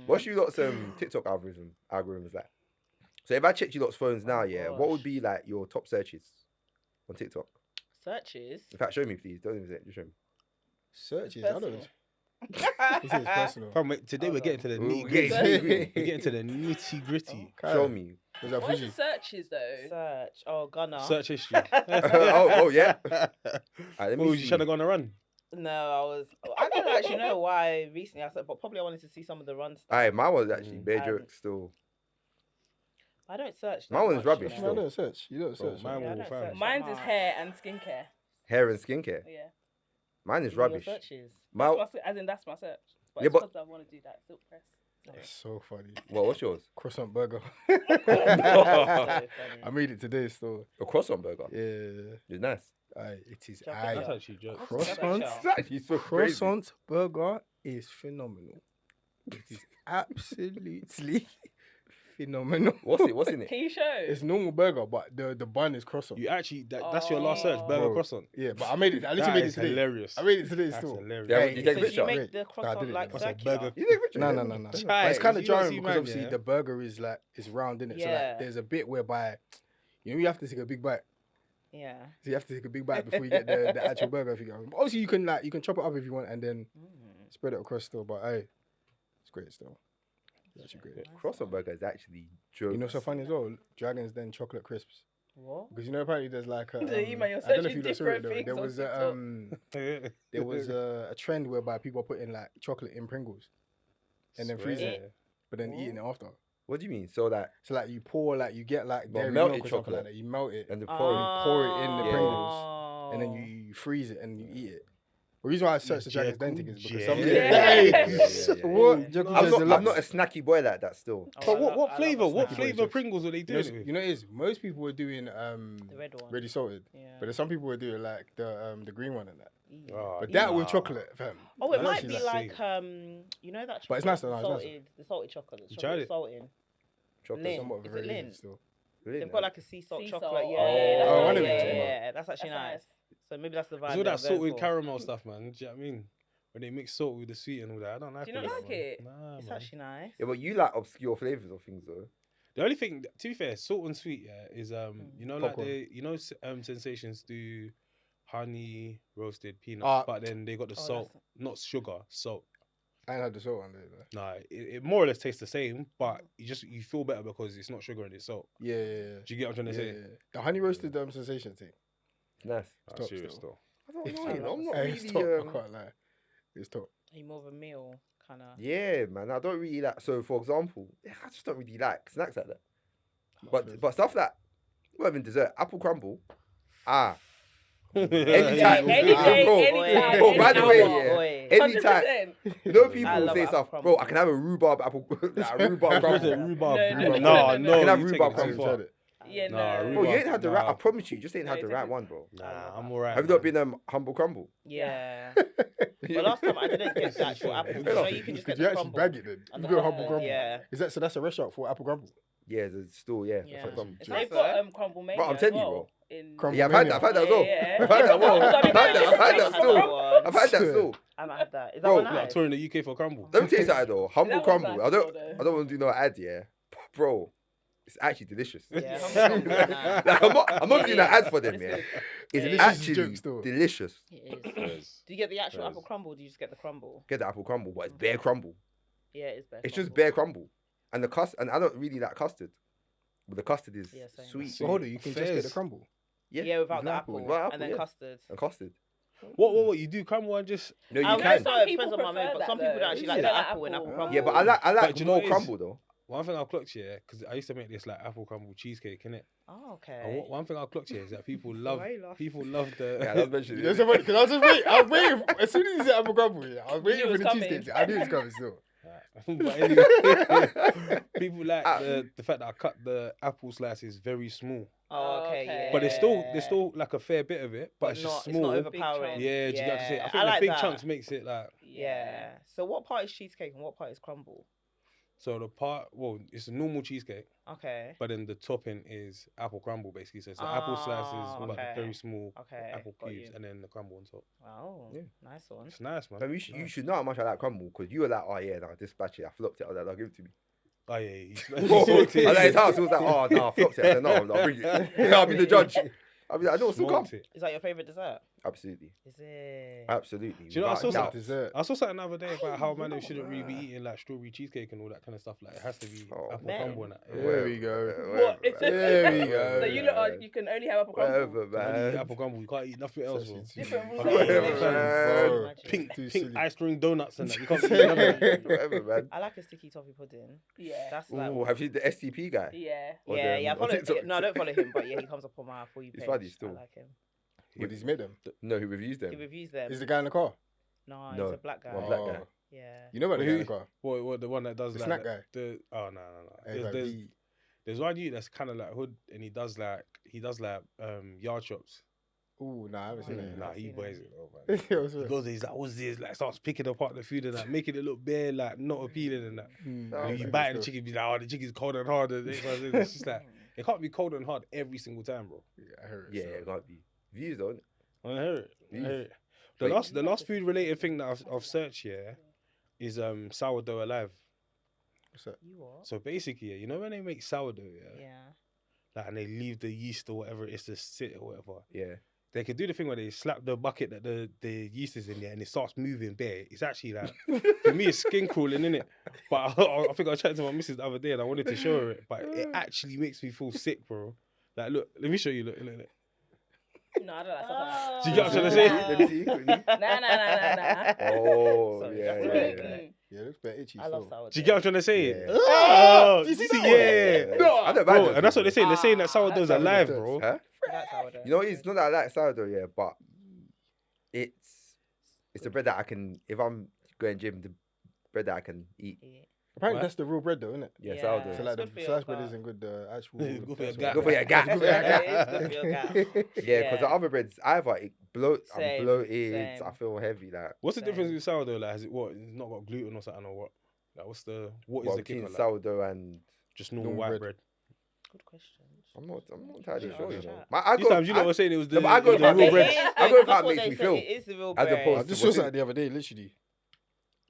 What's you lot's TikTok algorithms like? So if I checked you lot's phones now, what would be like your top searches on TikTok? Searches? In fact, show me, please. Don't even say it. Just show me. Searches? I don't. This is personal. Today we're getting to the We're nitty getting gritty. We're getting to the nitty gritty. Show me. What's the searches though? Search. Oh, Gunner. Search history. oh yeah. Right, What was you trying to go on a run? No, I don't actually know why recently I said, but probably I wanted to see some of the run stuff. Alright, mine was actually bare jokes still. I don't search. My one's rubbish. No, I don't search. You don't search. Mine's is hair and skincare. Hair and skincare. Yeah. Mine is rubbish. As in that's my search. But Yeah, it's because I want to do that silk press. That's so funny. What's yours? Croissant burger. I made it today still. A croissant burger. Yeah. It's nice. It is. That's actually jokes. Croissant. It's actually so crazy. Croissant burger is phenomenal. It is absolutely phenomenal. What's in it? Can you show? It's normal burger, but the bun is croissant. You actually that's your last search, burger Bro. croissant. Yeah, but I made it. I literally made it today. Hilarious. I made it today That's still. hilarious. Yeah, Hey, you take a So picture. you make the croissant did it. like What's a circular? burger? You take a picture. No. Try But it's it. kind of You jarring see because mine, obviously yeah? the burger is like it's round in it. So Yeah. like there's a bit whereby you have to take a big bite. Yeah. So you have to take a big bite before you get the actual burger. If you get it. Obviously you can chop it up if you want and then spread it across still. But hey, it's great still. It's actually great. Croissant burger is actually jokes. You know, so funny as well. Dragons then chocolate crisps. What? Because you know apparently there's like You're I don't know if searching you saw it different though. things There on was TikTok. there was a trend whereby people are putting like chocolate in Pringles and then freezing it, but then eating it after. What do you mean? So that So like you pour like you get like dairy melted milk or something chocolate. like that. You melt it and the and foreign. you pour it in the Yeah. Pringles and then you freeze it and you eat it. The reason why I searched the Dragons Den thing is because Yeah. some of the Yeah. what? Jacob says I'm not a snacky boy like that still. But what flavour? What snacky flavour boy Pringles were they doing? it with? You know, it is most people were doing The red one. ready salted, Yeah. but there's some people were doing like the green one and that. Oh, But that with chocolate, fam. Oh, it that's might actually be like- like you know that. But it's nice, chocolate, though, it's nice. the salted chocolate. The You tried chocolate it? salting. Chocolate. Lin. somewhat of a Is it variation Lin? still. Really They've nice. got like a sea salt Sea chocolate. salt. Yeah, Oh, yeah, I know what yeah, you're yeah, talking yeah. That's actually That's nice. So maybe that's the vibe. It's all that they're salted going for. caramel stuff, man. Do you know what I mean? When they mix salt with the sweet and all that, I don't like Do you all not that, like man. it? Nah, It's man. actually nice. Yeah, but you like obscure flavors of things though. The only thing, to be fair, salt and sweet, is you know, like Popcorn. Sensations do honey roasted peanuts, Ah. but then they got the salt, not sugar, salt. I ain't had the salt on there though. Nah, it more or less tastes the same, but you feel better because it's not sugar and it's salt. Yeah. Do you get what I'm trying to say? The honey roasted sensation thing. Nice. Nah, Top serious still. though. I don't It's know. top. You know, I'm not Hey, it's really. top. I can't lie. It's top. Are you more of a meal kind of? Yeah, man. I don't really like. So, for example, I just don't really like snacks like that. But stuff like, not even dessert, apple crumble. Anytime. Any day, Bro, anytime, bro, by the any way, hour. yeah, anytime. 100%. You know, I people will love say apple stuff, crumble. bro. I can have a rhubarb apple, like a rhubarb crumble. Rhubarb. No, No, no. I can have you rhubarb taking it too crumble. far. Yeah, Nah, no. Bro, you rhubarb, ain't had the right. I nah. promise you just ain't had No, the it's right okay. one, bro. Nah, I'm alright. Have you not been humble crumble? Yeah. But last time I didn't get the actual apple. You know, you can just Could get you the actually crumble. bag it then? And You the go crumble, humble crumble. yeah. Is that so? That's a restaurant for apple crumble. Yeah, there's still, yeah. Yeah. That's what crumble. It's They've nice, got crumble mania Bro, I'm as telling you, well bro. in- Crumble Yeah, I've had that as well. Yeah. I've had that well. I've I've had that still. Crumble. I've had that still. I haven't had that. Is that Bro, one Like nice? touring the UK for crumble. Let me tell you something though. Humble That one's crumble. nice I though. don't want to do no ad, yeah. Bro, it's actually delicious. Yeah, Like, humble crumble, nice. I'm not doing an ad for them, It's yeah. good. It's Delicious actually joke still. delicious. It is. Do you get the actual apple crumble? Or do you just get the crumble? Get the apple crumble, but it's bare crumble. Yeah, it's better. It's just bare crumble. And and I don't really like custard. But the custard is Yeah, same. sweet. So hold on, you can just get the Fairs. crumble. Yeah, without With the apple, apple, without apple, and then yeah. custard. And custard. What you do crumble and just No, you I can. know, so it People depends on my mood, prefer but that some people though. don't actually like Yeah. the Like apple in apple apple. crumble. Yeah, but I But like do you know more what it is? crumble though. one thing I've clocked here, because I used to make this like apple crumble cheesecake, innit? Oh, And okay. one thing I've clocked here is that people love Why you laughing? the. Yeah, that's mentioned. That's so funny because I was just waiting. I was waiting. As soon as you said apple crumble, yeah, I was waiting knew for it the was cheesecake. coming. I knew it was coming still. But anyway, people like the fact that I cut the apple slices very small. Oh, okay, Okay. yeah. But there's still like a fair bit of it, but it's just It's small. not overpowering. Yeah, do you get what I'm saying? I think like the big that. chunks makes it like. Yeah. So what part is cheesecake and what part is crumble? So the part, well, it's a normal cheesecake, Okay. but then the topping is apple crumble basically. So it's the apple slices, but okay. very small Okay, apple got cubes, you. and then the crumble on top. Wow. Yeah. Nice one. It's nice, man. Man, you should know how much I like crumble because you were like, oh yeah, no, dispatch it. I flopped it. I was like, give it to me. Oh yeah, he's I was at his house. He was like, oh no, I flopped it. I said, no, I'll bring it. I'll be the judge. I'll be like, no, still come. smoked it. Is that your favorite dessert? Absolutely, Is it? absolutely. Do you know, I without saw a some- doubt. Dessert. I saw something the other day about how man shouldn't really be eating like strawberry cheesecake and all that kind of stuff. Like it has to be Oh, apple man. crumble and that. There we go. What? There we go. So you lot are, you can only have apple crumble. Whatever, You can't eat man. apple crumble. You can't eat nothing else, bro. Different rules. Whatever, Bro, man. Pink, Too pink silly. ice cream donuts and that. You can't eat nothing. Whatever, man. I like a sticky toffee pudding. Yeah. That's like. Ooh, have you seen the STP guy? Yeah. Or Yeah, them yeah. I on follow. TikTok? No, I don't follow him, but yeah, he comes up on my For You He's page. funny still. I like him. But he's made them. No, he reviews them. He reviews them. Is the guy in the car? No, No, he's a black guy. one black guy. Oh. Yeah. You know about the guy in the Who? car? What the one that does The like snack that- guy. The oh no. Hey, like, There's he- there's one dude that's kind of like hood and he does like yard shops. Ooh, nah, I haven't seen it. Nah, I've he seen buys him. it. Oh, man. Yeah, what's He up? goes there, he's like, what's this? Like starts picking apart the food and that, making it look bare like not appealing and that. Hmm, Oh, And you okay, bite the still. chicken, be like, oh, the chicken's cold and hard. And it's just like it can't be cold and hard every single time, bro. Yeah, I heard it. Yeah, so. it can't be. Views though. I hear it. I Jeez. hear it. Wait. The last food related thing that I've searched here is sourdough alive. What's that? You what? So basically, yeah, you know when they make sourdough, yeah, Yeah. like and they leave the yeast or whatever it is to sit or whatever. Yeah. They could do the thing where they slap the bucket that the yeast is in there and it starts moving bare. It's actually like for me, it's skin crawling in it. But I think I chatted to my missus the other day and I wanted to show her it, but it actually makes me feel sick, bro. Like, look, let me show you. Look. No, I don't like stuff Do you get what I'm trying to say? Let me see. quickly. like that. Nah. Oh, Sorry, yeah, that's yeah, right. yeah. Yeah, it looks better itchy. I love still. sourdough. Do you get what I'm trying to say? Yeah. Oh, you see that yeah. No, I don't Bro, mind and that's what they're those saying. They're saying that sourdough's that's alive, how it bro. Huh? I like sourdough. You know, it's not that I like sourdough, yeah, but it's the bread that I can, if I'm going gym, the bread that I can eat. Yeah. Apparently, What? that's the real bread, though, isn't it? Yeah, Yeah. sourdough. So like It's the good for your sliced bread gut. isn't good. The actual. It's good for your that's gut. what- Good for your gut. It's good for your gut. Yeah, because the Yeah. other breads, either it bloat, I'm Same, bloated, same. I feel heavy. Like, What's the difference Same. with sourdough? Like, has it what? It's not got gluten or something or what? Like, what is well, the kicker? between Like? sourdough and Just normal normal white bread. bread. Good question. I'm not entirely Yeah, sure. You chat. know, I These times you lot were saying it was the, but I go the for real it. bread. It is I good. go for That's how it what makes they me say. feel, It is the real as bread. opposed I to just what saw it- that the other day, literally.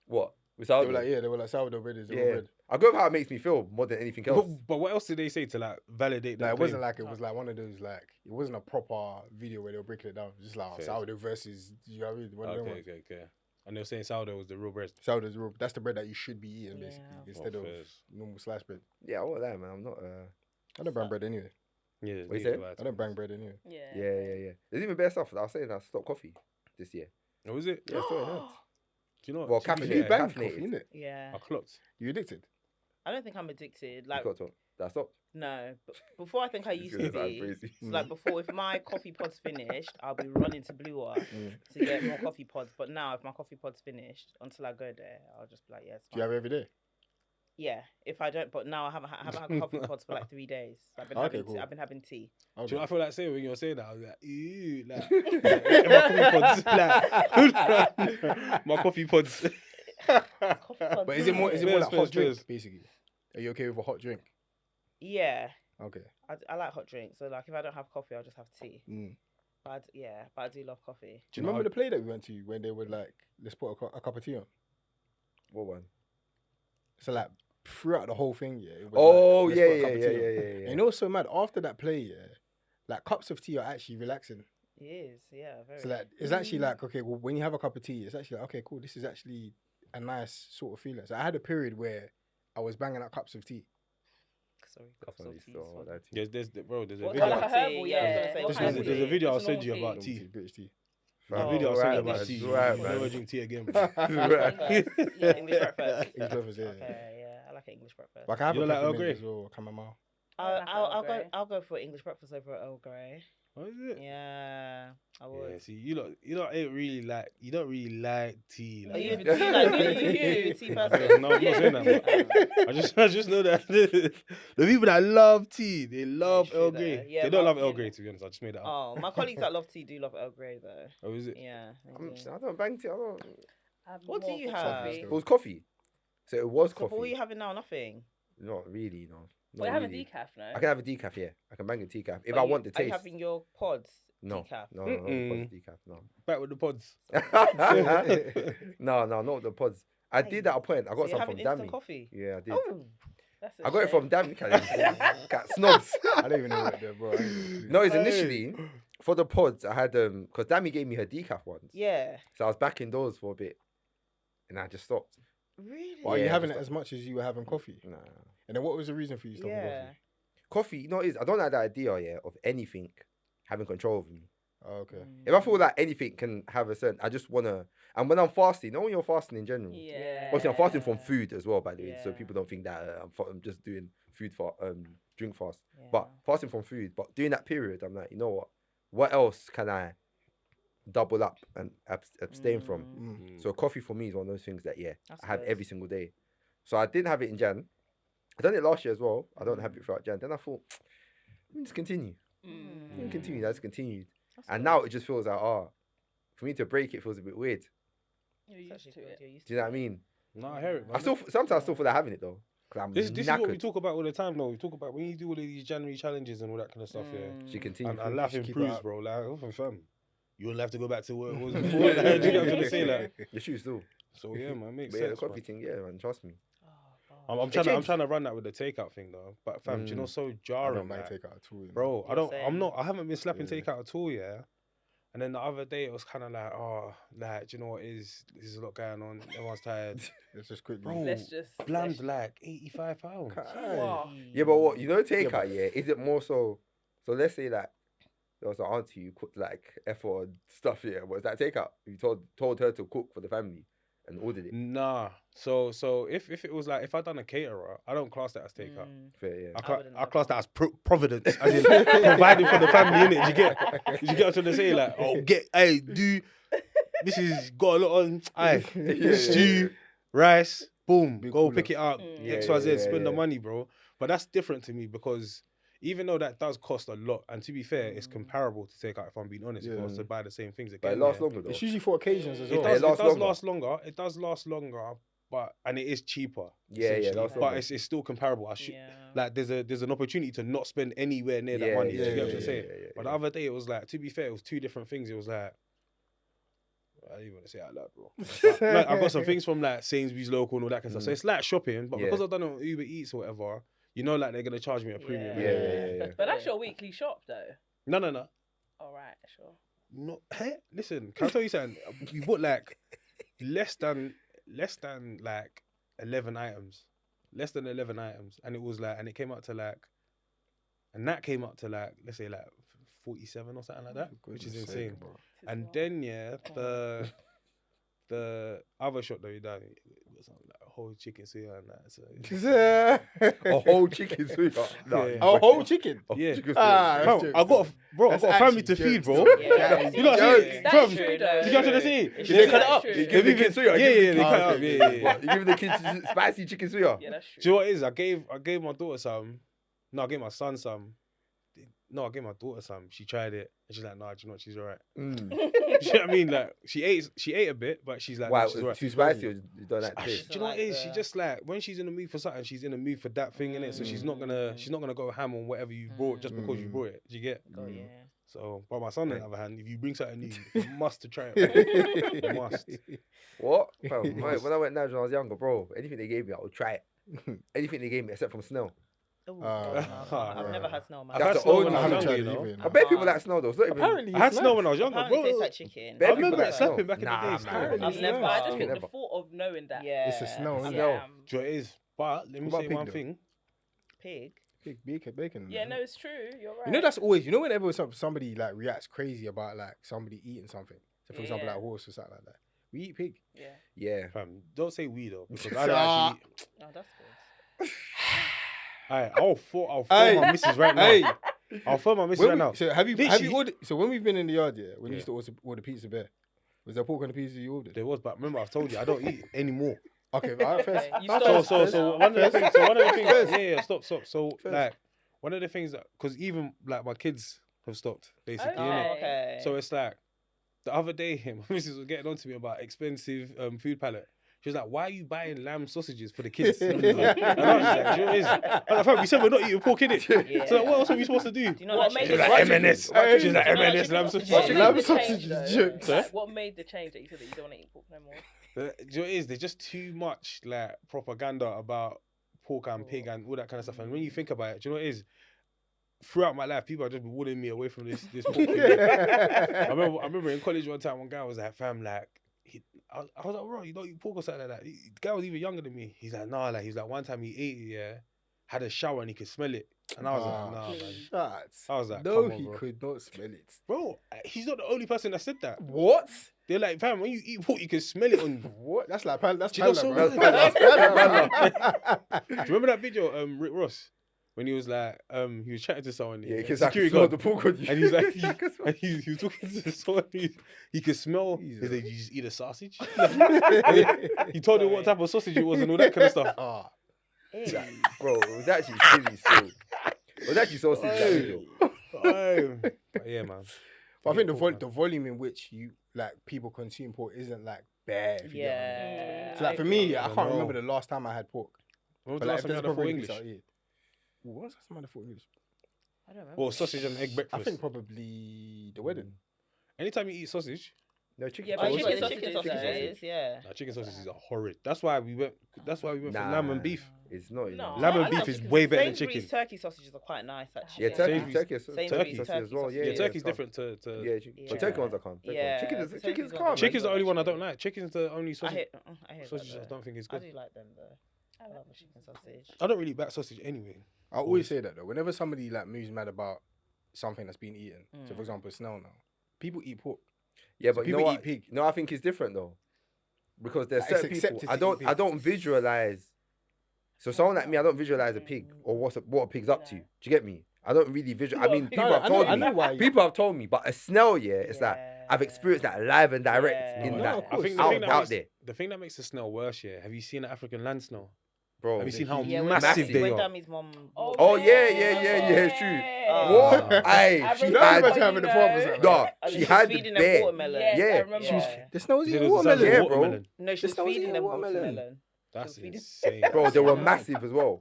what with They sourdough. were like, yeah, they were like sourdough bread is the real yeah, bread. I go for how it makes me feel more than anything else. But what else did they say to like validate that? Like, it wasn't claim? like it was like one of those like it wasn't a proper video where they were breaking it down. It was just like Fair. sourdough versus you know what I mean? One of them ones. Okay. And they were saying sourdough was the real bread. Sourdough's real. That's the bread that you should be eating basically Yeah. instead of fairs. normal sliced bread. Yeah, I want that, man. I'm not. I don't bang bread anyway. Yeah. What you said? I don't bang bread anyway. Yeah. Yeah. There's even better stuff. I was saying I stopped coffee this year. Oh, is it? Yeah, it's still enhanced. Do you know what? Well, To be caffeine, You fair, bang caffeinated. coffee, innit? Yeah. I clocked. You addicted? I don't think I'm addicted. You Like, got to. That stopped. no. But before I think I It's used gonna to sound be. crazy. So like before, if my coffee pod's finished, I'll be running to Blue Water to get more coffee pods. But now, if my coffee pod's finished, until I go there, I'll just be like, yes. Do you have it every day? Yeah. If I don't, but now I haven't had coffee pods for like 3 days. I've been Okay, having cool. I've been having tea. Do you know Okay. what I feel like saying when you were saying that? I was like, ew, like, my coffee pods, Coffee pods. But is it more Fairs, like hot fairs, drink fairs. basically? Are you okay with a hot drink? Yeah. Okay. I like hot drinks. So like if I don't have coffee, I'll just have tea. Mm. But I do love coffee. Do you remember the play that we went to when they would like let's put a cup of tea on? What one? So like throughout the whole thing, yeah. It was Oh like, yeah, let's put a yeah, cup of yeah, tea on. yeah. And you know what's so mad? After that play, yeah, like cups of tea are actually relaxing. It is, yeah, very. So like it's actually like okay, well when you have a cup of tea, it's actually like okay, cool. This is actually a nice sort of feeling. So I had a period where I was banging out cups of tea. Sorry, That's cups of funny tea. still, is I want funny. that tea. There's a What video. Like a Tea, herbal, yeah, I was yeah. gonna say, What this kind is- of there's tea? a video I'll Just send you normal about tea. British tea. The Fam, video I'll alright, send you man, about tea. alright, You man. never drink tea again, bro. Yeah, English breakfast. English breakfast, yeah. Okay, yeah, I like an English breakfast. Like I have You a don't like Earl peppermint Grey? as well, chamomile. I like Earl Grey. I'll go for English breakfast over Earl Grey. What is it? Yeah, I would. Yeah, see, you don't really like, you don't really like tea. Are Like, you that. you tea person? No, I'm not saying that. But I just know that the people that love tea, they love true Earl though. Grey. Yeah, They don't but- love Earl Grey, to be honest. I just made that up. Oh, my colleagues that love tea do love Earl Grey though. Oh, is it? Yeah. they do. I don't bang tea. I don't. I'm What do more you for have? coffee. It was coffee. So it was So what are coffee. you having now? Nothing. Not really, no. Well, Not you have a really. decaf, no? I can have a decaf, yeah. I can bang a decaf if Are I you- want the Are you taste. having your pods? No, Decaf. no, not the pods Mm-mm. decaf, no. Back with the pods. No, not the pods. I did at a point. I got so you're some having from instant Dammy. coffee. Yeah, I did. Oh, That's a I got it shame. from Dammy. Got snobs. I don't even know what they're, bro. I ain't got a clue. No, it's initially for the pods. I had because Dammy gave me her decaf ones. yeah. So I was backing those for a bit, and I just stopped. Really? But are you Yeah, having just it as much as you were having coffee? Nah. And then what was the reason for you stopping Yeah. coffee? Coffee, you know, what it is I don't like the idea, yeah, of anything having control over me. Oh, okay. If I feel like anything can have a certain, I just wanna. And when I'm fasting, you know, when you're fasting in general. Yeah. Obviously, I'm fasting from food as well, by the way, so Yeah. people don't think that I'm just doing food for drink fast. Yeah. But fasting from food, but during that period, I'm like, you know what else can I double up and abstain from? Mm. So coffee for me is one of those things that That's I have good. every single day. So I didn't have it in Jan. I done it last year as well. I don't have it throughout Jan. Then I thought, let me just continue. Let me continue. I just continued, That's and good. now it just feels like for me to break it feels a bit weird. You're It's used actually to good, it. you're used Do you know to what I mean? No, I hear it, man. I still sometimes I still feel like having it though. Cause I'm This is what we knackered. talk about all the time, though. We talk about when you do all of these January challenges and all that kind of stuff, She continued. and life Just keep it improves, up. bro. Like, oh, fam, you won't have to go back to where it was before. Like, do you get what I'm trying to say? Like, Your shoes still. so yeah, man, makes But yeah, the sense. coffee man. thing, yeah, man. Trust me. Oh, I'm trying to run that with the takeout thing though. But fam, do you know so I jarring, don't mind like, takeout at all. You know? bro? Yeah, same. I haven't been slapping Yeah. takeout at all, yeah. And then the other day it was kind of like, oh, like, do you know what it is? There's a lot going on. Everyone's tired. Let's just quickly. Bro, Let's just. bland like £85. Wow. Yeah, but what you know, but- takeout, yeah, is it more so? So let's say that there was an auntie who cooked like F4 stuff. Yeah, was that takeout? You told her to cook for the family and ordered it. Nah. So if it was like if I done a caterer, I don't class that as takeout. Fair, yeah. wouldn't I know. class that as providence, as in providing for the family, innit? You get what I'm trying to say? Like, oh, this is got a lot on, stew, rice, boom, Big go cooler. pick it up, Yeah, XYZ, yeah, spend the yeah. money, bro. But that's different to me because even though that does cost a lot, and to be fair, it's comparable to take out, if I'm being honest, if I was to buy the same things But again. it lasts yeah. longer though. It's usually for occasions as It well. does, it lasts longer. last longer. It does last longer, and it is cheaper. Yeah, essentially. that's but longer. it's still comparable. Yeah. Like there's an opportunity to not spend anywhere near that Yeah, money. yeah, do you get what yeah, I'm saying? yeah, But the other day it was like, to be fair, it was two different things. It was like, I didn't want to say it out loud, bro. But, like, I got some things from like Sainsbury's local and all that kind of stuff. So it's like shopping, but Yeah. because I've done it on Uber Eats or whatever, you know, like they're gonna charge me a premium. Yeah. innit? Yeah. But that's your weekly shop, though. No. All right, sure. No, hey, listen, can I tell you something? We bought like less than like 11 items. Less than 11 items. And it was like, and it came up to like, and that came up to like, let's say like 47 or something like that, which is Goodness insane. sake, bro. And then, yeah, the other shop that we done, it was something like a whole chicken suya and that. So, A whole chicken suya. No, Yeah. A whole chicken. yeah. chicken Ah, suya. Bro, jokes, I got That's a family actually to feed, jokes, bro. though. Yeah. You know what I'm Jokes. saying? That's Fam, true, do you though. get what I'm trying to say? Did they cut it That's up? true. You give the kids suya? Yeah, Give they the cut it up. okay. Yeah. What, you give the kids spicy chicken suya? Yeah, that's Do true. you know what it is? I gave my daughter some. No, I gave my son some. No, I gave my daughter some. She tried it and she's like, nah, do you know what? She's alright. Mm. Do you know what I mean? Like she ate a bit, but she's like, Why? nah, she's alright. Too spicy or you don't like Ah, taste? do you know what it is? Like She the- just like when she's in the mood for something, she's in the mood for that thing, innit? So she's not gonna go ham on whatever you brought just because you brought it. Do you get? Oh, yeah. So, but my son on the other hand, if you bring something new, you must try it. You must. What? Fam, when I went Niger when I was younger, bro, anything they gave me, I would try it. Anything they gave me except from Snell. Ooh, Ah, I've never had snow, man. I've That's had the snow only when I I was haven't younger, tried you it know. either, you know. I bet people like Snell though. It's not even. Apparently, I had it's snow nice. when I was younger, Apparently bro. it tastes like chicken. Bare I people remember like slapping Snell. back in the Nah, day. man. still. Apparently I've it's never. nice. I just think Never. the thought of knowing that. Yeah. It's a snow, Yeah. innit? Snow. Do you know what it is? But let me What say about one pig, thing. Pig. Big bacon. Yeah, no, it's true. You're right. You know that's always. You know whenever somebody like reacts crazy about like somebody eating something. So for example, Yeah. like horse or something like that. We eat pig. Yeah. Yeah. Fam, don't say we though, because I don't actually. Oh, that's good. Alright, I'll phone Hey. my missus right now. Hey, I'll phone my missus when right we- now. so have you Literally- ordered? So when we've been in the yard, yeah, when you Yeah. used to order pizza bear, was there pork on the pizza you ordered? There was, but remember I've told you I don't eat anymore. Okay, all right, first. You That's stopped. first. So one of the things. First. Yeah, stop. So First. like one of the things that, because even like my kids have stopped basically. Okay. innit? Oh, okay. So it's like the other day, my missus was getting on to me about expensive food palette. She was like, "Why are you buying lamb sausages for the kids?" And I was like, "Do you know what it is?" I was like, "Fam, we said we're not eating pork, innit?" Yeah. So like, what else are we supposed to do? Do you know What that made shit? She's it- like what M&S. Hey, She's like Do you know M&S chicken lamb sausages? sausages. What Lamb made the change, sausages, though? jokes. Like, what made the change that you said that you don't want to eat pork no more? Do you know what it is? There's just too much like propaganda about pork and pig and all that kind of stuff. And when you think about it, do you know what it is? Throughout my life, people have just been warning me away from this pork thing. I remember in college one time, one guy was like, "Fam, like." I was like, "Bro, you don't eat pork or something like that." The guy was even younger than me. He's like, "Nah, like he's like one time he ate it, yeah, had a shower and he could smell it." And I was like, "Nah, man." Shots. I was like, no, "Come on, he bro." could not smell it. Bro, he's not the only person that said that. What? They're like, "Fam, when you eat pork, you can smell it on." What? That's like that's Do you know panda, so bro. much? That's panda. Do you remember that video, Rick Ross, when he was like, he was chatting to someone, Yeah, a because I security can smell guard, the pork on you. and he's like, he was talking to someone, he could smell. He's Jesus. like, "You just eat a sausage." He told him what type of sausage it was and all that kind of stuff. Ah, Bro, it was actually silly still. It was actually so silly, that video. But yeah, man. but I think the Pork, man. volume in which you like people consume pork isn't like bare. If you get what I mean. Yeah. So like for me, I don't can't remember know. the last time I had pork. When was But the like, last if time you there's had a full proper English? I'll eat it. Ooh, when was the last time I had a full English? I don't remember. Or sausage and egg breakfast? I think probably the wedding. Anytime you eat sausage, No, chicken Yeah, Oh, but you chicken got the sausages, chicken though. sausages, yeah. chicken sausages are horrid. That's why we went for lamb and beef. It's not. No, Lamb and I beef like is chicken way better than Sainsbury's chicken. turkey sausages are quite nice, actually. Yeah, turkey, Sainsbury's- turkey, Sainsbury's turkey turkey sausage as well. sausage. Yeah, Yeah, yeah, turkey's it's calm. different to. Yeah, but turkey ones are calm. Yeah, Chicken the is turkey's chicken's ones calm. are Chicken's the good, only one I actually. don't like. Chicken's the only I sausage. hate Sausages I that, don't think it's though. I good. do like them though. I love a chicken sausage. I don't really back sausage anyway. I always say that though. Whenever somebody like moves mad about something that's being eaten, so Mm. for example, snail now, people eat pork. Yeah, So but you know people what? eat pig. No, I think it's different though, because there's Like, it's certain accepted people to I eat don't pig. visualize. So someone like me, I don't visualize a pig or what a pig's up to. Do you get me? I don't really visualize. I mean, people have told I me. know why. People have told me, but a snail, yeah, it's like I've experienced that live and direct Yeah. in No, that of I course. think out, the thing, out there, the thing that makes the snail worse, yeah. Have you seen the African land snail? bro. Have you seen how Yeah, when massive Dami- they when are? Dami's mum. Oh yeah, it's true. Oh. What? Aye, I she remember Imagine had. having the farmers like that. No, And she was had feeding the them bear. watermelon. Yes, Yeah. I remember. She was, the snail was You eating know, the size of watermelon. Yeah, bro. watermelon. No, she The was snail was feeding eating them watermelon. watermelon. That's feeding- insane. Bro, they were massive as well.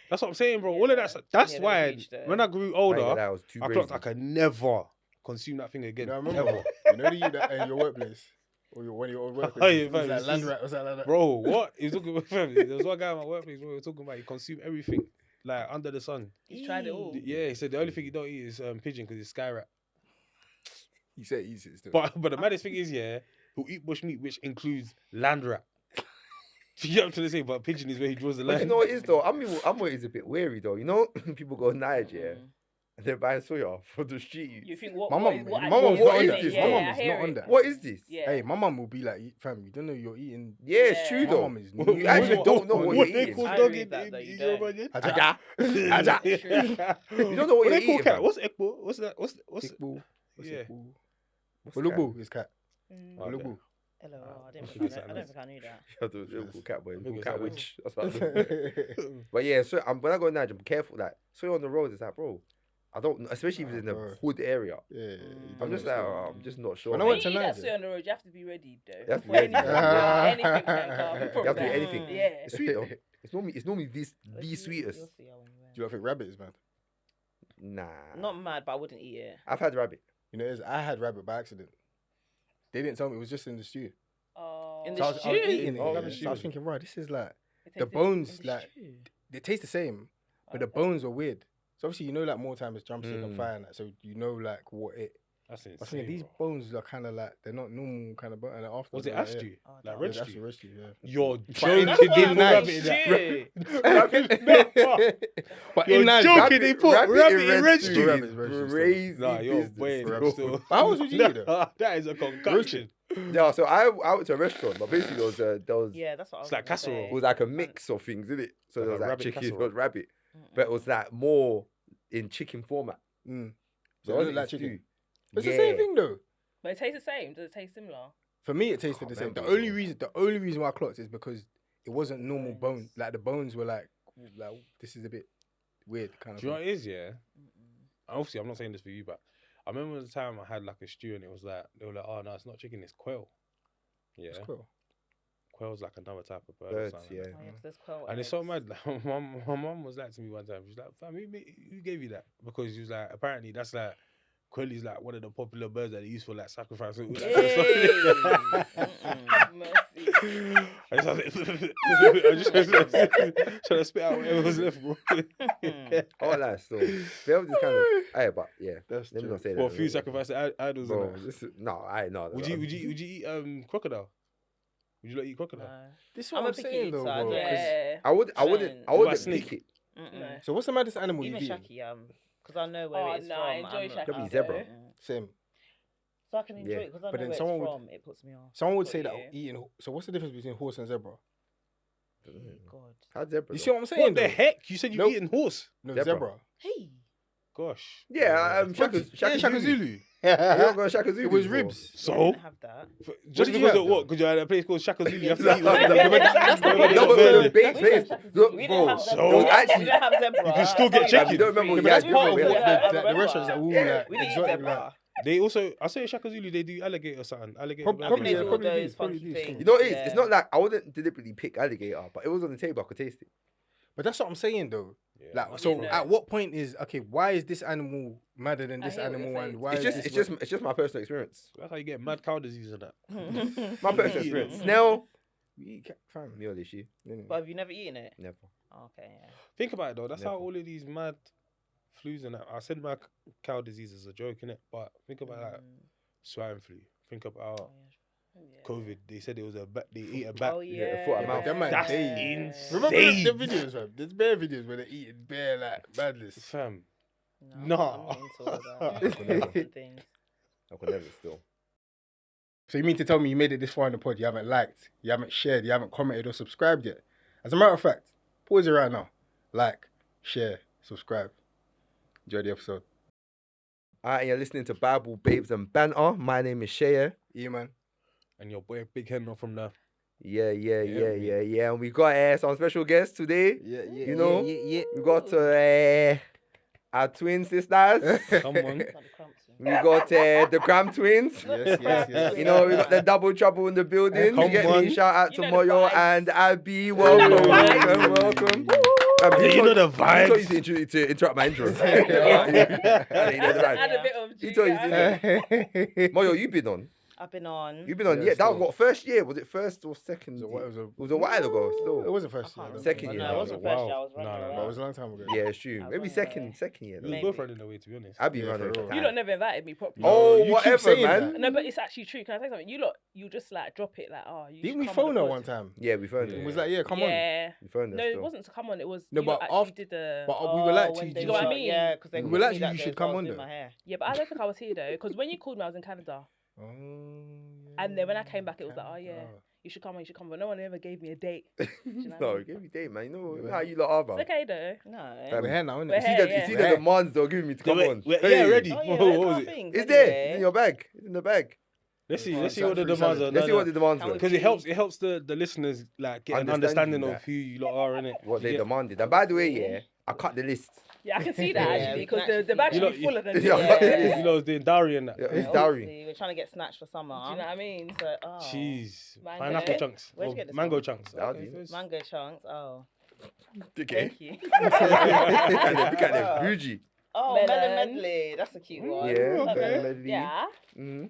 That's what I'm saying, bro. Yeah, All of that's they that's were why huge though. when I grew Like, older, that was too I clocked I crazy. could never consume that thing You again. know, I remember. Ever. You know you that in your workplace or one of your old workplaces. Oh, yeah, It was fam, like this land is- rat. Was that like that? Bro, what? He was talking about family. There was one guy at my workplace where we were talking about he consumed everything, like under the sun. He's tried it all. Yeah, he said the only thing he don't eat is pigeon because it's sky rat. He said he eats it still. But the maddest thing is, yeah, he'll eat bush meat, which includes land rat. You get what I'm trying to say? But pigeon is where he draws the But line. you know what it is though? I'm always a bit wary though. You know, people go Niger, yeah, Mm. and they're buying soya from the street. You think what? My what mum, is- what my actually mum's is not what on is that. this? Yeah, My I mum's hear not on it. that. What is this? Yeah. Hey, my mum will be like, fam, you don't know you're eating. Yeah, it's true My though. mum is You actually don't know what what you're they eating. call I dog agree in, with that, though, you Yoruba don't. again? Aja. Aja. You don't know what What you're they call eating, cat? fam. What's ekbo? What's that? What's Kickball. What's Yeah. it called? What's Ulugbu is cat. Mm. Okay. Ulugbu. Hello, I didn't I think think I don't think I knew that. cat? Little cat boy, I think little it's cat that witch. That's what I do. But yeah, so when I go to Niger, I'm careful. Like, so on the road, it's like, bro, I don't, especially if it's in the bro. hood area. Yeah. you I'm don't just like, understand. I'm just not sure. When I When went you to eat that Niger- soy on the road, you have to be ready though. You have to For be ready. anything can come. You have to do from anything. that. Yeah. It's sweet though. It's normally this the You'll sweetest. see her when you Do you not think rabbit is mad? Nah. Not mad, but I wouldn't eat it. I've had rabbit. You know, I had rabbit by accident. They didn't tell me it was just in the stew. Oh. In So the I was stew? eating it. Oh, yeah. in the So I was stew. thinking, right, this is like It the tastes bones, In the like stew? they taste the same, but the Okay. bones are weird. So obviously, you know, like more time is drumstick and Mm. fire, and that, so you know, like what it. That's I was insane. thinking these bro. bones are kind of like they're not normal kind of bone. And after Was it like, ash yeah. stew? Oh, Like that red was- That's stew? the rest, yeah. You're That's joking. what They I'm put nice. rabbit in that. Rabbit. But You're in Niger, joking. They put rabbit in red stew stew. Rabbit is red stew still. Crazy Nah, you're business, boy. bro. Still. How else would you eat it? That is a concoction. Yeah, so I went to a restaurant, but basically there was Yeah, that's what I was It's like gonna casserole. say. it was like a mix of things, isn't it? So Like there a was like rabbit chicken, casserole. there was rabbit, Mm-mm. but it was like more in chicken format. Mm. So So it it wasn't like stew. chicken. It's the same thing though. But it tastes the same. Does it taste similar? For me, it tasted Can't the same. The remember, only reason why I clocked is because it wasn't normal bone. Bones. Like the bones were like this is a bit weird kind of Do you know what thing. it is? Yeah. Obviously, I'm not saying this for you, but I remember the time I had like a stew and it was like they were like, "Oh no, it's not chicken, it's quail." Yeah, It's cool. quail's like another type of bird or Birds, something. yeah. Oh, yeah, 'cause there's quail And it's so eggs. mad. Like, my mum was like to me one time. She's like, "Fam, who gave you that?" Because she was like, apparently that's like quail is like one of the popular birds that they use for like sacrifice. And all that kind of stuff. Have mercy. I just trying to spit out whatever was left, bro. All that still. There was this kind of. Hey, but yeah. That's Let me true. not say that. For a few sacrifice idols. Bro, And that. this is, no, I no. Would you eat crocodile? Would you like eat crocodile? No. This is I'm what a I'm picky saying eater, though, I bro. don't- 'cause- Yeah. I wouldn't. I Shouldn't. wouldn't snake? pick it. Mm-mm. So what's the maddest animal Even you've eaten? shaki, because I know where Oh, it's no, from. I enjoy I'm shaki. Probably not- zebra. Mm. Same. So I can enjoy Yeah. it because I But know then where someone it's would- from. It puts me off. Someone would Got say that you. eating. So what's the difference between horse and zebra? Oh, God. How's zebra? You though? see what I'm saying? What the though? heck? You said you've Nope. eaten horse? No, Zebra. zebra. Hey. Gosh. Yeah, What Shaka, did- yeah, Shaka Zulu. You're not going Shaka Zulu. It was before. ribs. I So didn't have that. just did you because have, of what? though? Because you're at a place called Shaka Zulu, you have to No, eat. no, what- no, whatever but that's the they- point. No, but whatever the they- big place. Look, We didn't bro. have So- zebra. There was We actually. didn't have zebra. You can still get That's chicken. You don't remember Yeah, what but that's you part had of before, what yeah. the restaurants are all like We didn't eat exotic. zebra. Like, They also, I say Shaka Zulu, they do alligator or something. Alligator. Prob- burgers. I think Probably, they yeah, do all probably those do, probably funky do. things. You know what it is? Yeah. It's not like I wouldn't deliberately pick alligator, but it was on the table. I could taste it. but that's what I'm saying though. Yeah. Like, so know. at what point is okay? Why is this animal madder than I this hear what you're animal, and saying. why It's is just, this it's just my personal experience. That's how you get mad cow disease and that. My personal experience. Snail, We eat cat fam. me or Lishi, But have you never eaten it? never. Oh, okay, yeah. Think about it though. That's how Never. all of these mad flus and that. I said mad cow disease is a joke, innit? But think about like swine flu. Think about COVID. They said it was they eat a bat. Oh, Yeah, yeah. foot and Yeah, mouth. but them man, That's they- insane. Remember the videos, fam? There's bare videos where they're eating bare like badness. Fam. No, Nah. I'm not into all that. Never. Things. I could never still. So you mean to tell me you made it this far in the pod? You haven't liked, you haven't shared, you haven't commented or subscribed yet? As a matter of fact, pause it right now. Like, share, subscribe. Enjoy the episode. Alright, you're listening to Bible Babes and Banter. My name is Shea. Yeah, man. And your boy Big Henry from the. Yeah. Yeah, And we got some special guests today. Yeah, You know, yeah. We got our twin sisters. Come on. Like the cramps. We got the Gram twins. Yes. You know, we got the double trouble in the building. Come You get on. me? Shout out to You know the Moyo vibes. and Abby. Welcome. Yeah, you know the You told vibes. you to interrupt my intro. Yeah. You know the vibes. Add a bit of You told you juice. to. Moyo, you've been on. I've been on. You've been on. Yeah, Yeah, that was still. what, first year? Was it first or second? So year? what, It was a while ago. It Still. wasn't first I year. can't I don't Second think. year. No, it wasn't first year. I was Wow. running No, But it away. was a long time ago. Yeah, it's true. I was Maybe running second away. year. We Though. was both running away, to be honest. Abby Yeah, running. for real. You lot never invited me properly. Oh, You keep whatever, saying man. that. No, but it's actually true. Can I say something? You just like drop it like, oh, you Didn't should we come phone on her the one pod. time? Yeah, we phoned It her. was like, yeah, come on. Yeah. We phoned her. No, it still. wasn't to come on. It was. No, you but lot actually after- did the. but we were like, when you they know what I were- mean? Yeah, because they We called were me like, that you day should as come well, I was on doing though. my hair. Yeah, but I don't think I was here though, because when you called me, I was in Canada, Oh, and then when I came back, it was like, oh yeah, Canada. you should come on, you should come. But no one ever gave me a date. You know what I No, mean? give me date, man. You know how you lot are, It's bro. okay though. No. We're here now, We're innit? here. You see Yeah. the demands they're giving me to come on. Yeah, Hey. ready. Oh, yeah, What let's was have it? things It's there. anyway. It's in your bag. It's in the bag. Let's see Oh, what the free demands salad. are. Let's see what the demands Can were. we- Because it helps the listeners like get an Understand understanding you, of like, who you lot are, innit? What they demanded. And by the way, yeah, I cut the list. Yeah, I can see that Yeah, actually, we because can the actually bag see should that. be full of them. Yeah. Do you know Yeah. You know, I was doing dowry and that. Yeah, it's Obviously, dowry. We're trying to get snatched for summer. what I mean? So, oh. Cheese, Mango. pineapple chunks, Where'd you or get this mango from? chunks. Dowry. Okay, first. Mango chunks. Oh. Okay. Thank you. Look at them. Bougie. Oh, Melon. melon medley. That's a cute one. Yeah. okay. Melon medley. Yeah, Mhm.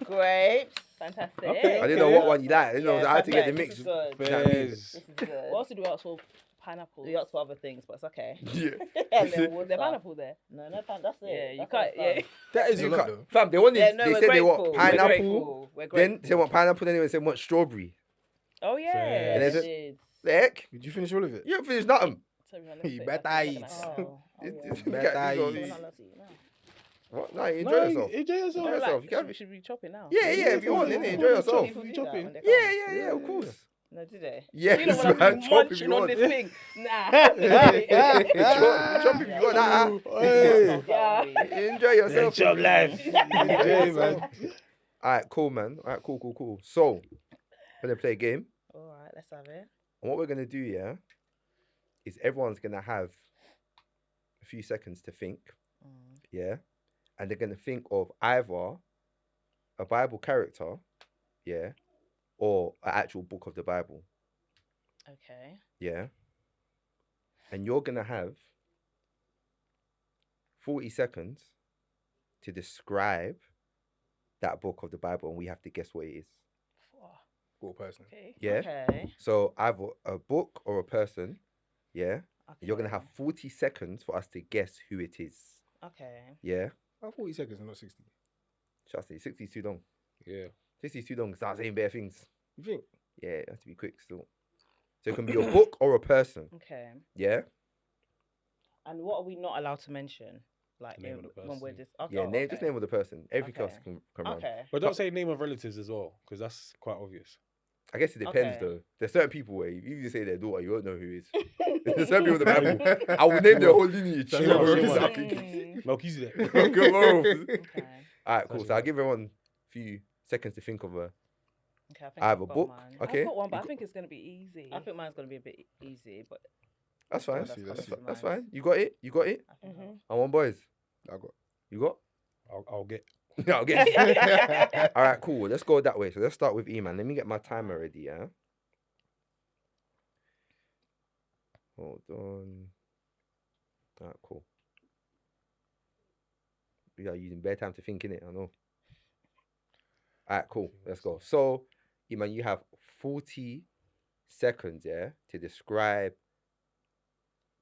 Grapes. fantastic. Okay. I didn't know what one you like. I didn't know I had to get the perfect. mix. This is good. Fairs. This is good. What else do we ask for? Pineapple. We asked for other things, but it's okay. Yeah. And then There's water. pineapple there. No, that's it. Yeah, you That's can't. all it's Yeah. That is a You lot cut- though. Fam, they wanted. Yeah, no, they we're said they grateful. want We're pineapple. grateful. We're Then grateful. they want pineapple. Then they said want strawberry. Oh yeah. Fair. And Yes, there's it a- is. The heck? Did you finish all of it? You haven't finished nothing. Sorry, man, let's You put it better back eat. in a second. Oh, It's- yeah. it's- Better look at these eat. ones. We're not allowed to eat now. What? No, you enjoy No, yourself. enjoy yourself. Enjoy Like, yourself. You can. should we chop it now? Yeah, if you want, innit? Enjoy yourself. People do chopping. that when they Yeah, come. yeah, of course. No, do they? Yes, You don't want to man. be Chop if munching you on want. this thing. Nah. Chop if you want that. Hey. Yeah. Enjoy yourself. Chop life. Enjoy, man. Alright, cool, man. Alright, cool. So, we're gonna play a game. All right, let's have it. And what we're gonna do, yeah, is everyone's gonna have a few seconds to think, yeah, and they're gonna think of either a Bible character, yeah, or an actual book of the Bible. Okay. Yeah. And you're gonna have 40 seconds to describe that book of the Bible, and we have to guess what it is. Cool person. Okay. Yeah. Okay. So either a book or a person. Yeah. Okay. You're gonna have 40 seconds for us to guess who it is. Okay. Yeah. 40 seconds and not 60. Trust me, 60 is too long. Yeah. 60 is too long. Start saying bare things. You think? Yeah, it has to be quick still. So it can be a book or a person. Okay. Yeah. And what are we not allowed to mention? Like The name of the when we're person. just okay. Yeah. Name just name of the person. Everything else Okay. can run. Okay. But don't say name of relatives as well, because that's quite obvious. I guess it depends Okay. though. There's certain people where if you just say their daughter, you won't know who it is. There's certain people in the Bible. I will name their whole lineage. That's You know, not it's right. like- Melchizedek. Come on. Okay. Alright, cool. So I'll give everyone a few seconds to think of a. Okay. I think I have I've a got book. mine. Okay. I've got one, but you I got- think it's gonna be easy. I think mine's gonna be a bit easy, but that's fine. Let's see, let's That's, see. that's fine. You got it. You got it. I think Mhm. I want boys. I got. You got? I'll get. No, okay. All right, cool. Let's go that way. So let's start with E-man. Let me get my timer ready, yeah? Hold on. All right, cool. We are using bare time to think, innit? I know. All right, cool. Let's go. So, E-man, you have 40 seconds, yeah, to describe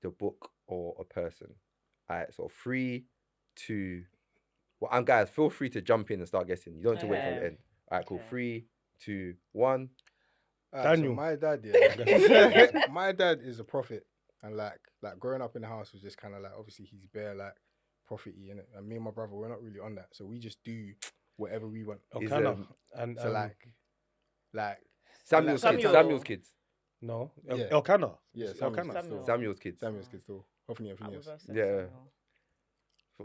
the book or a person. All right, so 3, 2... Well, and guys, feel free to jump in and start guessing. You don't have to wait for the Okay. end. All right, cool. Okay. 3, 2, 1. Daniel. So my dad, yeah. My dad is a prophet, and like growing up in the house was just kind of like, obviously he's bare like prophet-y, innit? And me and my brother, we're not really on that, so we just do whatever we want. Is, Elkanah. um, And So like Samuel's kids. Samuel. Samuel's kids. no, Yeah. Elkanah. yeah, Elkanah. Samuel. Samuel's kids. Samuel's kids still. Hophni and I Phineas. reversed it, Yeah. Samuel.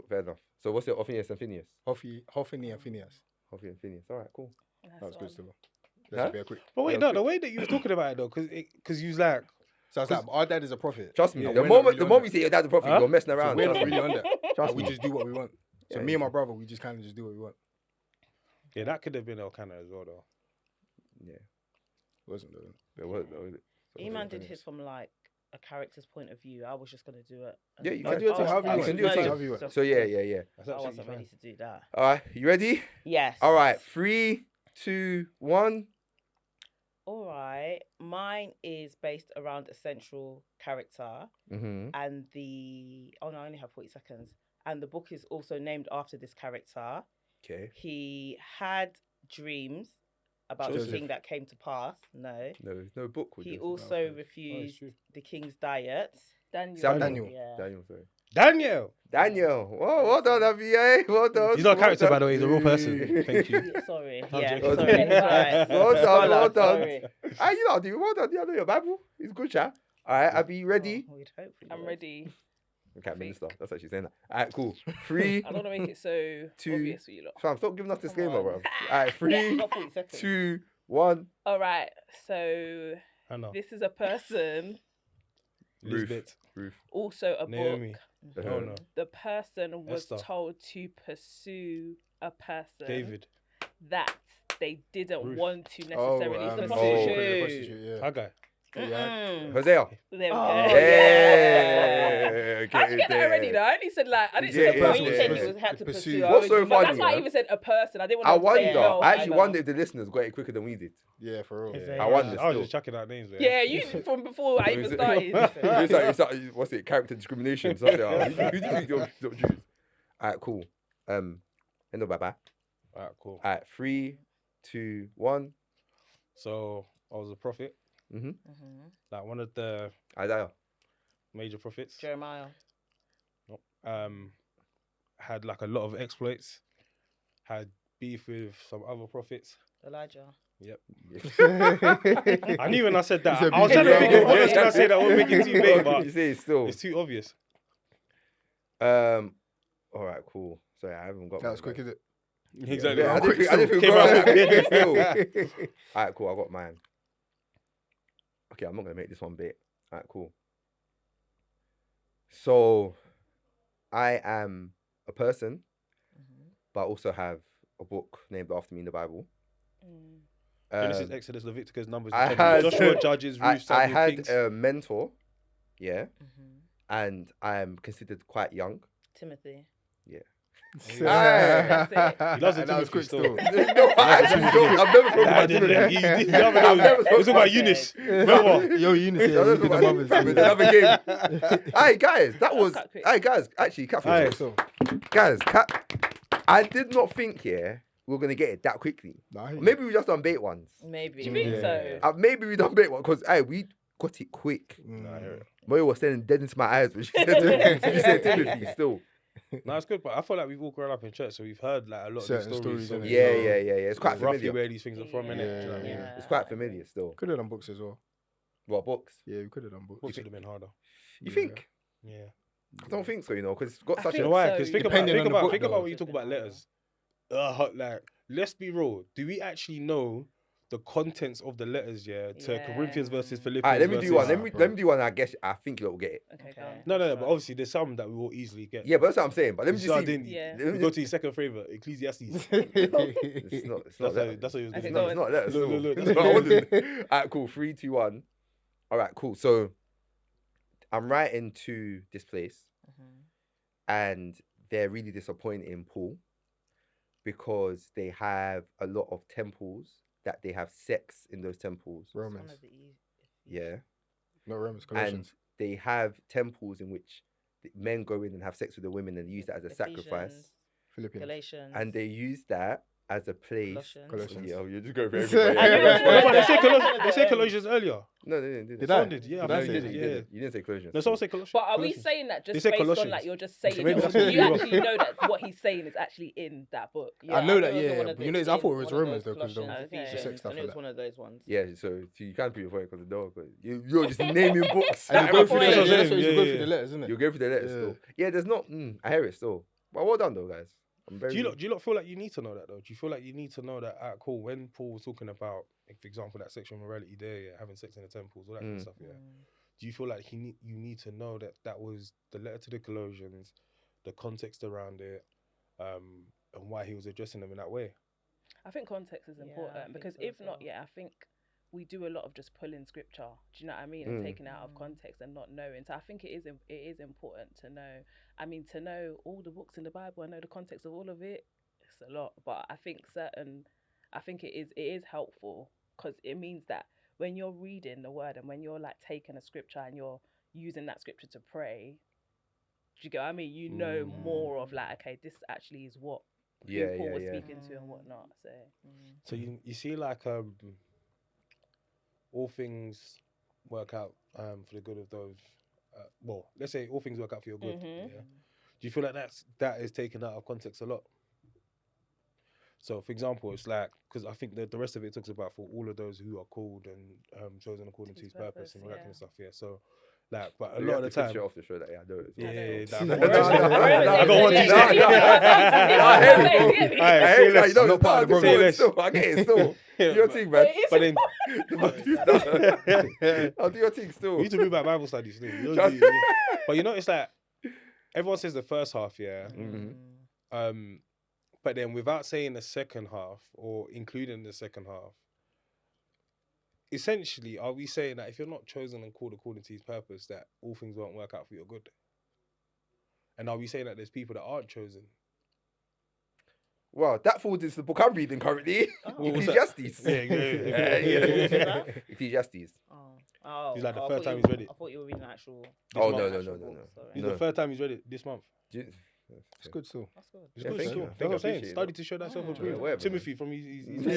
Fair enough. So what's it? Phineas and Phineas. Hophni and Phineas. Hophni and Phineas. All right, cool. That was good still. Huh? Let's be a quick. But wait, Yeah, no, quick. the way that you was talking about it though, because you was like, So I was like, our dad is a prophet. Trust me. Yeah, the we're not moment really the on moment you that. say your dad's a prophet, Huh? you're messing So around. we're Trust not me. really on that. Trust We me. just do what we want. So Yeah, me you and my brother, we just kind of just do what we want. yeah, that could have been Elkanah as well though. Yeah. It wasn't though. There was, though, is it? So E-man what's did it? his from like a character's point of view. I was just gonna do it. Yeah, you No, can do it to however you You want. can do it No, to just- however you want. So yeah. That's I absolutely wasn't ready fine. to do that. All right, you ready? Yes. All right, 3, 2, 1. All right. Mine is based around a central character, Mm-hmm. and oh no, I only have 40 seconds. And the book is also named after this character. Okay. He had dreams about Joseph. the king that came to pass. No. No, there's no book with He this. also true. refused true. the king's diet. Daniel. Daniel. Yeah. Daniel, sorry. Daniel. Daniel. Oh, well done, Avi. Well done. He's not a well character, done. by the way. He's a real person. Thank you. Yeah, sorry. I'm Yeah, joking. sorry. It's alright. Well done, Scholar, well done. sorry. Ah, you know, dude. Well done. You know your Bible. It's good, chat. All right, Abby, you ready? Oh, we'd hope he I'm was. ready. Okay, minister. That's actually saying that. All right, cool. 3, I don't want to make it so 2. obvious for you lot. Fam, stop giving us disclaimer, on. bro. All right, 3, Got 40 seconds. 2, 1. All right. So I know. this is a person, Elizabeth. Ruth. also a Naomi. book. Oh no. The person was Esther. told to pursue a person David. that they didn't Ruth. want to Oh, necessarily the pursue. prostitute. prostitute, yeah. Haggai. Mm-mm. Hosea. There we go. Oh, Yeah. How'd you get that already though? I only said like I didn't Yeah, say a yeah, person. When you yeah, said yeah. he was had to Pursue. pursue, What's so But funny, that's why I yeah? even said a person. I didn't I want to say wonder. no. I actually either. wonder if the listeners got it quicker than we did. Yeah, for real. Is I wonder I was still. just chucking out names. Man. Yeah, you from before I even started. It's like, what's it? Character discrimination. So, who do you think you're Jews? All right, cool. Hello, bye bye. Alright, cool. All right, 3, 2, 1. So I was a prophet, Mm-hmm. Mhm. like one of the Isaiah. major prophets. Jeremiah. Had like a lot of exploits. Had beef with some other prophets. Elijah. Yep. I I knew when I said that. It's a I was big trying to think of deal. what else can I say that won't make it too big, but you say it still. it's too obvious. All right, cool. Sorry, I haven't got. That mine, was quick, man. is it? Exactly. Yeah, I Quick didn't think Came got out that quick. quick still. All right, cool. I got mine. Okay, I'm not gonna make this one big. All right, cool. So, I am a person, Mhm. but I also have a book named after me in the Bible. Mm. Genesis, Exodus, Leviticus, Numbers, I Deuteronomy, had- Joshua, Judges, Ruth, I Samuel, had Kings. a mentor, yeah, Mhm. and I'm considered quite young. Timothy. That's it. He loves the That was Timothy quick still. No, I actually don't. I've never spoken about Timothy. You never know. I've never It was spoken about about Eunice. Remember? Yo, Eunice, I yeah, don't we know did the about mothers. Timothy, but another game. Hey guys, that was. quite quick. Hey guys, actually, Cat, Aye. So, guys, I did not think we were gonna get it that quickly. nah, I hear you. Maybe we just done bait ones. Maybe. Do you think Yeah. so? Maybe we done bait one because we got it quick. Nah, I hear it. Moyo was staring dead into my eyes when she said Timothy. Still, No, it's good, but I feel like we've all grown up in church, so we've heard like a lot Certain of these stories. stories, so innit? we yeah. know It's quite roughly familiar. where these things are from, innit? Do you know what I mean? Yeah. It's quite familiar still. Could have done books as well. What books? Yeah, we could have done books. Books would have been harder. You think? Yeah. I don't think so. You know, because it's got I such You know a. why? so. Because Depending on the book, think though. about when you talk about letters. Like, let's be real. Do we actually know the contents of the letters? Yeah, to Yeah. Corinthians versus Philippians. Alright, let me do one. versus- Let me do one. I guess I think you'll get it. Okay, Okay. go on. No, but obviously there's some that we will easily get. Yeah, but that's what I'm saying. But let me You just start see. doing- Yeah. Let We me go just- to your second favorite, Ecclesiastes. It's not. It's not That's that. how- that's how he was Okay, doing go It's on. not that. Look, Look, look, look. look. I wasn't. Alright, cool. 3, 2, 1. Alright, cool. So I'm writing to this place, Mhm. and they're really disappointed in Paul because they have a lot of temples that they have sex in those temples. One Romans. of the easy- Yeah. Not Romans, And Colossians. they have temples in which the men go in and have sex with the women and use that as a sacrifice. Ephesians, Philippians. Galatians. And they use that as a place. Colossians. Yeah, you're just going for I everybody. knew No, but they say Yeah. They say Colossians earlier. No, they didn't. Did Someone I? did, yeah. I Did I think say they it? did, You yeah. didn't. You didn't say Colossians. No, someone say Colossians. But are we Colossians. saying that They just say based on Colossians. like you're just saying So maybe it? that's Or what do we you do. actually know that what he's saying is actually in that book? I know that, it was yeah, one of but you the- know, I thought it in was one of Romans, those though, 'cause Colossians, the Ephesians, sex stuff and it was like one of those ones. Yeah, so you can't prove your point because the dog. But you're just naming books. And you That's go my through point. the That's what I'm letters, saying, you yeah, go yeah. through the letters, isn't it? You'll go for the letters Yeah. still. Yeah, there's not. I hear it still. But well done though, guys. I'm very. Do you not feel like you need to know that though? Do you feel like you need to know that? Cool. When Paul was talking about, like, for example, that sexual morality there, yeah, having sex in the temples, all that kind of stuff, yeah. Do you feel like you need to know that was the letter to the Colossians, the context around it, and why he was addressing them in that way? I think context is Yeah, I important think because so if as not, well. yeah, I think we do a lot of just pulling scripture. Do you know what I mean? And Mm. taking it out of context and not knowing. So I think it is important to know. I mean, to know all the books in the Bible and know the context of all of it, it's a lot. But I think it is helpful because it means that when you're reading the word and when you're like taking a scripture and you're using that scripture to pray, do you get what I mean? You know more of like, okay, this actually is what who Paul was speaking to and whatnot. So So you see, like, all things work out for the good of those. Well, let's say all things work out for your good. Mhm. Yeah. Do you feel like that is taken out of context a lot? So, for example, it's like, because I think the rest of it talks about for all of those who are called and chosen according to his purpose and all that kind of stuff. Yeah. So, like, but a lot of the time. off the show that I know it. Yeah, I I got one Yeah. t-shirt. Yeah. I hear it. Not part of the Say less. Still, I get it still. Do your thing, man. But then I'll do your thing still. we need to move back Bible studies. Still. Just- But you know, it's like everyone says the first half, yeah. Mhm. But then without saying the second half or including the second half, essentially, are we saying that if you're not chosen and called according to his purpose, that all things won't work out for your good? And are we saying that there's people that aren't chosen? Well, that falls into the book I'm reading currently. what's that? Ecclesiastes. Yeah. Ecclesiastes. Oh, He's like the I third thought time you- he's read it. I thought you were reading actual. Oh, month. no. actual book, sorry. It's No. the third time he's read it this month. It's good still. That's good. It's Yeah, good thank still. you. That's Thank what you, I'm saying. appreciate Study to show that self-improvement. whatever, Timothy from his That's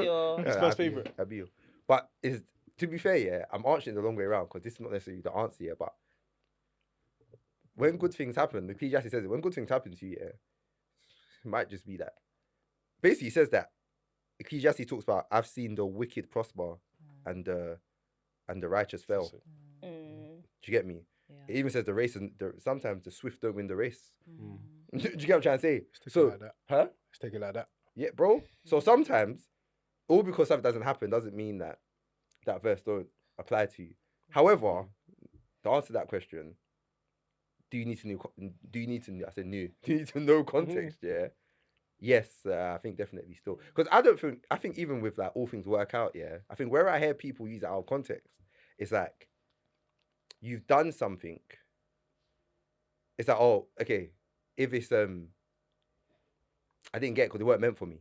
your. His first favourite. Abiel. But to be fair, yeah, I'm answering it the long way around because this is not necessarily the answer here. But when good things happen, the Ecclesiastes says it. When good things happen to you, yeah, it might just be that. Basically, he says that Ecclesiastes talks about I've seen the wicked prosper and the righteous fail. Do you get me? Yeah. It even says the race and sometimes the swift don't win the race. Mm. Do you get what I'm trying to say? Let's take it So, like that. huh? Let's take it like that. Yeah, bro. So sometimes, all because stuff doesn't happen doesn't mean that that verse don't apply to you. However, to answer that question, do you need to know? I said new. Do you need to know context? Yeah. Yes, I think definitely still. Because I think even with like all things work out, yeah, I think where I hear people use it out of context, it's like, you've done something. It's like, oh, okay, if it's, I didn't get it because it weren't meant for me.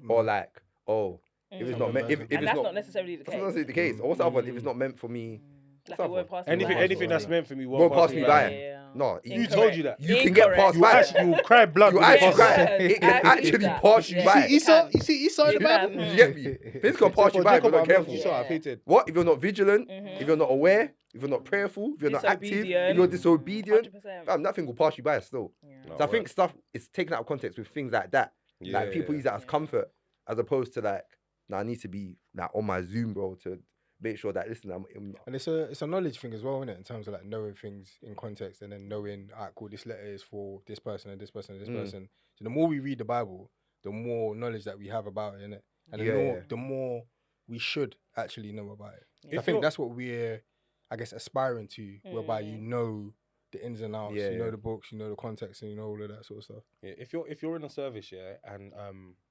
Or like, oh, if it's Mm. not meant, if And it's that's not, not necessarily the that's not case. necessarily the case. Or what's the other one? If it's not meant for me, Like what's the it other won't one? pass me Anything, by. anything that's Yeah. meant for me Won't pass me by. Yeah. No, You told you that. you can get passed Incorrect. by. You will cry blood. You when you actually pass cry. it. It can I believe actually that. pass you Yeah. by. You can. see Esau in You the Bible? can. You get me? Things can pass you by if you're not careful. Esau, I hated. What if you're not vigilant? If you're not aware? If you're not prayerful? If you're not active? If Disobedient. you're disobedient? 100%. Nothing will pass you by still. No, So I think stuff is taken out of context with things like that. Yeah, Like people use that as comfort, as opposed to like, I need to be like on my Zoom, bro, to make sure that listen, I'm And it's a knowledge thing as well, isn't it? In terms of like knowing things in context and then knowing, alright, cool, this letter is for this person and this person and this person. So the more we read the Bible, the more knowledge that we have about it, innit? And the more we should actually know about it. So I think that's what we're, I guess, aspiring to, whereby you know the ins and outs, you know the books, you know the context, and you know all of that sort of stuff. Yeah, if you're in a service, and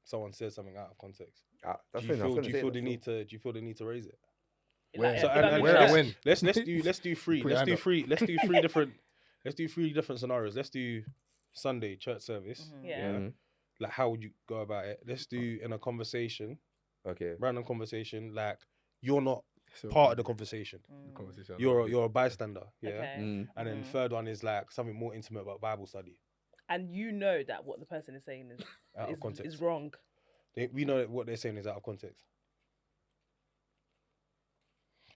someone says something out of context, that's do you feel the need to raise it? Like, So if I'm in where church- I win. Let's do three. Put your hand up. Let's do three different scenarios. Let's do Sunday church service. Yeah. Like, how would you go about it? Let's do in a conversation, Okay. random conversation. Like, you're not So, part of the conversation. conversation. You're a bystander. Yeah. Okay. And then the third one is like something more intimate about Bible study. And you know that what the person is saying Out of context. is wrong. We know that what they're saying is out of context.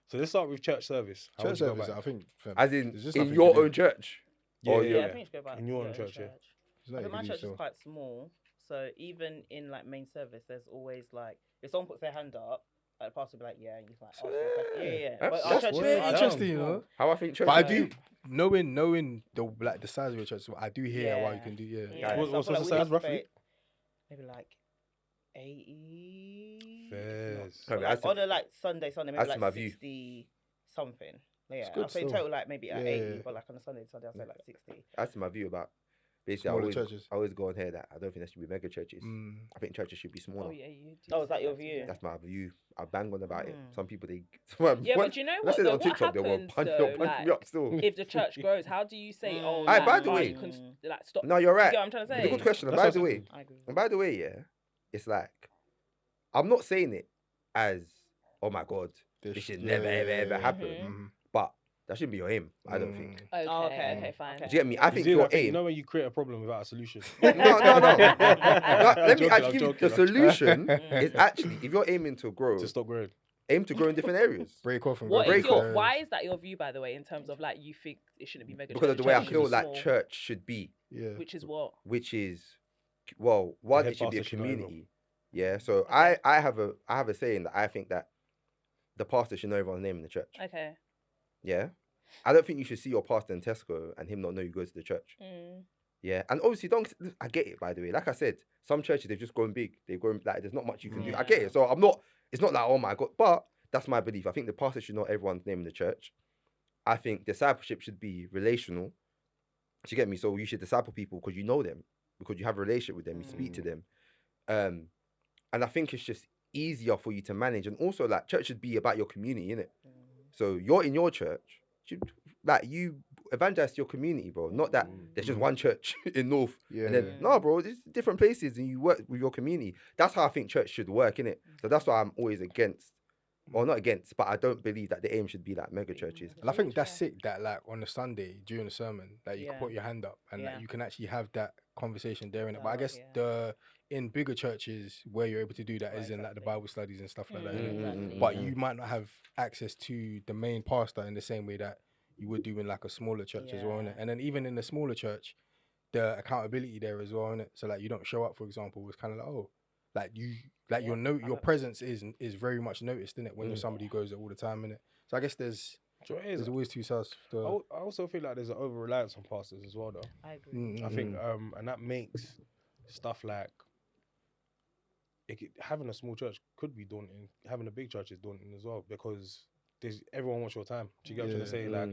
So let's start with church service. How Church would you go service, about I it? think, As in, there's just in nothing your to do. own church. Yeah, Or yeah, your- I think you should go back In your to own church, yeah. There's nothing My to do, church so. is quite small, so even in like main service, there's always like if someone puts their hand up, like the pastor will be like, yeah, and you like, ask them a question. Yeah. But our That's church is very small. interesting, you know. How I think church. But I should do be. knowing the size of your church. So I do hear what you Yeah. can do. Yeah. Yeah, What- so I what's feel the like we size roughly? participate Maybe like 80. Fairs. Okay, Like, that's on a like Sunday, maybe that's like my view. 60 something. Yeah, good I'll say still. total like maybe at Yeah, 80, yeah. but like on a Sunday, I'll say like 60. That's my view about. Basically, Smaller churches. I always go on here that I don't think there should be mega churches. Mm. I think churches should be smaller. Oh yeah, you. Oh, is that your view? That's my view. I bang on about it. Mm. Some people they. Yeah, when but you know I what? said it Though? on What TikTok, they were happens punching though? me Like, up still. if the church grows, how do you say, oh, Aye, like, by the oh, way- you can like stop? No, you're You right. get what I'm trying to It's say? a good question. And That's by what the I'm way, saying. I agree. and by the way, yeah, it's like I'm not saying it as oh my god, this should never ever happen. Mhm. But that shouldn't be your aim. I don't think. Okay, Oh, okay. okay, fine. Do you get me? I You think see your that thing, you aim. know when you create a problem without a solution. No. Let me joking, actually I'm give you joking, the I'm solution. Is actually if you're aiming to grow, To stop growing. aim to grow in different areas. Break off and What go is break different your? areas. Why is that your view, by the way, in terms of like you think it shouldn't be mega? Because of the church, way I church should feel be like small, church should be, Yeah. which is what? which is, well, one, head it should be a pastor should know everyone. community. Yeah. So I have a saying that I think that the pastor should know everyone's name in the church. Okay. Yeah. I don't think you should see your pastor in Tesco and him not know you go to the church. Yeah. And obviously, I get it, by the way. Like I said, some churches, they've just grown big. They've grown, like, there's not much you can do. I get it. So it's not like, oh my God. But that's my belief. I think the pastor should know everyone's name in the church. I think discipleship should be relational. Do you get me? So you should disciple people because you know them, because you have a relationship with them, you speak to them. And I think it's just easier for you to manage. And also, like, church should be about your community, innit? So you're in your church, you evangelize your community, bro. Not that there's just one church in North. Yeah. And then, no, bro, there's different places and you work with your community. That's how I think church should work, innit? So that's why I'm always against, or not against, but I don't believe that the aim should be like mega churches. And I think that's sick that like on a Sunday during the sermon that you can Yeah. put your hand up and Yeah. like, you can actually have that conversation there in it. But I Dialogue, guess in bigger churches where you're able to do that is in like the Bible studies and stuff like that. innit? Exactly. But you might not have access to the main pastor in the same way that you would do in like a smaller church as well, innit? And then even in the smaller church, the accountability there as well, innit? So like you don't show up, for example, it's kind of like, oh, like you, like your presence is very much noticed, innit? When you're somebody who goes there all the time, innit? So I guess there's always two sides. I also feel like there's an over reliance on pastors as well, though. I agree. I think, and that makes stuff like having a small church could be daunting. Having a big church is daunting as well because everyone wants your time. Do you get what I'm trying to say? Like,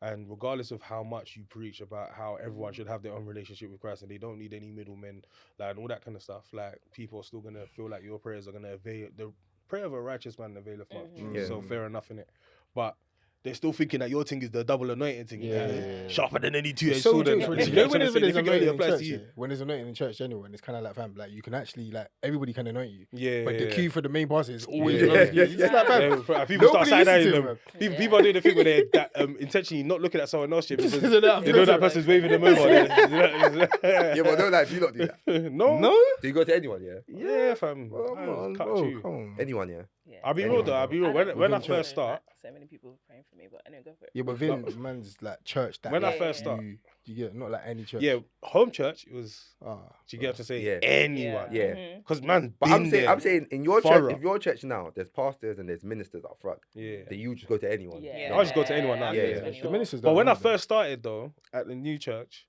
And regardless of how much you preach about how everyone should have their own relationship with Christ and they don't need any middlemen, like, and all that kind of stuff, like, people are still gonna feel like your prayers are gonna avail. The prayer of a righteous man availeth much. Yeah. So fair enough in it, but they're still thinking that your thing is the double anointing thing, Yeah. sharper than any two-edged It's so sword. jokes and- when you know what I'm whenever saying? there's They think it only anointing in applies church, to you. when there's anointing in church genuine, it's kind of like fam, like you can actually like everybody can anoint you. Yeah, But the yeah. queue for the main pastor is always Yeah, yeah, yeah, It's just like fam. Yeah, bro, people start Nobody side-eyeing listens to them. him, People are doing the thing where they're that, intentionally not looking at someone else shit because Because of that they know that person. person's waving them over. Yeah, but don't like, do you not do that? No. No? Do you go to anyone, yeah? Yeah, fam. Come I on, cut bro, you. come on. Anyone, yeah? Yeah. I'll be real Anyone, though. I'll be real. I When don't I within church. first start, so many people praying for me, but anyway, go for it. Yeah, but Vin, man's like church that When I like, first start, you get not like any church. yeah, home church it was. Ah, Do you get to say Yeah. anyone? Yeah. Mhm. Because man's But been there. I'm saying in your thorough. church, if your church now, there's pastors and there's ministers up front, Yeah. then you just go to anyone. Yeah. I'll just go to anyone now. Yeah, Yeah, yeah. yeah. the ministers. But don't when I know them. first started though at the new church,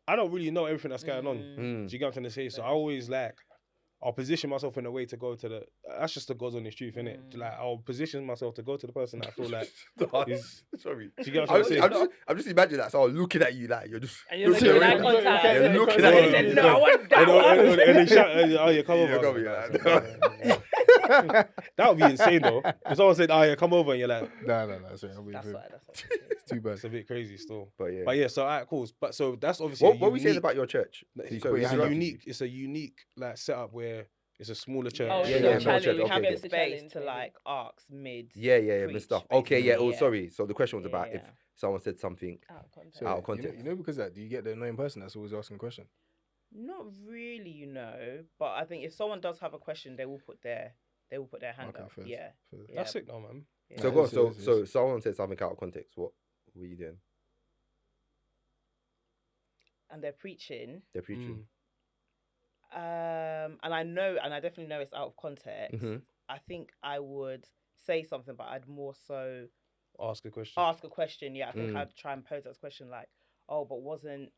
I don't really know everything that's going on. Mm. Do you get what I'm trying to say? So I always like, I'll position myself in a way to go to the. That's just the God's honest truth, innit? Like I'll position myself to go to the person that I feel like. is, Sorry. do you get what I'm trying to say? I'm just imagining that someone looking at you like you're just And you're looking looking away at from- contact. Yeah, looking at And you. he said, no, I want that and, one. and they shout, oh yeah, come Yeah, over. come here. That would be insane though. If someone said, oh yeah, come over, and you're like, No. Sorry, That's why. it's too bad. it's a bit crazy still. But yeah. But yeah, so alright, cool. But so that's obviously What were we saying about your church? It's, Sorry, your hand up. it's a unique like setup where it's a smaller church. Oh, Yeah, it's yeah, a no, challenge. church, We have okay. the space to like ask mid. Yeah, preach, stuff. Okay, yeah. basically, Oh, sorry. So the question was Yeah, about if yeah. someone said something. Out of context. So, Out of context. You know, because that, do you get the annoying person that's always asking a question? Not really, but I think if someone does have a question, they will put their hand Okay, up. fair. Yeah. Fair. Yeah. That's sick though, man. Yeah. So Yeah, go on. it is, So it is, it so is. someone said something out of context. What were you doing? And they're preaching. They're preaching. And I definitely know it's out of context. Mhm. I think I would say something, but I'd more so Ask a question. ask a question. Yeah, I think Mm. I'd try and pose that question like, oh, but wasn't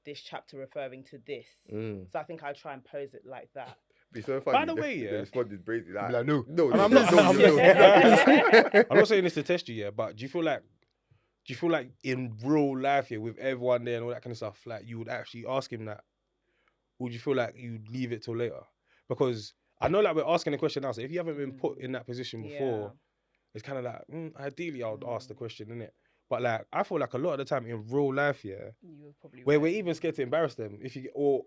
this chapter referring to this? Mm. So I think I'd try and pose it like that. Be so funny. By the way, they yeah. responded bravely. Be Like, like, no. no, And I'm no, not- no, I'm no, no. I'm not saying this to test you, yeah, but do you feel like in real life here with everyone there and all that kind of stuff, like you would actually ask him that? Or do you feel like you'd leave it till later? Because I know like we're asking a question now, so if you haven't been put in that position before, it's kind of like, ideally I would ask the question, innit? But like, I feel like a lot of the time in real life, yeah, You would probably where right. we're even scared to embarrass them, if you or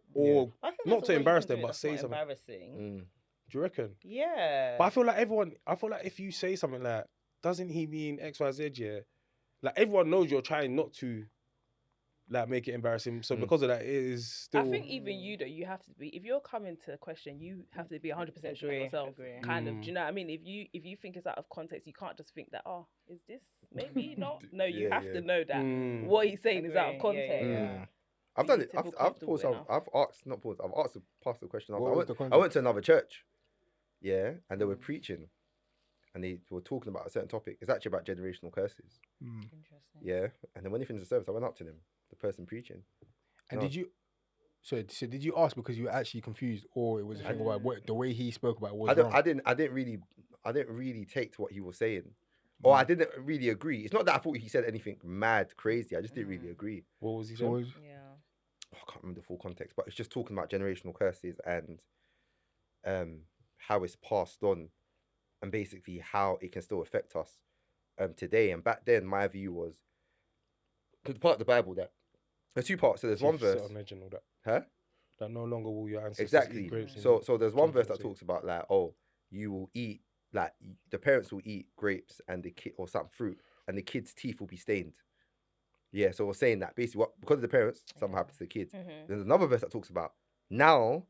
I think not that's to a way you embarrass can do them, it but that's say not something. embarrassing. Mm. Do you reckon? Yeah. But I feel like if you say something like, doesn't he mean X, Y, Z, yeah? Like everyone knows you're trying not to like make it embarrassing. So because of that, it is still. I think even you though, you have to be, if you're coming to a question, you have to be 100% sure of Agree, yourself. agree. Kind of, do you know what I mean? If you think it's out of context, you can't just think that, oh, is this maybe not? No, you Yeah, have yeah. to know that Mm. what he's saying is out of Agree, yeah, context. yeah, Mm. yeah. I've You done need it. to I've feel paused. comfortable enough. I've asked, not paused. I've asked to pass the question. What was the I went to another church. Yeah, and they Mm. were preaching, and they were talking about a certain topic. It's actually about generational curses. Interesting. Yeah, and then when they finished the service, I went up to them, the person preaching. And No. did you? So did you ask because you were actually confused, or it was a thing about what the way he spoke about it was wrong? I didn't really take to what he was saying, or I didn't really agree. It's not that I thought he said anything mad crazy. I just didn't really agree. What was he So saying? was, Yeah. I can't remember the full context, but it's just talking about generational curses and how it's passed on, and basically how it can still affect us today. And back then, my view was the part of the Bible that there's two parts. So there's one Set verse, on edge and all that. huh? That no longer will your ancestors Exactly. eat grapes. and- So there's one verse that Chocolate. talks about like, oh, you will eat like the parents will eat grapes and the kid or some fruit, and the kid's teeth will be stained. Yeah, so we're saying that basically because of the parents, something happens to the kids. Mhm. There's another verse that talks about now,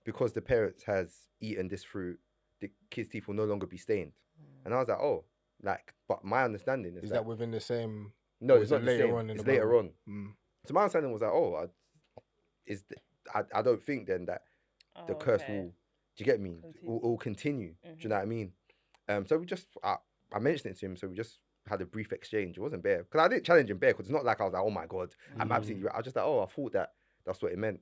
because the parents has eaten this fruit, the kid's teeth will no longer be stained. And I was like, oh, like, but my understanding is is that within the same? no, or it's is not it the later same. on in It's the later Bible? on. Mm. So my understanding was like, oh, I don't think then that the Oh, curse okay. will. Do you get me? Will continue. Do you know what I mean? So we just, I mentioned it to him. So we just had a brief exchange. It wasn't bare because I didn't challenge him bare because it's not like I was like, oh my god, I'm absolutely right. I was just like, oh, I thought that's what it meant.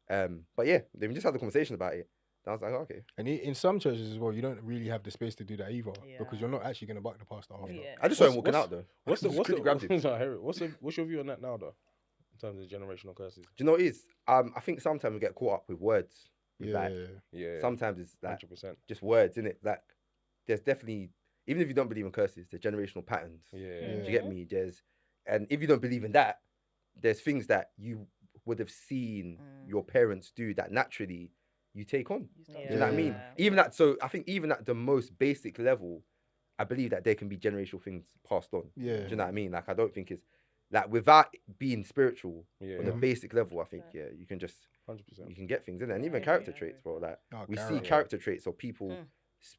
But yeah, then we just had a conversation about it. I was like, okay. And in some churches as well, you don't really have the space to do that either, because Yeah. you're not actually going to buck the pastor after. Yeah. I just saw him What's- walking out though. What's the Just what's quickly grabbed him. the? I hear it. What's your view on that now, though? In terms of generational curses. Do you know what it is? I think sometimes we get caught up with words. It's Yeah. like, Yeah. sometimes it's like 100%. just words, innit? Like there's definitely, even if you don't believe in curses, there's generational patterns. Yeah. Do you get me? And if you don't believe in that, there's things that you would have seen your parents do that naturally you take on. Do you know what I mean? Even at, so I think even at the most basic level, I believe that there can be generational things passed on. Yeah. Do you know what I mean? Like I don't think it's like without being spiritual Yeah. on the basic level. I think you can just 100%. you can get things in there, and even I character agree. traits, bro. Like Oh, we see character. character traits of people,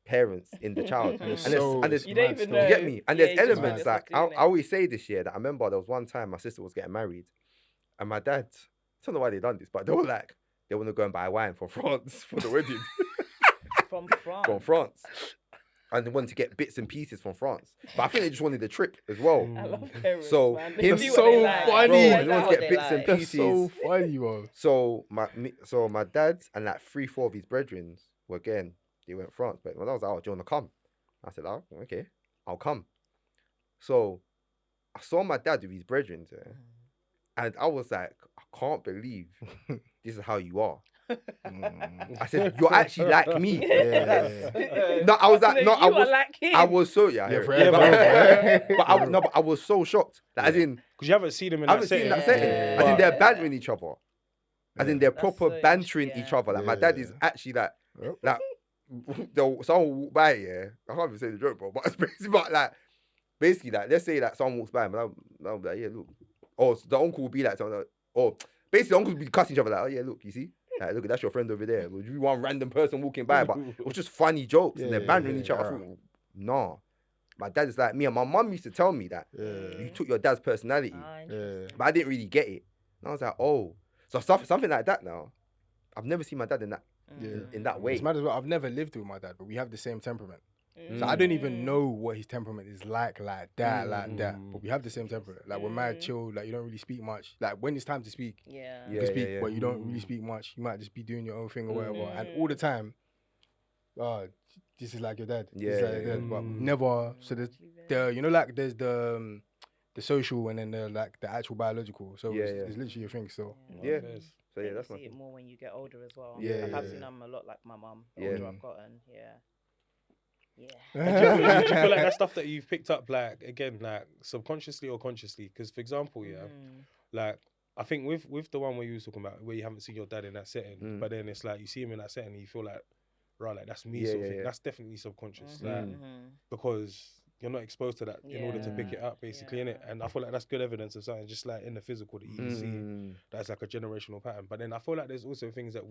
parents in the child, And it's and there's, so- and there's You don't mad even still. know. you get me? And Yeah, there's you just elements find like yourself I doing always say this year that I remember there was one time my sister was getting married, and my dad, I don't know why they done this, but they were like they want to go and buy wine from France for the wedding From France. from France, and they wanted to get bits and pieces from France. But I think they just wanted the trip as well. I love parents. So, man. him- They do so what they like. funny. Bro, They they know want to what get they bits and like. That's pieces. so funny, bro. So my dad and like 3-4 of his brethren were again. They went France, but when I was like, "Oh, do you want to come?" I said, "Oh, okay, I'll come." So I saw my dad with his brethren there, and I was like, "I can't believe this is how you are." I said, "You're actually like me." Yeah. No, I was like, no, you I are was, like him. I was so yeah, I hear it. forever, but I was so shocked. Like, as in, Because you haven't seen them in I that haven't seen setting. that setting. Yeah. As in, they're But- bantering each other. As in, they're That's proper so bantering interesting, each yeah. other. Like, my dad is Yeah. actually like, Yep. someone will walk by, yeah. I can't even say the joke, bro, but it's basically, like, let's say, like, someone walks by, and I'll be like, yeah, look. Or the uncle will be like, something like, or basically, the uncles will be cussing each other, like, oh, yeah, look, you see? Like, look, that's your friend over there. Would you want random person walking by? But it was just funny jokes, and they're Yeah, bantering yeah, each other. I yeah. thought, nah. My dad is like me, and my mum used to tell me that you took your dad's personality, Yeah. but I didn't really get it. And I was like, oh, so something like that now. I've never seen my dad in that Yeah. in that way. It's mad as well. I've never lived with my dad, but we have the same temperament. Mm. So I don't even know what his temperament is like that. But we have the same temperament. Like we're mad Mm. chill. Like you don't really speak much. Like when it's time to speak, Yeah. you Yeah, can speak, yeah. but you don't really speak much. You might just be doing your own thing or whatever. And all the Mm. time, oh, this is like your dad. This is Yeah, like your dad. But yeah. never. So the you know like there's the social and then the actual biological. So Yeah, it's, yeah. it's literally a thing. So Yeah. Fairs. So yeah, You that's my see it thing. more when you get older as well. Yeah, like I've yeah, seen yeah. them a lot, like my mum. The Yeah. older I've gotten, yeah. Yeah. And do you feel like that's stuff that you've picked up, like, again, like, subconsciously or consciously? Because, for example, like, I think with the one where you was talking about, where you haven't seen your dad in that setting, but then it's like, you see him in that setting and you feel like, right, like, that's me Yeah, sort of yeah, thing. yeah. That's definitely subconscious, Mhm, like, mhm. because you're not exposed to that in order to pick Yeah. it up, basically, innit? Yeah. And I feel like that's good evidence of something, just like in the physical that you can see. That's like a generational pattern. But then I feel like there's also things that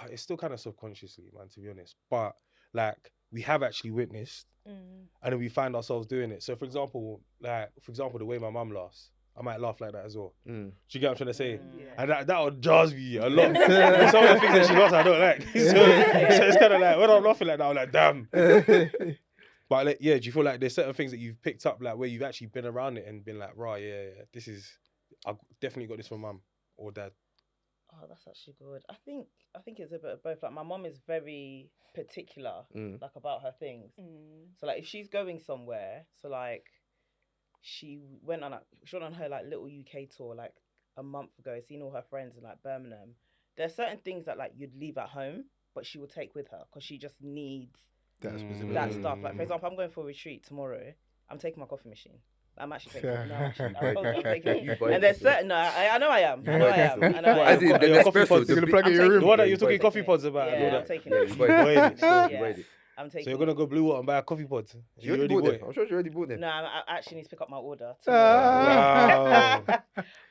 it's still kind of subconsciously, man, to be honest. But like we have actually witnessed, and then we find ourselves doing it. So for example, the way my mum laughs, I might laugh like that as well. Do you get what I'm trying to say? And that would jars me a lot. And some of the things that she laughs, I don't like. So it's kind of like when I'm laughing like that, I'm like, damn. But like, yeah, do you feel like there's certain things that you've picked up, like where you've actually been around it and been like, right, yeah, this is, I've definitely got this from mum or dad. Oh, that's actually good. I think it's a bit of both. Like my mom is very particular, like about her things. So like if she's going somewhere, so like she went on her like little UK tour like a month ago, seen all her friends in like Birmingham. There's certain things that like you'd leave at home, but she will take with her because she just needs that specific that thing. stuff. Like for example, I'm going for a retreat tomorrow. I'm taking my coffee machine. I'm actually taking it. No, I'm taking it. You buy And there's it. certain, I know I am. I know I am. I know I As in am. the Your coffee Nespresso, pods, the you're gonna big- plug it in your I'm room. The one that taking you're it. talking I'm coffee taking pods it. about and Yeah, all I'm that. taking Yeah, it. you buy it. Wait, Still, you Yeah. buy it. I'm taking So you're gonna it. go Blue Water and buy a coffee pod? She already bought them. I'm sure she already bought them. No, I actually need to pick up my order. Wow.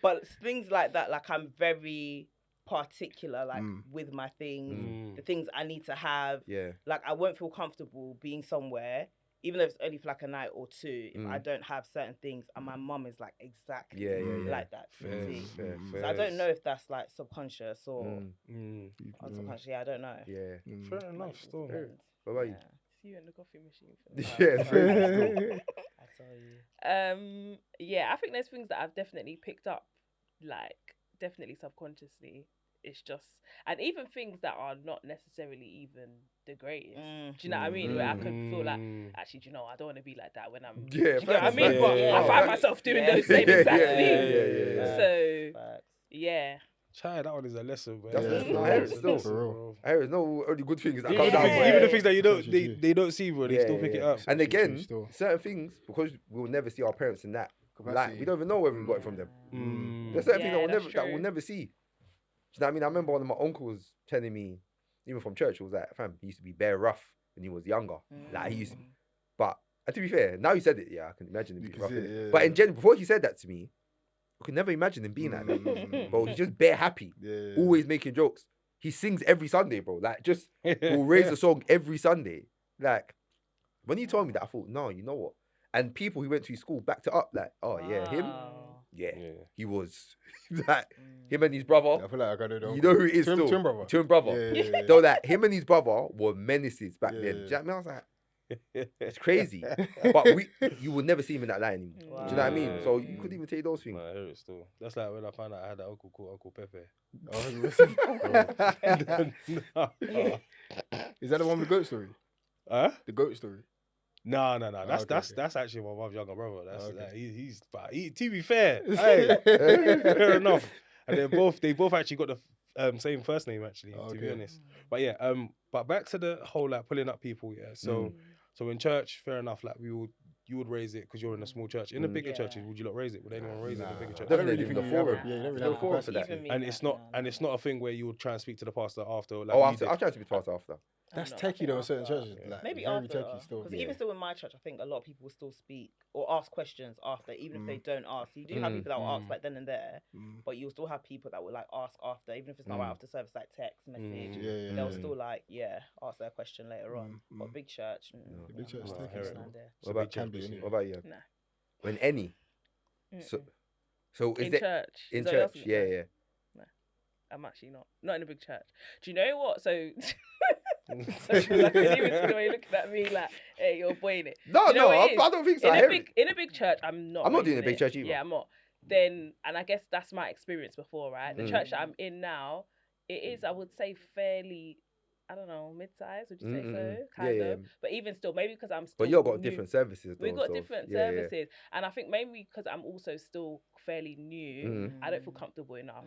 But things like that, like I'm very particular, like with my things, the things I need to have. Yeah. Like I won't feel comfortable being somewhere, even though it's only for like a night or two, if I don't have certain things. And my mum is like exactly like that. to a T. So I don't know if that's like subconscious or unsubconscious. Yeah, I don't know. Yeah. Fair enough, still. Depends. What about you? Yeah. See you in the coffee machine. For the Yeah, night. very I tell you. Yeah, I think there's things that I've definitely picked up, like definitely subconsciously. it's just, and even things that are not necessarily even the greatest. Do you know what I mean? Where I can feel like, actually, do you know, I don't want to be like that when I'm. Yeah, do you know what I mean? facts. But Yeah. I find myself doing those same Yeah, exact yeah, things. yeah. So Facts. yeah. Child, that one is a lesson, man. That's Yeah, a lesson. for I hear real, it still. for real. I hear there's no only good things that Even come the down. things, from even the it. things that you don't, Essentially, they don't see, bro. They still pick it up. And again, Still. certain things, because we'll never see our parents in that light, Capacity. we don't even know whether we got it from them. There's certain things Yeah, that that's we'll true. never see. Do you know what I mean? I remember one of my uncles telling me, even from church, he was like, fam, he used to be bare rough when he was younger. Like he used to be. But and to be fair, now you said it, yeah, I can imagine him You being can rough. see it, innit? yeah, But yeah. in general, before he said that to me, I could never imagine him being like that. Bro, he's just bare happy. Yeah. Always making jokes. He sings every Sunday, bro. Like, just will raise a song every Sunday. Like, when he told me that, I thought, no, you know what? And people who went to his school backed it up, like, oh yeah, him, yeah, he was like him and his brother. I feel like I got it. You know who it is Twin, still? twin brother. Twin brother. Yeah. Though like him and his brother were menaces back then. Yeah. Do you know what I mean? I was like, it's crazy. But you will never see him in that line anymore. Do you know what I mean? So you couldn't even take those things. No, I hear it still. That's like when I found out I had an uncle called Uncle Pepe. Is that the one with the goat story? Huh? The goat story. No. That's okay, okay. that's actually my mum's younger brother. That's Okay. like, he's to be fair, hey, fair enough. And they both actually got the same first name actually, to be Okay. honest. But yeah, but back to the whole like pulling up people, yeah. So in church, fair enough, like you would raise it because you're in a small church. In the bigger churches, would you not raise it? Would anyone raise it in the bigger church? I don't Definitely really think the you have forum. it. Yeah, you don't really The have forum capacity. for that. Even me, And it's not a thing where you would try and speak to the pastor after. Like Oh, you after did. I'll try to be fast after. That's No, I techie think though in after, certain churches. Like, maybe very after, techie still. because even still in my church, I think a lot of people will still speak or ask questions after, even if they don't ask. You do have people that will ask like then and there, but you'll still have people that will like ask after, even if it's not right after service, like text message. Yeah, They'll still like ask their question later on. But big church, The big church is I'm techie not still. stand there. What about can be, innit? What about you? Nah. When any? So is In there church. in Is that what you're church? asking? Yeah. I'm actually not in a big church. Do you know what? So I can even see the way you're looking at me like, hey, you're boying it. No, Do you know what it is? I don't think so. I hear it. In a big church, I'm not. I'm not doing raising a big it. church either. Yeah, I'm not. Then, and I guess that's my experience before, right? The church that I'm in now, it is, I would say, fairly, I don't know, mid-size. Would you say so? Kind of. But even still, maybe because I'm still. But you've got new. different services. We've though, got so- different yeah, yeah. services, and I think maybe because I'm also still fairly new, I don't feel comfortable enough.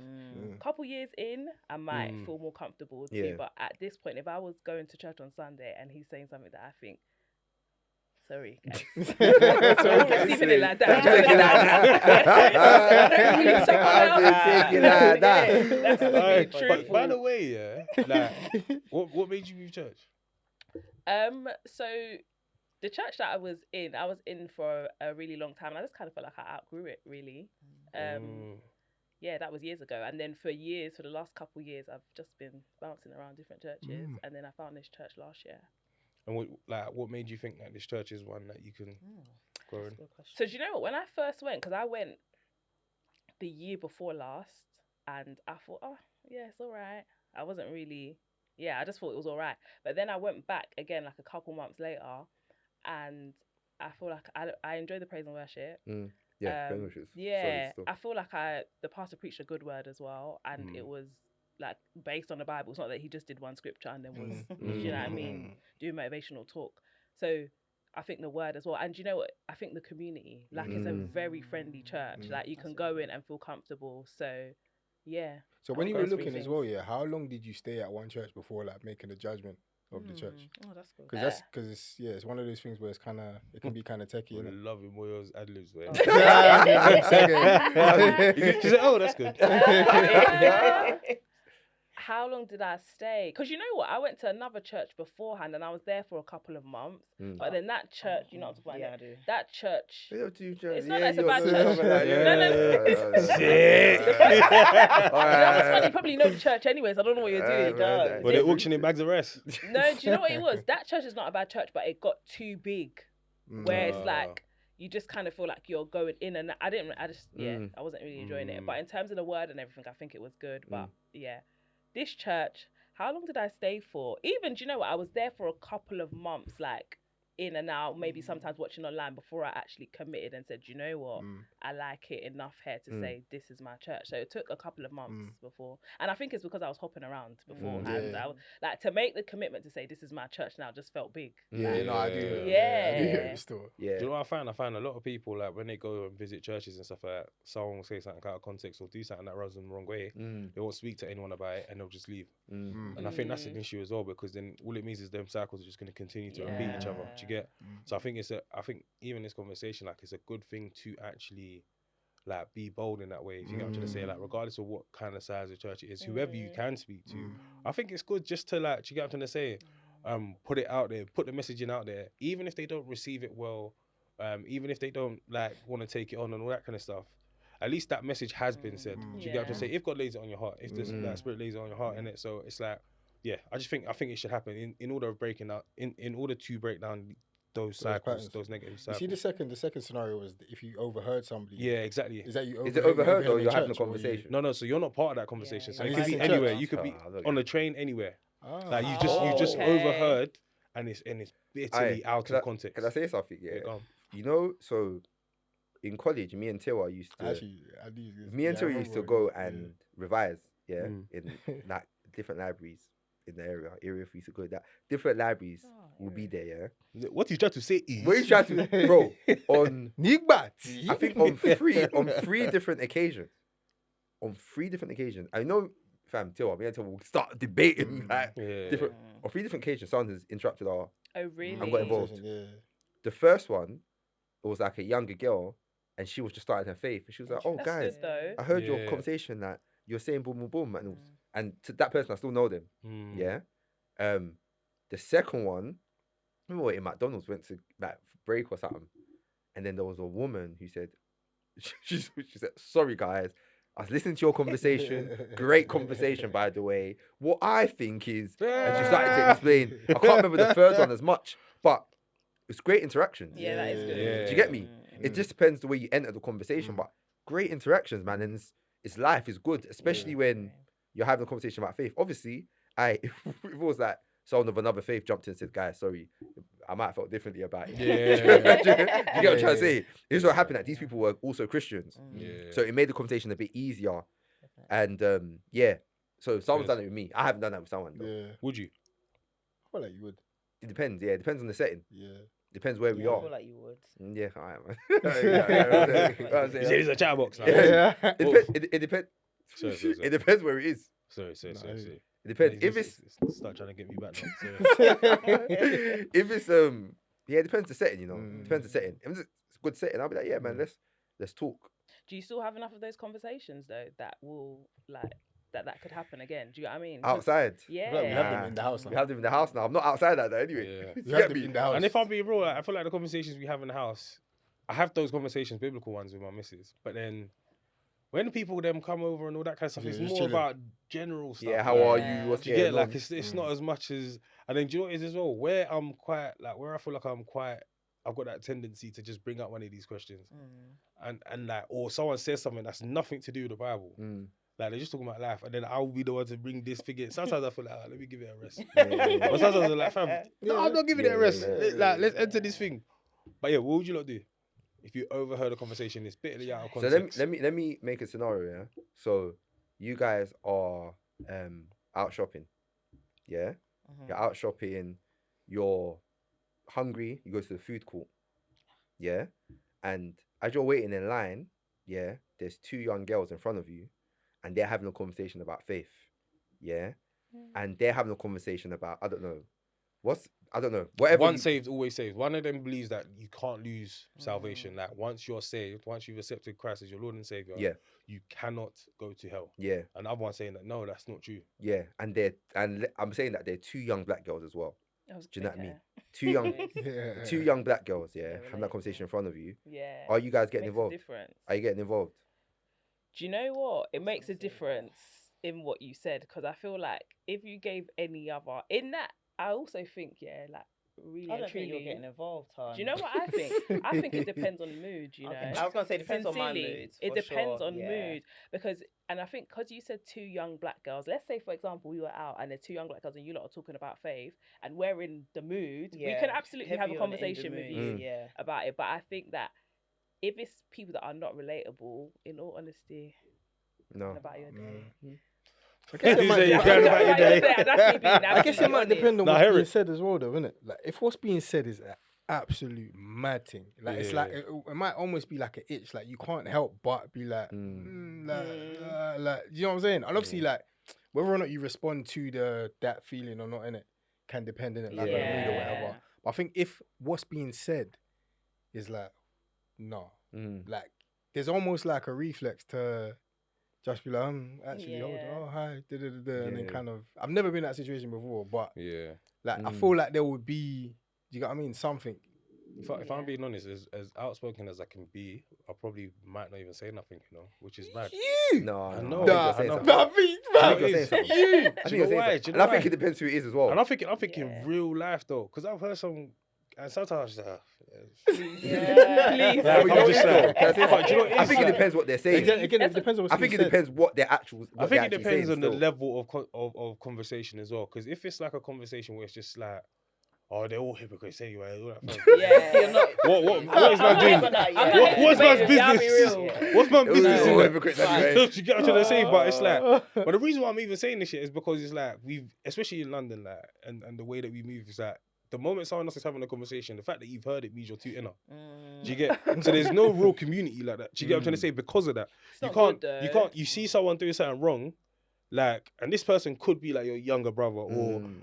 Couple years in, I might feel more comfortable too. Yeah. But at this point, if I was going to church on Sunday and he's saying something that I think, sorry, guys, I'm not receiving it like that. I'm just looking at that. That's Alright, to be but by the truthful. way, yeah, like, what made you move church? So the church that I was in for a really long time. And I just kind of felt like I outgrew it, really. Yeah, that was years ago. And then for the last couple of years, I've just been bouncing around different churches. And then I found this church last year. And what made you think that this church is one that you can grow in? So do you know what? When I first went, because I went the year before last, and I thought, oh, yeah, it's all right. I wasn't really, I just thought it was all right. But then I went back again, like a couple months later, and I feel like I enjoy the praise and worship. Yeah, very much is Yeah, solid stuff. I feel like the pastor preached a good word as well, and it was like based on the Bible. It's not that he just did one scripture and then was, you know what I mean, doing motivational talk. So I think the word as well, and you know what? I think the community, like it's a very friendly church. Like you can go in and feel comfortable. So yeah. So when you were Those three looking as things. well, how long did you stay at one church before like making a judgment of the church? Oh, that's good. Because it's one of those things where it can be kind of techie, I innit? love Moyo's ad-libs, man. Yeah. She said, oh, that's good. How long did I stay? Because you know what? I went to another church beforehand and I was there for a couple of months. But then that church, you know what I'm talking about? I do. That church. It's not that it's a bad church. What's funny, you probably know the church anyways. I don't know what you're doing. Well, they're auctioning bags of rest. No, do you know what it was? That church is not a bad church, but it got too big. Where it's like, you just kind of feel like you're going in and I wasn't really enjoying it. But in terms of the word and everything, I think it was good. But yeah, this church, how long did I stay for? Even, do you know what? I was there for a couple of months, like in and out, maybe sometimes watching online before I actually committed and said, you know what, I like it enough here to say this is my church. So it took a couple of months before, and I think it's because I was hopping around beforehand. I was, like, to make the commitment to say this is my church now just felt big. Yeah, no, I do. I do hear it still. Yeah. Do you know what I find? I find a lot of people, like, when they go and visit churches and stuff like that, someone will say something out of context or do something that rubs them the wrong way. They won't speak to anyone about it and they'll just leave. And I think that's an issue as well, because then all it means is them cycles are just going to continue to repeat each other. Do you get? So I think I think even this conversation, like, it's a good thing to actually, like, be bold in that way. If you get what I'm trying to say, like, regardless of what kind of size of church it is, whoever you can speak to, I think it's good just to, like, do you get what I'm trying to say? Put it out there, put the messaging out there, even if they don't receive it well, even if they don't, like, want to take it on and all that kind of stuff. At least that message has been said. Do you get what I'm trying to say? If God lays it on your heart, if that Spirit lays it on your heart, in it, so it's like, yeah, I think it should happen in order of breaking out, in order to break down those cycles, those negative cycles. You see, the second scenario was if you overheard somebody. Yeah, exactly. Is that you? Is it overheard or in you're having a church, or conversation? No, so you're not part of that conversation. Yeah, so yeah. it And could is be this in anywhere. church? You could be Ah, on the train anywhere. Like, you just okay. overheard, and it's bitterly out of context. Can I say something? Yeah. Go on. You know, so in college, me and Tiwa used to. Actually, I do. Me and yeah, I Tiwa used to remember go it, and revise. Yeah, in like different libraries in the area. We used to go that different libraries will be there. Yeah. What you try to say is, What you try to, bro? On Nigbat. I think on three different occasions. On 3 different occasions. I know, fam, Tiwa, me and Tiwa will start debating like different. On 3 different occasions, someone has interrupted our. Oh, really? I'm got involved. Yeah. The first one, it was like a younger girl, and she was just starting her faith. And she was like, "Oh, That's guys, good, though. I heard your conversation that you're saying boom, boom, boom," and and to that person, I still know them. Yeah. The second one, I remember in McDonald's, went to like break or something, and then there was a woman who said, she said, "Sorry, guys, I was listening to your conversation. Great conversation, by the way. What I think is," and she started to explain. I can't remember the third one as much, but it's great interactions. Yeah, that is good. Do you get me? It just depends the way you enter the conversation, but great interactions, man. And it's life is good, especially when you're having a conversation about faith. Obviously, if it was like someone of another faith jumped in and said, "Guys, sorry, I might have felt differently about it." Yeah. Do you get what I'm trying to say? Here's what happened: that these people were also Christians, so it made the conversation a bit easier. And so someone's done it with me. I haven't done that with someone. Though. Yeah. Would you? I feel like you would. It depends. Yeah, it depends on the setting. Yeah. Depends where we I are. feel like you would. Yeah, all right, man. You said it's a chat box now. Yeah. It depends. Sorry. It depends where it is. Sorry. It depends. If it's start trying to get me back now. Sorry. if it's it depends the setting, you know. It depends the setting. If it's a good setting, I'll be like, yeah, man, let's talk. Do you still have enough of those conversations though that will that could happen again? Do you know what I mean? Outside. Yeah. We have them in the house now. We have them in the house now. I'm not outside that though anyway. Yeah. You We get have them me? in the house. And if I'm being real, like, I feel like the conversations we have in the house, I have those conversations, biblical ones, with my missus. But then when people them come over and all that kind of stuff, Yeah, it's just more chilling. about general stuff. Yeah, how like, are you? What's do you get going on? like it's not as much as, and then do you know what it is as well? Where I'm quite like where I feel like I've got that tendency to just bring up one of these questions, and like, or someone says something that's nothing to do with the Bible. Like, they're just talking about life, and then I'll be the one to bring this figure. Sometimes I feel like, let me give it a rest. But sometimes I'm like, fam, no, I'm not giving it a rest. Like, let's enter this thing. But yeah, what would you lot do if you overheard a conversation that's bitterly out of So context? let me make a scenario. Yeah. So you guys are out shopping. Yeah. You're out shopping. You're hungry. You go to the food court. Yeah. And as you're waiting in line, yeah, there's 2 young girls in front of you, and they're having a conversation about faith. Yeah. And they're having a conversation about, I don't know, whatever. Once saved, always saved. One of them believes that you can't lose salvation. Like, once you're saved, once you've accepted Christ as your Lord and Savior, you cannot go to hell. Yeah. And the other one saying that, no, that's not true. Yeah. And I'm saying that they're 2 young black girls as well. Do you know what I mean? Okay. Two young black girls, yeah, Yeah, having that conversation in front of you. Yeah. Are you guys getting Makes a involved? difference. Are you getting involved? Do you know what? It makes a difference in what you said, because I feel like if you gave any other in that, I also think like really I and don't think you're truly. getting involved, hon. Do you know what I think? I think it depends on mood, you know. Okay. I was gonna say it depends on my Sincerely, moods. it for depends sure, on yeah. mood and I think because you said two young black girls. Let's say, for example, we were out and there's two young black girls and you lot are talking about faith and we're in the mood. We Yeah, can absolutely have heavy a on in the conversation with mood, you yeah. about it. But I think that if it's people that are not relatable, in all honesty, No. about your day. I guess it You might say you depend- care about your day. That's me being I guess it absolutely might honest. depend on Nah, I what's hear being it. said as well, though, innit? Like, if what's being said is an absolute mad thing, like it's like Yeah. it might almost be like an itch, like you can't help but be like, like, you know what I'm saying? And obviously, like whether or not you respond to that feeling or not, innit, can depend, innit, like on the mood or whatever. Yeah. But I think if what's being said is like, no, like there's almost like a reflex to just be like, actually, hold Yeah. on, oh hi, and then Yeah. kind of. I've never been in that situation before, but Yeah. like I feel like there would be, you get what I mean, something. If I'm being honest, as outspoken as I can be, I probably might not even say nothing, you know, which is bad. No, I no. know. I think Nah, you're saying I know. something. Nah, I think you're saying something. you. I Do think you you're know saying why? something. Do you And know I think why? it depends who it is as well. And I'm thinking Yeah. real life though, because I've heard some, and sometimes Yeah. Like, But you know I'm what just it is, though? like, Can I say but do you know something? what it I is? think it Like, depends what they're saying. Again, it depends on what's I think being it said. depends what they're I actually think it depends saying on the still. level of conversation as well. Because if it's like a conversation where it's just like, oh, they're all hypocrites anyway. All that fun. Yeah. You're not. What is man doing? I'm not I'm here not What's here man's to debate with you, business? I'll be real. What's man's Those business are in all that? hypocrites anyway. Do you get what I'm trying to say? But it's like, but the reason why I'm even saying this shit is because it's like especially in London, like, and the way that we move is that the moment someone else is having a conversation, the fact that you've heard it means you're too inner. Do you get? So there's no real community like that. Do you get what I'm trying to say? Because of that, It's not good, though. you see someone doing something wrong, like, and this person could be like your younger brother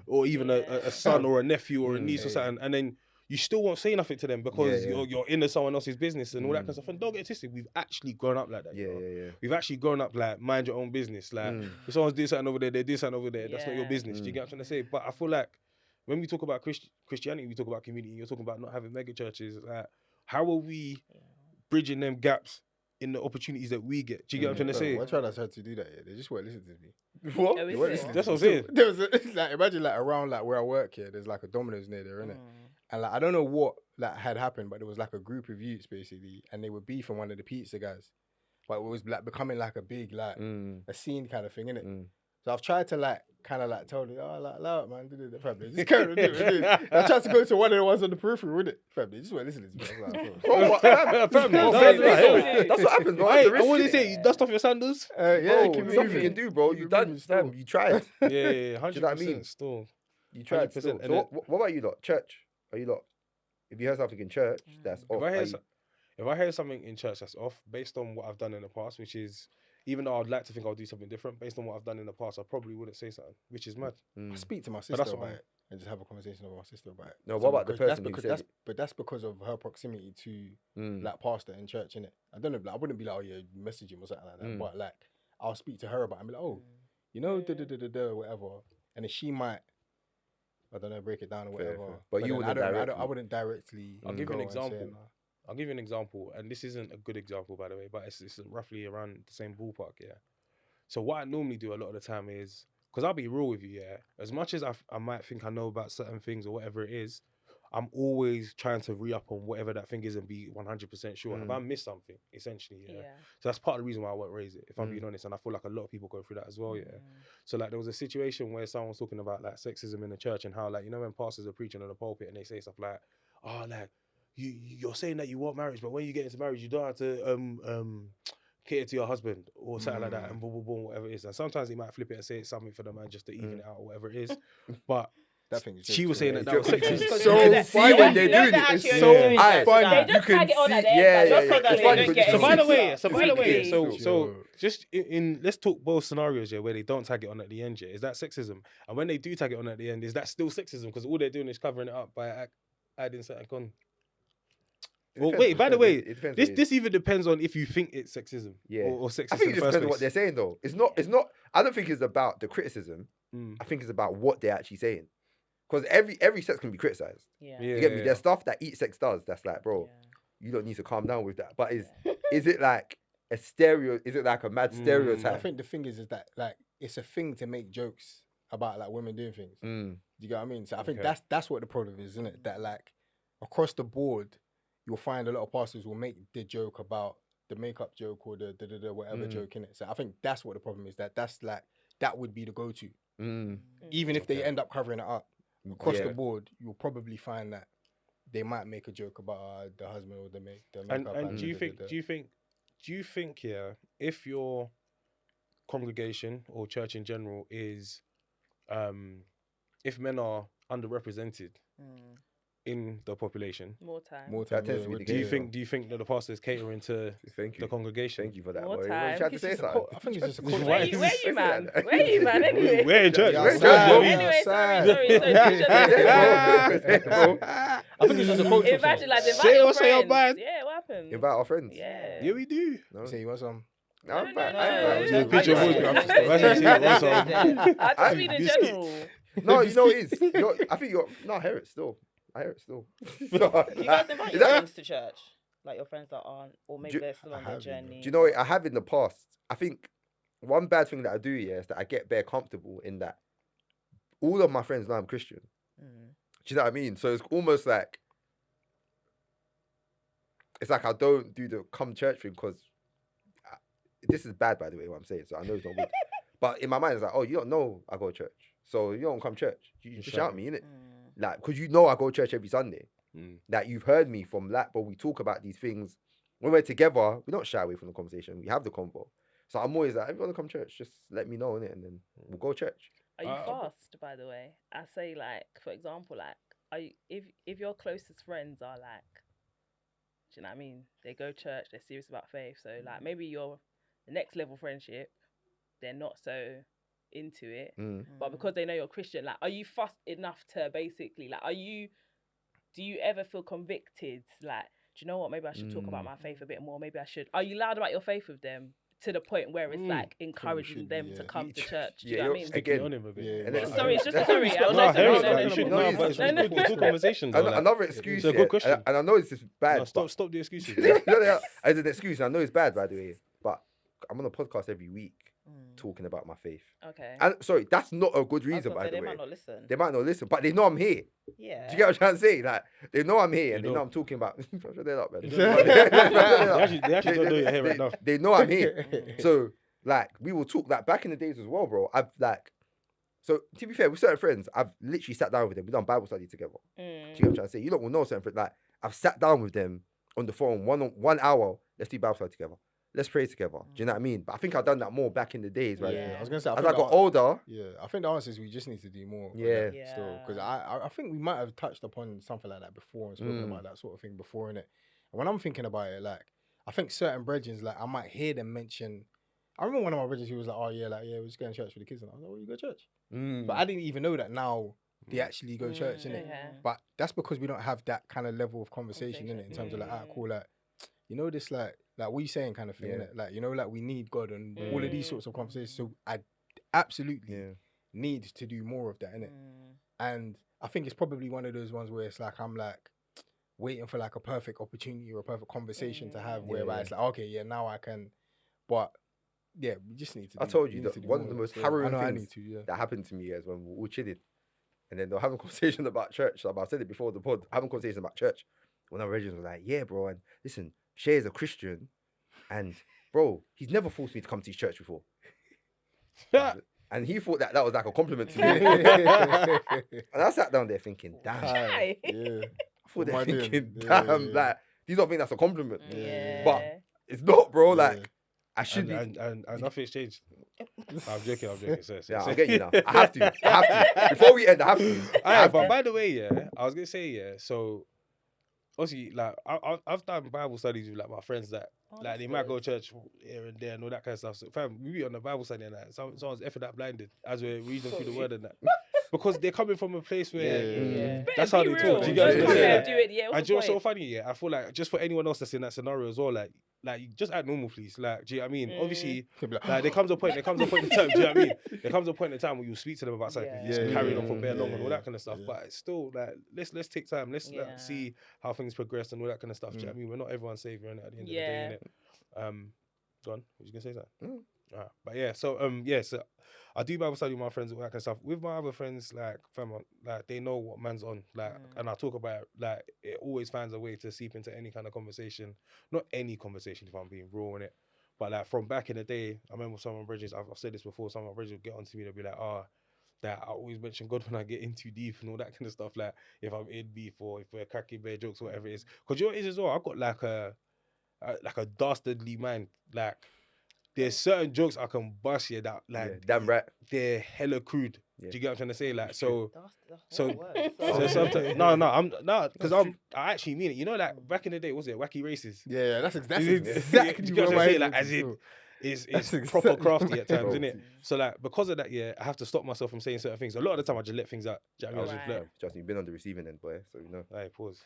or even a son or a nephew or a niece or something, and then you still won't say nothing to them because you're into someone else's business and all that kind of stuff. And don't get twisted, we've actually grown up like that. you know? We've actually grown up like mind your own business. Like if someone's doing something over there, they do something over there. That's not your business. Do you get what I'm trying to say? But I feel like when we talk about Christianity, we talk about community. You're talking about not having mega churches. Like, how are we bridging them gaps in the opportunities that we get? Do you get what I'm trying to say? I tried to do that. Yeah, they just weren't listening to me. What? Oh, They is weren't it? listening That's to what me. I'm saying. There was like, imagine like around like where I work here, there's like a Domino's near there, innit? And like I don't know what like had happened, but there was like a group of youths basically, and they were beefing one of the pizza guys. But it was like becoming like a big like a scene kind of thing, innit? So I've tried to like kind of like tell them, oh, like, allow it, man, do the family. Just carry on doing it. I tried to go to one of the ones on the periphery with it. Family, just weren't listening to me. I was like, Bro, what? Fam, No, fam, no, listen, that's what happens, bro. That's the And what risk, did they innit? say? You dust off your sandals? yeah, Bro, keep there's nothing you moving. can do, bro. Keep You it done, moving fam. still. You tried. Yeah, Do you know what I 100% mean? still. You tried 100%, still. and So then- what about you lot? Church? Are you lot? If you heard something in church, that's off. If I hear something in church that's off, based on what I've done in the past, which is, even though I'd like to think I'll do something different, based on what I've done in the past, I probably wouldn't say something, which is mad. I speak to my that's sister what about I'm- it and just have a conversation with my sister about it. No, what about the because person who said it? But that's because of her proximity to like pastor in church, innit? I don't know, like, I wouldn't be like, oh yeah, message him or something like that. But like, I'll speak to her about it and be like, oh, you know, whatever. And then she might, I don't know, break it down or Fair, whatever. fair. But you then wouldn't I wouldn't directly. I'll give you an go and say, example. nah. I'll give you an example, and this isn't a good example, by the way, but it's roughly around the same ballpark, yeah. So what I normally do a lot of the time is, because I'll be real with you, yeah, as much as I might think I know about certain things or whatever it is, I'm always trying to re-up on whatever that thing is and be 100% sure. Have I missed something, essentially, yeah? So that's part of the reason why I won't raise it, if I'm being honest, and I feel like a lot of people go through that as well, yeah? So like there was a situation where someone was talking about like sexism in the church and how, like, you know, when pastors are preaching on the pulpit and they say stuff like, oh, like, you're saying that you want marriage, but when you get into marriage, you don't have to cater to your husband or something like that, and boom, boom, boom, whatever it is. And sometimes he might flip it and say it's something for the man just to even it out or whatever it is. But That thing is she was saying that was It's sexist. so funny when they're doing it. It's so funny. They just tag it on at the end, Yeah, like, yeah, just so yeah. that It's they funny don't because get it's So by the quickly. way, Quickly. so just in let's talk both scenarios, yeah, where they don't tag it on at the end, yeah. Is that sexism? And when they do tag it on at the end, is that still sexism? Because all they're doing is covering it up by adding certain con. Well, wait. By the way, this even depends on if you think it's sexism, or sexism. I think it in the just first depends on place. what they're saying, though. It's not. I don't think it's about the criticism. I think it's about what they're actually saying. Because every sex can be criticized. You get me? There's stuff that each sex does that's like, bro, you don't need to calm down with that. But is it like a stereo? Is it like a mad stereotype? I think the thing is that like it's a thing to make jokes about like women doing things. you get what I mean? So I think Okay. that's what the problem is, isn't it? That like across the board, you'll find a lot of pastors will make the joke about the makeup joke or the whatever joke in it. So I think that's what the problem is. That's like that would be the go-to. Even if they Okay. end up covering it up across the Yeah. board, you'll probably find that they might make a joke about the husband or the makeup. And do you think, yeah, if your congregation or church in general is, if men are underrepresented in the population, More time. That tends to be the do you case. think that the pastor is catering to Thank you. the congregation? Thank you for that. More boy. time. You tried to It's say just a something. I think it's just a This is culture. why- Where you, man? Where you, man? Anyway. We're in church. Yeah, We're in outside, church, bro. yeah. Anyway, sorry. I think it's just a culture Imagine thing. like Say invite your or say your friends. bad. Yeah, what happened? Invite our friends. Yeah. Yeah, we do. No, Say you want some? no, I'm fine. no, I'm no. fine. Yeah, pitch your voice, bro. I just mean in Biscuit. general. No, you know it is. I think you're. No, I hear it still. So, Do you guys invite is your that- friends to church? Like your friends that aren't, or maybe Do- they're still on I their have, you know. journey. Do you know what I have in the past? I think one bad thing that I do, yeah, is that I get bare comfortable in that all of my friends know I'm Christian. Mm. Do you know what I mean? So it's almost like I don't do the come church thing because this is bad, by the way, what I'm saying. So I know it's not good. But in my mind, it's like, oh, you don't know I go to church. So you don't come church. You just shout me, innit? Like, because you know I go to church every Sunday. That you've heard me from that, but we talk about these things. When we're together, we don't shy away from the conversation. We have the convo. So I'm always like, if you want to come to church, just let me know, innit? And then we'll go to church. Are you fast, by the way? I say, like, for example, like, are you, if your closest friends are like, do you know what I mean? They go to church, they're serious about faith. So, like, maybe your next level friendship, they're not so into it. But because they know you're Christian, like, are you fast enough to basically, like, do you ever feel convicted? Like, do you know what? Maybe I should talk about my faith a bit more. Maybe I should. Are you loud about your faith with them? To the point where it's like encouraging should them be, to yeah. come to church. Do you Yeah, know what I mean? again, on him a bit. Yeah, and then- Sorry, it's just a sorry. I was No, I like, hear it, no, like, you should no, know, it's- but it's no, no, good conversations. I know it's excuse. It's a good question. And I know this is bad. No, stop the excuses. As an excuse, I know it's bad, by the way. But I'm on a podcast every week talking about my faith. Okay. And sorry, that's not a good I was reason, gonna by say, the they way. might not listen. They might not listen, but they know I'm here. Yeah. Do you get what I'm trying to say? Like, they know I'm here and They they know don't. I'm talking about. Shut that up, man. They actually don't know you're here right now. They know I'm here. So, like, we will talk. Like, back in the days as well, bro. So to be fair, with certain friends, I've literally sat down with them. We've done Bible study together. Do you get what I'm trying to say? You don't will know certain friends. Like, I've sat down with them on the phone 1 hour. Let's do Bible study together. Let's pray together. Do you know what I mean? But I think I've done that more back in the days, right? Yeah, I was gonna say. As I got older, I think the answer is we just need to do more. Yeah. Still, because I think we might have touched upon something like that before and spoken about that sort of thing before, innit? And when I'm thinking about it, like, I think certain brethren, like, I might hear them mention. I remember one of my brethren who was like, "Oh yeah, we're just going to church for the kids," and I was like, "Well, you go to church?" But I didn't even know that now they actually go to church, innit? Yeah. But that's because we don't have that kind of level of conversation, innit? In terms of like, cool, like, you know, this like what you saying kind of thing, innit? Like, you know, like we need God and all of these sorts of conversations. So I absolutely need to do more of that, innit? And I think it's probably one of those ones where it's like I'm like waiting for like a perfect opportunity or a perfect conversation to have whereby it's like, okay, yeah, now I can. But yeah, we just need to. I told you that one of the most harrowing things things that happened to me is when we were chilling, and then they were having a conversation about church. Like, I've said it before the pod, having a conversation about church. When our regents were like, "Yeah, bro, and listen, Shay is a Christian, and bro, he's never forced me to come to his church before." And he thought that was like a compliment to me. And I sat down there thinking, damn. Hi. Yeah. I thought they're What am I thinking, doing? damn, Yeah. like, these don't think that's a compliment. Yeah. But it's not, bro. Yeah. Like, I should be. And nothing's changed. I'm joking. Say. Yeah, I'll get you now. I have to. Before we end, I have to. Alright, but by the way, yeah, I was gonna say, so obviously, like, I've done Bible studies with like my friends that like they might go to church here and there and all that kind of stuff. So fam, we be on the Bible study and that someone's effing that blinded as we're reading through the word and that. Because they're coming from a place where that's how they talk. Do you get what I'm saying? Do it, yeah. And do you know what's so funny? Yeah, I feel like just for anyone else that's in that scenario as well, like you just act normal, please. Like, do you know what I mean? Obviously, like there comes a point in time. Do you know what I mean? There comes a point in time where you speak to them about something, just carrying on for bare long and all that kind of stuff. But it's still like let's take time. Let's like, see how things progress and all that kind of stuff. Do you know what I mean? We're not everyone's savior at the end of the day, innit? Go on. Was you gonna say that? But yeah, so so I do Bible study with my friends and all that kind of stuff. With my other friends, like fam, like they know what man's on, like, and I talk about it, like it always finds a way to seep into any kind of conversation. Not any conversation, if I'm being raw in it, but like from back in the day, I remember some of my bridges. I've said this before. Some of my bridges would get onto me. They'll be like, that I always mention God when I get in too deep and all that kind of stuff. Like if I'm in beef or if we're cracking bare jokes, whatever it is. Because you know what it is as well. I've got like a dastardly mind. Like there's certain jokes I can bust here that like damn right. they're hella crude. Yeah. Do you get what I'm trying to say? Like so So sometimes because I actually mean it. You know, like back in the day, was it wacky races? Yeah, that's Do exactly you get what I'm where saying? my Like head as is in. as It's That's proper exactly crafty my at times, head. isn't it? So like because of that, yeah, I have to stop myself from saying certain things. A lot of the time, I just let things out. Do you know what I mean? I just let. Trust me, you've been on the receiving end, boy. So you know. Hey, pause.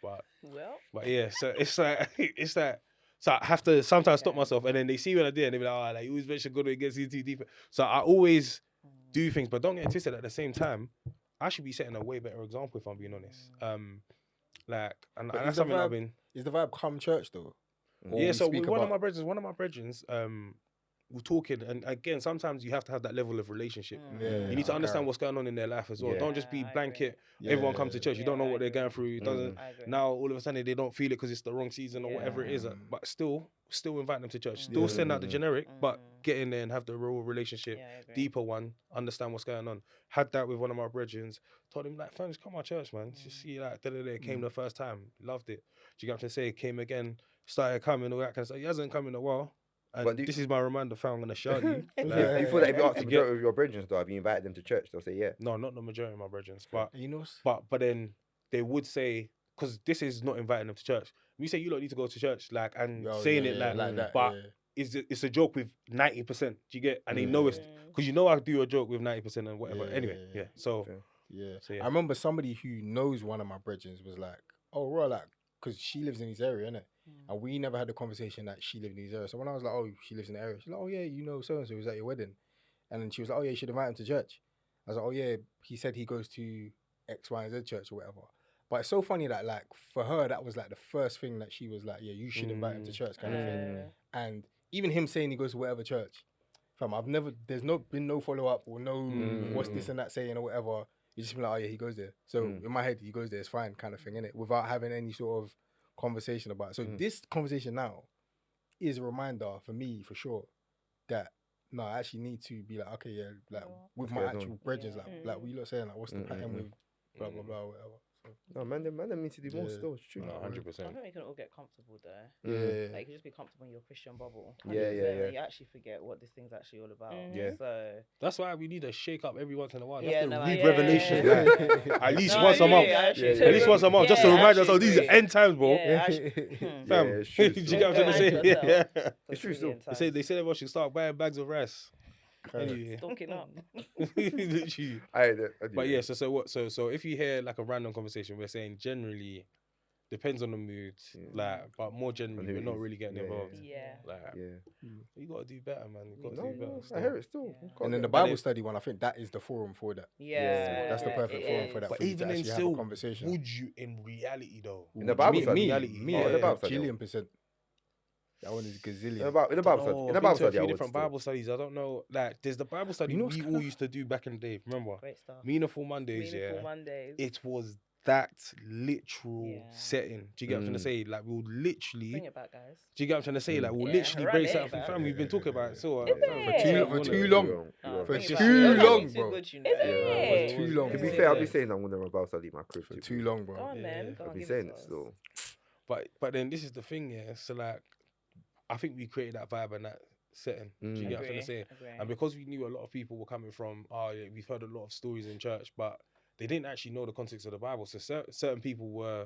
Well, But yeah, so it's like so I have to sometimes stop myself, and then they see when I do, and they be like, "Oh, like you always mention God when it gets into deeper." So I always do things, but don't get twisted. At the same time, I should be setting a way better example if I'm being honest. Like, and But that's is the something I've vibe- been. Is the vibe come church though? Or Yeah, we so speak with one of about- my brethrens, we're talking, and again, sometimes you have to have that level of relationship. Yeah, You need to okay. understand what's going on in their life as well. Yeah. Don't just be I agree. blanket. Yeah, Everyone comes to church. You yeah, don't know I what they're agree. going through. It doesn't. I agree. Now all of a sudden they don't feel it because it's the wrong season or whatever it is. Yeah. But still invite them to church. Still send out the generic, but get in there and have the real relationship, Yeah, I agree. deeper one. Understand what's going on. Had that with one of my brethrens. Told him like, thanks, come on church, man. Just see like came the first time, loved it. Do you get what I'm saying? Came again, started coming, all that kind of stuff. He hasn't come in a while. And But this is my reminder, fam, I'm gonna shout you. Do you feel that if you ask the You get- majority of your brethren, though, have you invited them to church? They'll say yeah. No, not the majority of my brethren, but You know, but then they would say, because this is not inviting them to church. When you say you don't need to go to church, like, and saying it like that, but yeah. it's a joke with 90%. Do you get? And they know it's because you know I do a joke with 90% and whatever. Yeah, Anyway, yeah. So Yeah. So, yeah. I remember somebody who knows one of my brethren was like, oh, right, like, because she lives in this area, innit? And we never had the conversation that she lived in this area. So when I was like, oh, she lives in the area, she's like, oh, yeah, you know, so-and-so was at your wedding. And then she was like, oh, yeah, you should invite him to church. I was like, oh, yeah, he said he goes to X, Y, and Z church or whatever. But it's so funny that, like, for her, that was, like, the first thing that she was like, yeah, you should invite him to church kind of thing. And even him saying he goes to whatever church, fam, there's been no follow-up or no what's this and that saying or whatever. You just be like, oh, yeah, he goes there. So in my head, he goes there, it's fine kind of thing, innit? Without having any sort of conversation about it. So this conversation now is a reminder for me, for sure, that no, I actually need to be like, okay, yeah, like with my actual brethren, like we lot saying, like, what's the pattern with blah blah blah, whatever. So, No, man, them need to do more still. It's true. 100%. I think we can all get comfortable though. yeah, Like you just be comfortable in your Christian bubble. Yeah. And you actually forget what this thing's actually all about. Yeah. So That's why we need to shake up every once in a while. You Yeah, have to no, read yeah. Revelation Yeah. like, at least No, once I a month. agree, I actually Yeah, do. At least once a month, just to Yeah, I remind us, actually oh, these are agree. end times, bro. Yeah, actually, Yeah, Fam, it's true. do you still. get what I'm trying to say? Remind yourself. Yeah. It's true still. They said everyone should start buying bags of rice. Anyway. Stocking up. Literally. But yeah, so if you hear like a random conversation, we're saying generally depends on the mood, like, but more generally, we're not really getting involved. Yeah. Like, Yeah. you gotta do better, man. You gotta No, do better. no, I still. hear it still. Yeah. and then the Bible study one, I think that is the forum for that. Yeah. That's the perfect it forum for is. that. But for you to even then, actually have still, a conversation. would you in reality though? In the Bible me, study. me, reality. me, Oh, in the yeah, Bible study. Gillion%. That one is gazillion. In the Bible study. In the I've Bible been to a study, I few would different still. Bible studies. I don't know. Like, there's the Bible study You know what's we kind all of- used to do back in the day. Remember? Great stuff. Meaningful Mondays. Meaningful Yeah. Mondays. It was that literal Yeah. setting. Do you get what I'm trying to say? Like, we'll literally. Bring it back, guys. Do you get what I'm trying to say? Like, we'll Yeah, literally run break it something. back. Fam, we've been talking about it. So, Is fam, it? For too long. No, For bring it too back. Those long, are bro. too good, you know. Is Yeah. it? For too long. To be Yeah. fair, I'll be saying I'm gonna Bible study my crib For too. too long, Go bro. on then. Go I'll on, be give saying it it to us. still. But then this is the thing, yeah. So like, I think we created that vibe and that setting. Do you get what I'm trying to say? Agree. And because we knew a lot of people were coming from, yeah, we've heard a lot of stories in church, but they didn't actually know the context of the Bible. So certain people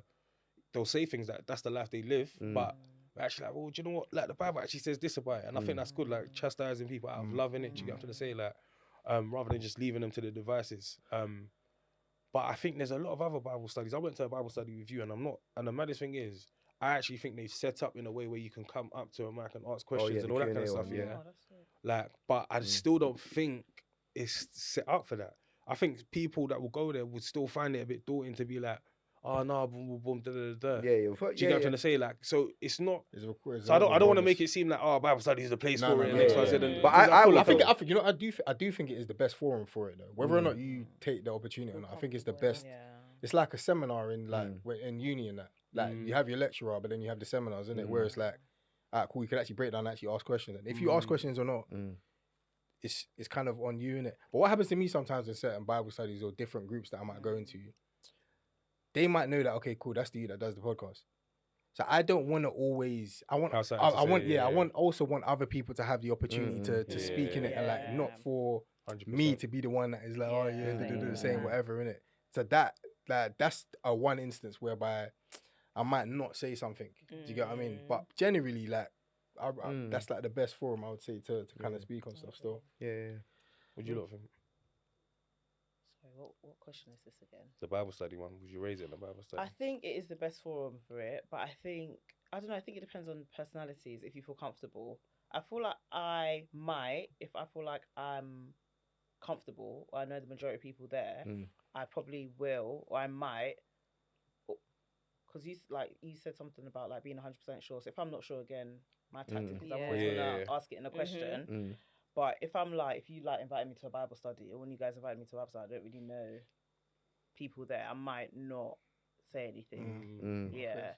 they'll say things that that's the life they live, but we're actually like, well, do you know what? Like the Bible actually says this about it, and I think that's good. Like chastising people out of love in it. Do you get what I'm trying to say? Like, rather than just leaving them to the devices. But I think there's a lot of other Bible studies. I went to a Bible study with you, and and the maddest thing is, I actually think they've set up in a way where you can come up to a mic and ask questions yeah, and the all that kind Q&A of stuff. one, Yeah. Oh, that's it. Like, but I still don't think it's set up for that. I think people that will go there would still find it a bit daunting to be like, oh no, boom, boom, boom, da da da. Yeah, yeah. Do you get what I'm trying to say? Like, so it's not. So I don't want to make it seem like, oh, Bible study is the place for it. No, X, yeah, Y, Z, yeah, and- yeah. But because I feel would I think, though. you know, I do think it is the best forum for it though. Whether or not you take the opportunity or not, I think it's the best. Yeah. It's like a seminar in like in uni and that. Like you have your lecturer, but then you have the seminars, isn't it? Where it's like, cool, you can actually break down, and actually ask questions. And if you ask questions or not, it's kind of on you, innit? But what happens to me sometimes in certain Bible studies or different groups that I might go into, they might know that, okay, cool, that's the dude that does the podcast. So I don't want to always. I want also want other people to have the opportunity to speak in it, and like not for 100%. me to be the one that is like, oh yeah, saying whatever in it. So that's a one instance whereby I might not say something. Do you get what I mean? But generally, like, that's like the best forum I would say to kind of speak on stuff. Still, Yeah. Would you lot think? Sorry, what question is this again? The Bible study one. Would you raise it in the Bible study? I think it is the best forum for it, but I don't know. I think it depends on personalities. If you feel comfortable, I feel like I might, if I feel like I'm comfortable, or I know the majority of people there, I probably will, or I might. Because you said something about like being 100% sure. So if I'm not sure again, my tactic is I'm always gonna ask it in a question. But if I'm like, if you like invited me to a Bible study, or when you guys invited me to a Bible study, I don't really know people there, I might not say anything. Yeah.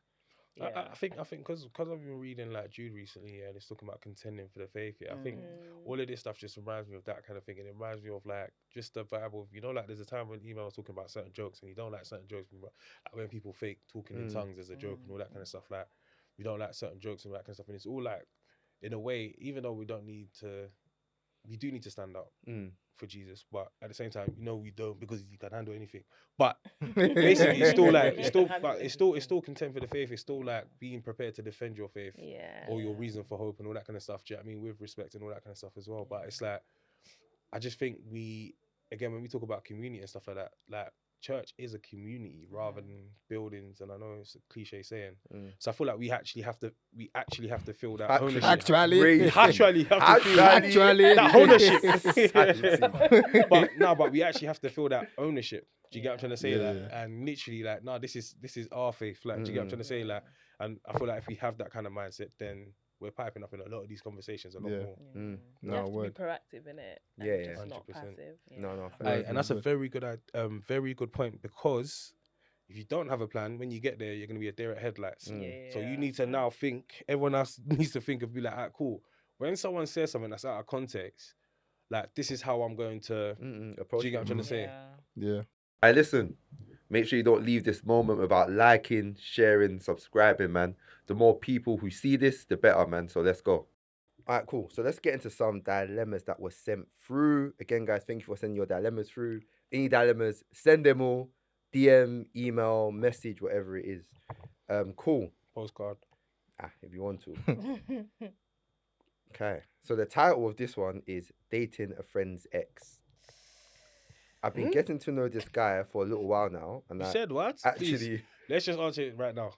I think because I've been reading like Jude recently, and it's talking about contending for the faith. Yeah, I think all of this stuff just reminds me of that kind of thing, and it reminds me of like just the Bible. You know, like there's a time when Email was talking about certain jokes, and you don't like certain jokes, like when people fake talking in tongues as a joke and all that kind of stuff. Like you don't like certain jokes and all that kind of stuff, and it's all like, in a way, even though we do need to stand up for Jesus, but at the same time, we don't, because you can handle anything. But basically, it's still like it's still content for the faith. It's still like being prepared to defend your faith, or your reason for hope and all that kind of stuff. Do you know what I mean? With respect and all that kind of stuff as well. But it's like, I just think when we talk about community and stuff like that, like church is a community rather than buildings. And I know it's a cliche saying, so I feel like we actually have to feel that ownership. Actually have to feel that ownership. But we actually have to feel that ownership. Do you get what I'm trying to say? Like, and literally, like, no, this is our faith. Like, do you get what I'm trying to say? Like, and I feel like if we have that kind of mindset, then we're piping up in a lot of these conversations a lot more. You have to be proactive in it. Yeah, just not passive. No. And that's a very good point, because if you don't have a plan, when you get there, you're going to be a deer at headlights. So you need to now think, everyone else needs to think of, be like, cool. When someone says something that's out of context, like, this is how I'm going to approach. Do you get what I'm trying to say? Yeah. Hey, listen, make sure you don't leave this moment without liking, sharing, subscribing, man. The more people who see this, the better, man. So let's go. All right, cool. So let's get into some dilemmas that were sent through. Again, guys, thank you for sending your dilemmas through. Any dilemmas, send them all. DM, email, message, whatever it is. Cool. Postcard. If you want to. Okay. So the title of this one is Dating a Friend's Ex. I've been getting to know this guy for a little while now. And you said what? Actually... Please, let's just answer it right now.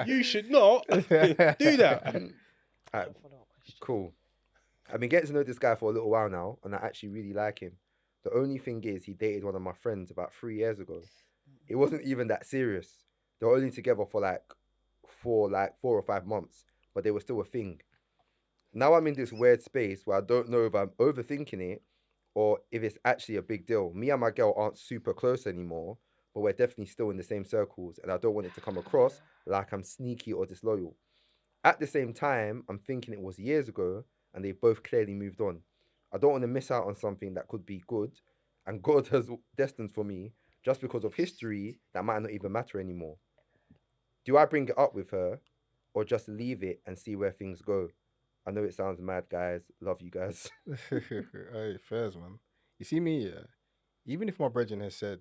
You should not do that. Cool. I've been getting to know this guy for a little while now, and I actually really like him. The only thing is, he dated one of my friends about 3 years ago. It wasn't even that serious. They were only together for four or 5 months, but they were still a thing. Now I'm in this weird space where I don't know if I'm overthinking it or if it's actually a big deal. Me and my girl aren't super close anymore, but we're definitely still in the same circles, and I don't want it to come across like I'm sneaky or disloyal. At the same time, I'm thinking it was years ago, and they both clearly moved on. I don't want to miss out on something that could be good, and God has destined for me, just because of history that might not even matter anymore. Do I bring it up with her, or just leave it and see where things go? I know it sounds mad, guys. Love you guys. Hey, fairs, man. You see me, even if my brethren has said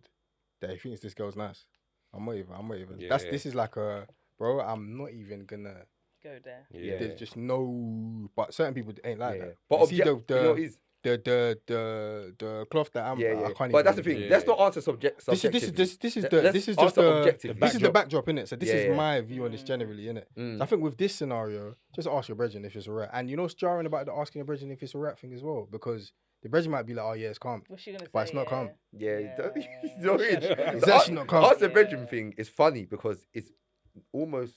that he thinks this girl's nice, I'm not even. This is like bro, I'm not even gonna go there. There's just no, but certain people ain't like that. But you see the cloth that I'm. I can't. But that's the thing. Let's not answer subjectively. This is the backdrop, innit? So this is my view on this generally, innit? So I think with this scenario, just ask your brethren if it's alright, and jarring about the asking your brethren if it's alright thing as well, because the brethren might be like, oh yeah, it's calm. What's she gonna say? But it's not calm. Yeah, Yeah. you know what I mean? It's The actually not calm. Ask the Yeah. bedroom thing is funny because it's almost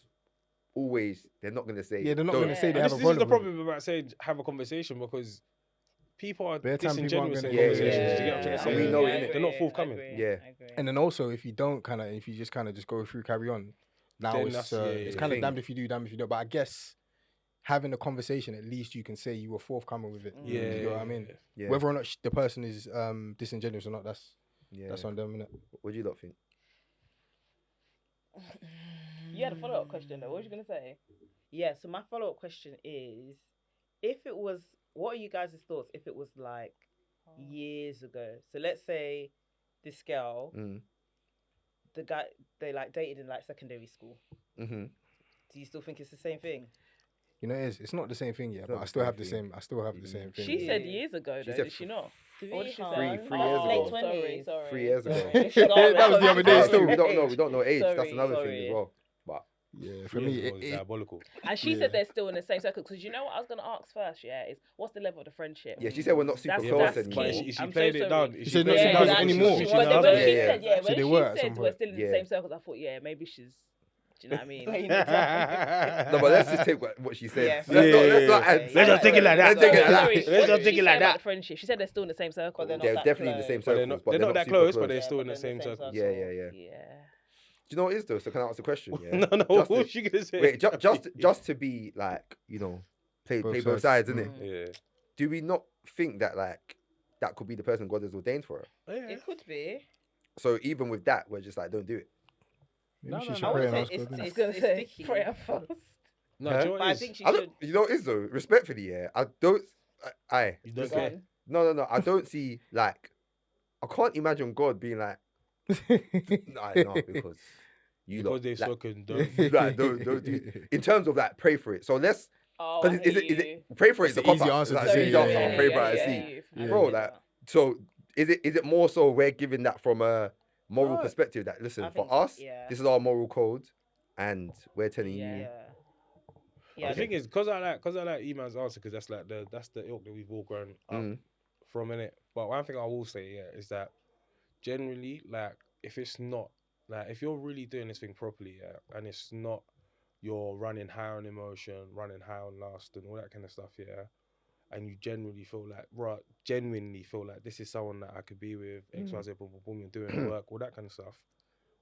always they're not gonna say. Yeah, they're not don't. going to say Yeah. they And have this a is the problem. problem about saying have a conversation because people are Bare time people aren't disingenuous in gonna- Yeah, conversations. yeah, Do you get what I'm trying to yeah. say? We know it, I innit? They're not agree, forthcoming. I agree, Yeah. I agree. And then also, if you don't kind of, if you just kind of just go through, carry on, now Then it's that's- yeah, it's yeah, kind yeah. of damned if you do, damned if you don't. But I guess having a conversation, at least you can say you were forthcoming with it. Yeah, you know what I mean. Yeah. Whether or not the person is disingenuous or not, that's Yeah. on them, innit? What do you lot think? You had a follow-up question though. What was you gonna say? Yeah, so my follow-up question is, if it was, what are you guys' thoughts if it was like years ago? So let's say this girl, the guy, they like dated in like secondary school. Mm-hmm. Do you still think it's the same thing? You know, it's not the same thing yet, It's but not I the still same have the thing. same. I still have the same thing. She Yeah. said years ago She though, said did she not? Three What did she say? times. Three years Late ago. 20s. Sorry. 3 years ago. Sorry. That was the other day Honestly, still. we don't know age. That's Sorry, another thing sorry. as well. But Yeah, for For me, me, it was diabolical. And she Yeah. said they're still in the same circle because you know what I was gonna ask first, yeah, is what's the level of the friendship? yeah, she said we're not super That's- close that's anymore. But key. is she I'm so played it sorry. down? She Is said not Yeah, super close exactly. anymore. She She was, said when that. she Yeah, said, yeah. when So they she were at some said we're point. still in the Yeah. same circles, I thought, yeah, maybe she's. Do you know what I mean? Playing it down. No, but let's just take what she said. Yes. Let's not add. Let's not Let's take it like that. Let's take it like that. Sorry, Let's what not did take she it say like about that. the friendship? She said they're still in the same circle. But they're not They're that definitely in the close. same But they're circles, not- but they're not that super close, but they're still in but the same circle. Yeah. Yeah. Do you know what it is though? So can I ask a question? Yeah. No, Just what to- was you gonna say? Wait, just to be like, you know, play both sides, innit? Yeah. Do we not think that like that could be the person God has ordained for her? Yeah. It could be. So even with that, we're just like, don't do it. Maybe she no, should no. pray I and would ask say God. it's- innit? I was gonna say sticky. pray and fast. No, Huh? do you know what But I it is? think she I should. don't, you know what it is though? Respectfully, yeah, I don't. I You don't listen, care? No, I don't see like. I can't imagine God being like, no, because you Because lot, they've like, spoken. Don't. like, don't do. In terms of like, pray for it. So let's. Oh, Because is it pray for it? It's Is a the easy cop-out. answer Like, to it's say, the easy yeah, answer, yeah, pray yeah, for it yeah, and see. yeah. Bro, like, so is it more so we're giving that from a moral No, perspective that listen, I for think so, us, yeah. this is our moral code, and we're telling Yeah. you. Yeah. Yeah. The thing is, because I like Eman's answer, because that's like that's the ilk that we've all grown up Mm. from, innit? But one thing I will say, yeah, is that generally, like, if it's not like if you're really doing this thing properly, yeah, and it's not you're running high on emotion, running high on lust, and all that kind of stuff, yeah, and you genuinely feel like this is someone that I could be with, X, Y, Z, boom, boom, boom, you're doing work, all that kind of stuff.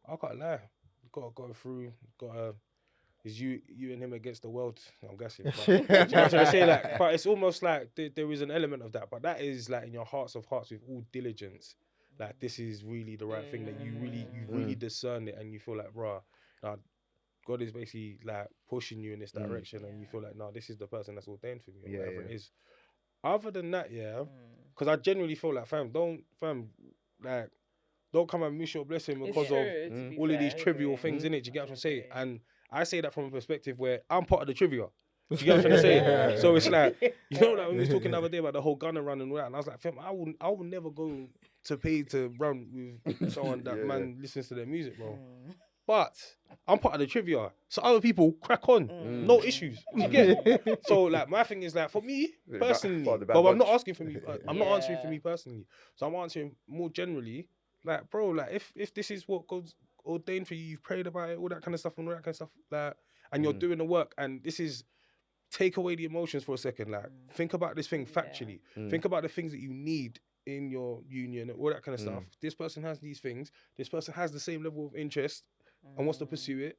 I can't lie. You gotta go through. Is you and him against the world? I'm guessing. But, you know what I'm trying to say, like, but it's almost like there is an element of that. But that is like in your hearts of hearts, with all diligence, like this is really the right thing. That you really discern it, and you feel like, bruh, now God is basically like pushing you in this direction, and you feel like, no, this is the person that's ordained for me, or whatever it is. Other than that, yeah, because I genuinely feel like, don't come and miss your blessing because of all of these trivial things in it. Do you get what I'm saying? And I say that from a perspective where I'm part of the trivia. Do you get what I'm trying to say? Yeah. So it's like, you know, like when we was talking the other day about the whole gun and run and all that, and I was like, fam, I will never go to pay to run with someone that man listens to their music, bro. But I'm part of the trivia, so other people crack on, no issues. You get it? So like my thing is like for me personally, part of the bad but I'm not bunch. asking for me. I'm not answering for me personally. So I'm answering more generally. Like, bro, like if this is what God's ordained for you, you've prayed about it, all that kind of stuff, and all that kind of stuff, like, and you're doing the work, and this is take away the emotions for a second. Like, think about this thing factually. Think about the things that you need in your union, all that kind of stuff. This person has these things. This person has the same level of interest and wants to pursue it.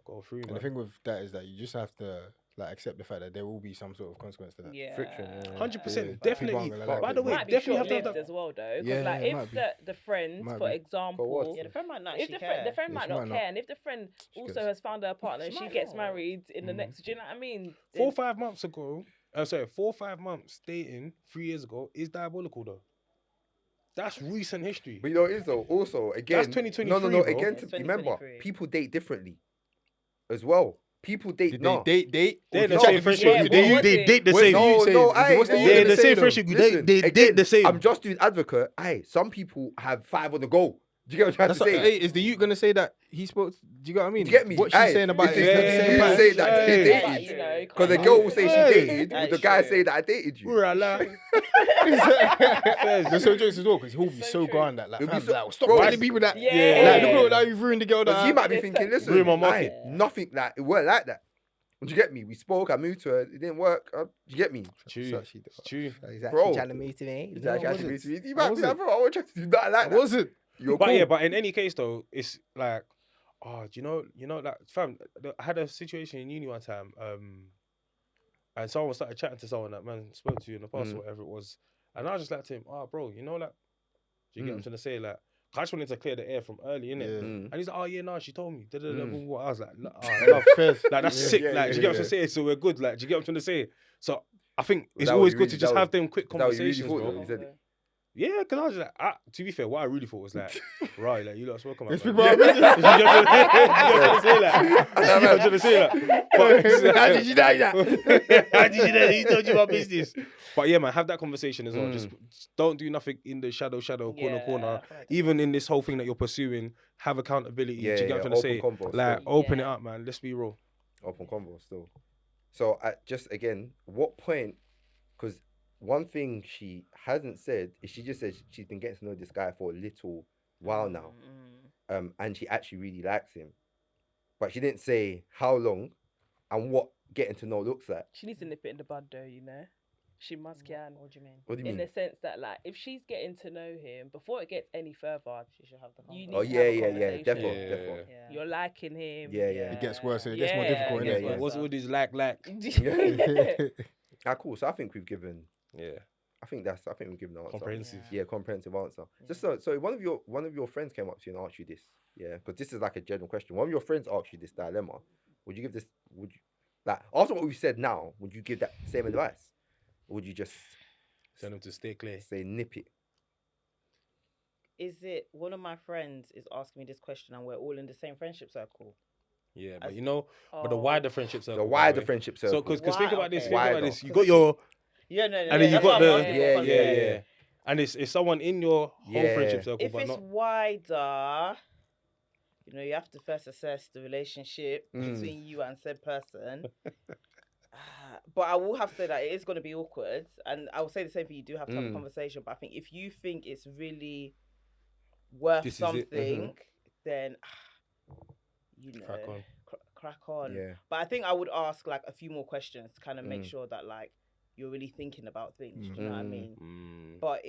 Go through, And the man. thing with that is that you just have to like accept the fact that there will be some sort of consequence to that. Yeah. Friction. 100%, Yeah, definitely. people aren't gonna like By it. the way, Might be definitely have to have short-lived that. as well, though. Because Yeah, like, it might if be. the friend, Might for be. example, what? Yeah, the friend might not if actually the care. friend Yeah, might she not might not. care, and if the friend also gets- has found her partner and She she might gets not. married in the next, do you know what I mean? 4 or 5 months ago, 4 or 5 months dating 3 years ago is diabolical though. That's recent history. But you know what it is though. Also, again, That's 2023, No. bro. Again, It's remember, 2023. people date differently, as well. People date. Did no. they date? They're the No, same if friendship. yeah, They what was it? date the What's same. the you saying? aye, What's the no, you They're gonna the say same though? friendship. They Listen, date again, the same. I'm just doing advocate. Aye, some people have 5 on the go. Do you get what I'm trying That's to what, say? hey, is the youth gonna say that he spoke? Do you get what I mean? Do you get me? What she's Aye, saying about if it is the not the same youth part. say that they Aye. dated, But, you know, you Because the can't girl use will it. say Hey. she dated, That would the is guy true. say that I dated you? We're like, There's so jokes as well because he'll be It's so so true. gone that like, It'll be fam, so- like stop bro, telling people that. Yeah. Like, look at how you've ruined the girl Because he that. might be It's thinking, so- listen, Ruin my I market. ain't nothing like it weren't like that. Do you get me? We spoke, I moved to her, it didn't work. Do you get me? true, So she- true. He's Bro. actually trying to move to me. He's No, like, I actually, wasn't. you I might be wasn't. like, bro, I want you to do nothing like I that. wasn't. You're But cool. yeah, but in any case though, it's like, oh, do you know, like, fam, I had a situation in uni one time, and someone started chatting to someone that man spoke to you in the past or whatever it was, and I was just like to him, oh, bro, you know, like, do you get what I'm trying to say? Like, I just wanted to clear the air from early, innit? Yeah. And he's like, oh yeah, no, she told me. Da-da-da, blah, blah, blah. I was like, Fez. like that's Yeah. sick. Yeah, Like, yeah, do you get what I'm yeah. trying to say? So we're good. Like, do you get what I'm trying to say? So I think Was it's that what always you good really- to just that have was- them quick that what you really conversations, thought, bro. though? You said it. Yeah, because I was like, to be fair, what I really thought was like, right, like you lot spoke about. Let's man. speak about You get what I'm say, like, you get what I'm trying to say, like, but How did you know that? how did you know? He told you about business. But yeah, man, have that conversation as well. Just don't do nothing in the shadow, corner. I feel like Even in this whole thing that you're pursuing, have accountability. Yeah, do you get what I'm trying to say? open convo Like, still. open it Yeah. up, man. Let's be real. Open convo still. So just again, what point? Because one thing she hasn't said is she just said she's been getting to know this guy for a little while now, and she actually really likes him, but she didn't say how long and what getting to know looks like. She needs to nip it in the bud, though. You know, she must can. What do you mean? What do you In mean? the sense that, like, if she's getting to know him before it gets any further, She should have the you convo. need Oh to yeah, have a yeah, yeah, conversation. definitely, Yeah. definitely. Yeah. You're liking him. Yeah, yeah. It gets worse, so it gets more Yeah, difficult. it Yeah, gets yeah. worse. What's all this like? Yeah. Ah, cool. So I think we've given. Yeah, I think we've given the answer. comprehensive. Yeah, comprehensive answer. Just so one of your friends came up to you and asked you this. Yeah, because this is like a general question. One of your friends asked you this dilemma. Would you give this? Would you like after what we said now? Would you give that same advice? Or would you just Tell them to stay clear. say nip it? Is it one of my friends is asking me this question and we're all in the same friendship circle? Yeah, but As- you know, but the Oh. wider friendship circle. The by wider way. friendship So, circle. because think Why? about this, Okay. think about Wider. this. You got your, Yeah, no, and then you that's got what I'm the, asking for Yeah, context. yeah. and it's someone in your whole Yeah. friendship circle, If but it's not. wider, you know, you have to first assess the relationship Mm. between you and said person. But I will have to say that it is going to be awkward, and I will say the same thing. You do have to have a conversation, but I think if you think it's really worth This is it. something, then you know, Crack on. crack on. Yeah. But I think I would ask like a few more questions to kind of make Mm. sure that like you're really thinking about things. Do you know what I Mm. mean? But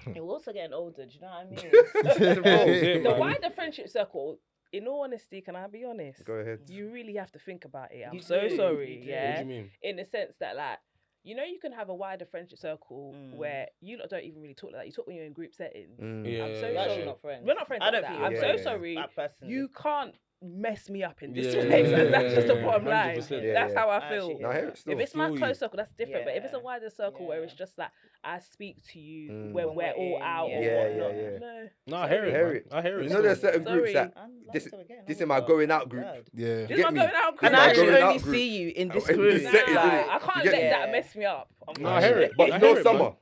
we're also getting older. Do you know what I mean? it, The man. wider friendship circle, in all honesty, can I be honest? Go ahead. You really have to think about it. I'm You so do, sorry. you do. What Yeah. do you mean? In the sense that, like, you know, you can have a wider friendship circle Mm. where you lot don't even really talk like that. You talk when you're in group settings. Yeah, I'm so We're actually sorry. not friends. We're not friends. I don't like think that. I'm you're so friends. sorry. That personally. You can't mess me up in this Yeah, place. And that's just the yeah, bottom line. 100%. Yeah, That's yeah. how I I feel. actually No, I hear it still. If it's my Feel you. close circle, that's different. But if it's a Yeah. wider circle where it's Yeah. just like I speak to you Mm. when When we're we're all in, out yeah. or Yeah, whatnot, yeah, yeah. no. No, I hear it. Hear man. it. I hear it. You know, there's still. certain groups that this is in my going out group. Yeah. This Get is my me? going out This group. And I my actually going only out group. see you in this In group. this setting, Nah, innit? I can't You get let me? that mess me up. No, I hear it. But I you know, hear it, man. summer.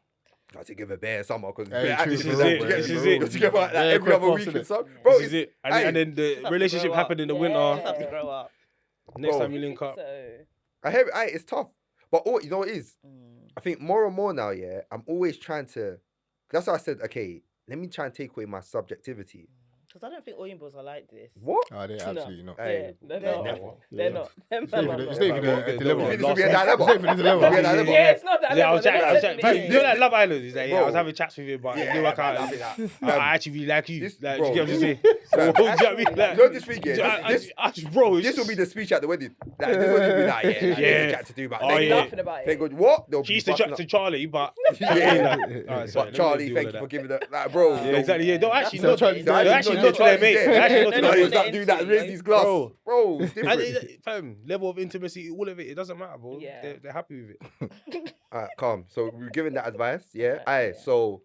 I to give a bear summer because Hey, bear true, actually true, is true, that. this is it. You're together like Yeah, every other cross week and it. stuff. Bro, This it's is it. hey, And then the have to relationship grow up. happened in the Yeah. winter. Just have to grow up. Next Bro. time we link up. So, I hear it. Hey, it's tough. But you know what it is? I think more and more now, yeah, I'm always trying to. That's why I said, okay, let me try and take away my subjectivity. Because I don't think Oyimbos are like this. What? Oh, they're absolutely not. Hey, yeah, they're they're not. never. They're Yeah. not. It's not even It's a not even dilemma. You think It's this will be a not dilemma? even a dilemma. Yeah, dilemma. Yeah, it's not that. Yeah, I was level. chatting. They're I was not chatting. sending You it know in. that Love Island? He's like, yeah, I was Bro. having chats with him, but Yeah, you work out. I mean, I actually really like you. This- Like, bro, do you get what I'm saying? Fam, Do you know what I mean? Like, you know this week, yeah, bro, this will be the speech at the wedding. Like, this will be like, yeah, Yeah. there's a chat to do about. Oh, thank yeah. God. Laughing about Thank it. God. What? They'll She be used to busting chat up. to Charlie, but Yeah. Alright, sorry, But let me Charlie, do all thank of you for that. giving that, bro. Yeah, exactly. Yeah, don't actually So not. Charlie- They They actually not to their mate. They actually not to No, their no, mate. no. Start doing that, raise these glass, Bro. bro. It's And different. fam, level of intimacy, all of it, it doesn't matter, bro. Yeah. They're happy with it. Alright, calm. So we're giving that advice, yeah. Right, Aye. yeah. So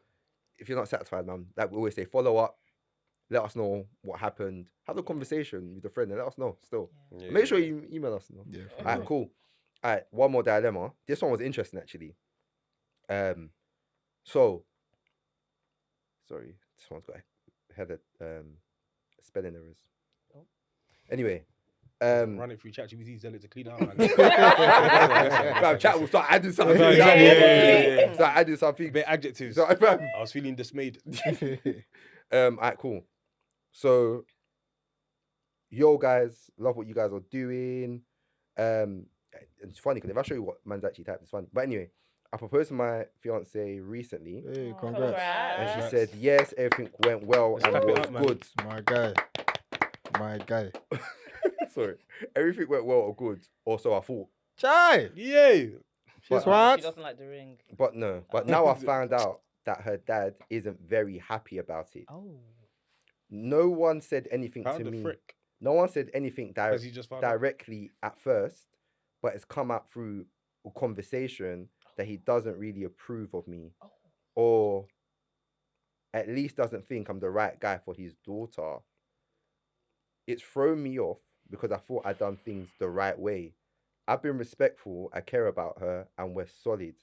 if you're not satisfied, man, like we always say, follow up. Let us know what happened. Have a conversation with a friend and let us know. Still, make sure you email us. No? Yeah. All right, cool. All right, one more dilemma. This one was interesting actually. So sorry, this one's got had a spelling errors. Oh. Anyway, Run it through ChatGPT, tell it to clean it out, man. Fam, chat will start adding something. Yeah. Start adding something. Bit adjectives. So, fam. I was feeling dismayed. Alright, cool. So, yo, guys, love what you guys are doing. It's funny because if I show you what man's actually typed, it's funny. But anyway, I proposed to my fiance recently, Hey, Oh, congrats. and she congrats. said yes, everything went well Let's and clap it was up, man. good. My guy. My guy. Sorry, everything went well or good, or so I thought. Chai! Yeah. She's But- what? She doesn't like the ring. But no, but now I found out that her dad isn't very happy about it. Oh. No one said anything How to the me. frick? No one said anything Has he just found out? directly at first, but it's come out through a conversation that he doesn't really approve of me, Oh. or at least doesn't think I'm the right guy for his daughter. It's thrown me off because I thought I'd done things the right way. I've been respectful, I care about her, and we're solid.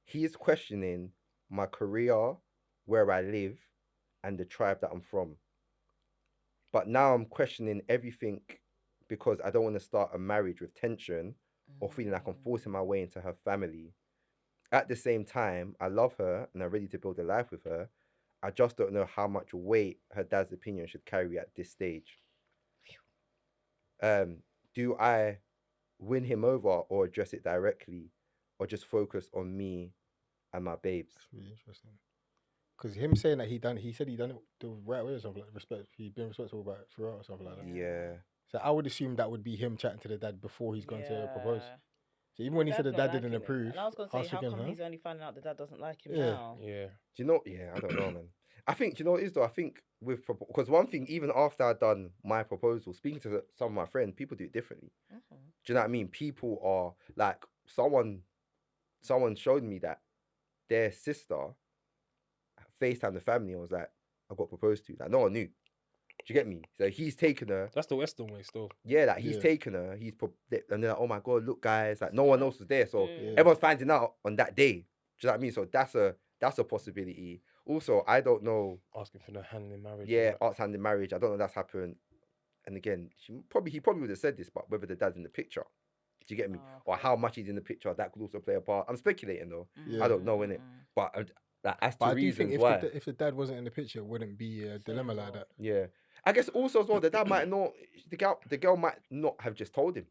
He is questioning my career, where I live, and the tribe that I'm from. But now I'm questioning everything because I don't want to start a marriage with tension or feeling like I'm forcing my way into her family. At the same time, I love her and I'm ready to build a life with her. I just don't know how much weight her dad's opinion should carry at this stage. Do I win him over or address it directly, or just focus on me and my babes? Really interesting. Because him saying that he said he done it the right way or something like respect. He's been respectful about it throughout or something like that. Yeah. So I would assume that would be him chatting to the dad before he's gone to propose. Yeah. So even when he said the Dad's dad not didn't liking it. approve, And I was gonna I say, was how thinking, come huh? he's only finding out the dad doesn't like him Yeah. now? Yeah. Do you know? Yeah, I don't know, man. I think, do you know what it is though? I think with, because one thing, even after I'd done my proposal, speaking to some of my friends, people do it differently. Mhm. Do you know what I mean? People are like, someone showed me that their sister FaceTimed the family and was like, I got proposed to. Like, no one knew. Do you get me? So he's taken her. That's the Western way still. Yeah, like he's Yeah. taken her. And they're like, oh my God, look, guys. Like, no one else was there. So Mm. Yeah. everyone's finding out on that day. Do you know what I mean? So that's a possibility. Also, I don't know. Asking for no hand in marriage. Yeah, arts hand in marriage. I don't know if that's happened. And again, he probably would have said this, but whether the dad's in the picture. Do you get me? Oh, Or how much he's in the picture, that could also play a part. I'm speculating though. Yeah. I don't know, innit? But like, as to But I do reasons think why. if the dad wasn't in the picture, it wouldn't be a dilemma like that. Yeah. I guess also as well, the dad might not, the girl might not have just told him.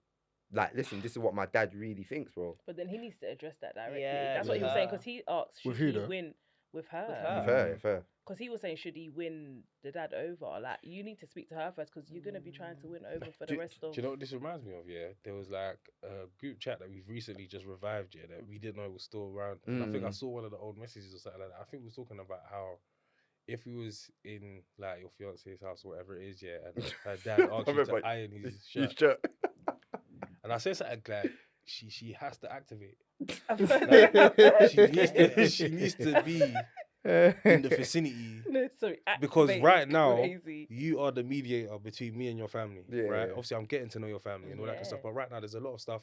Like, listen, this is what my dad really thinks, bro. But then he needs to address that directly. Yeah, That's what he with was saying her. because he asked, should With who, he though? win with her? her. Fair, fair. Because he was saying, should he win the dad over? Like, you need to speak to her first because you're going to be trying to win over for the rest of... Do you know what this reminds me of? Yeah, there was like a group chat that we've recently just revived. Yeah, that we didn't know was still around. And I think I saw one of the old messages or something like that. I think we was talking about how if he was in like your fiance's house or whatever it is, yeah, and her dad asked you to iron his shirt, and I said something like, she has to activate. She needs to be in the vicinity. No, sorry, Because activate right is now, crazy. you are the mediator between me and your family, Yeah, right? yeah. Obviously, I'm getting to know your family and all that kind of stuff. Yeah. But right now, there's a lot of stuff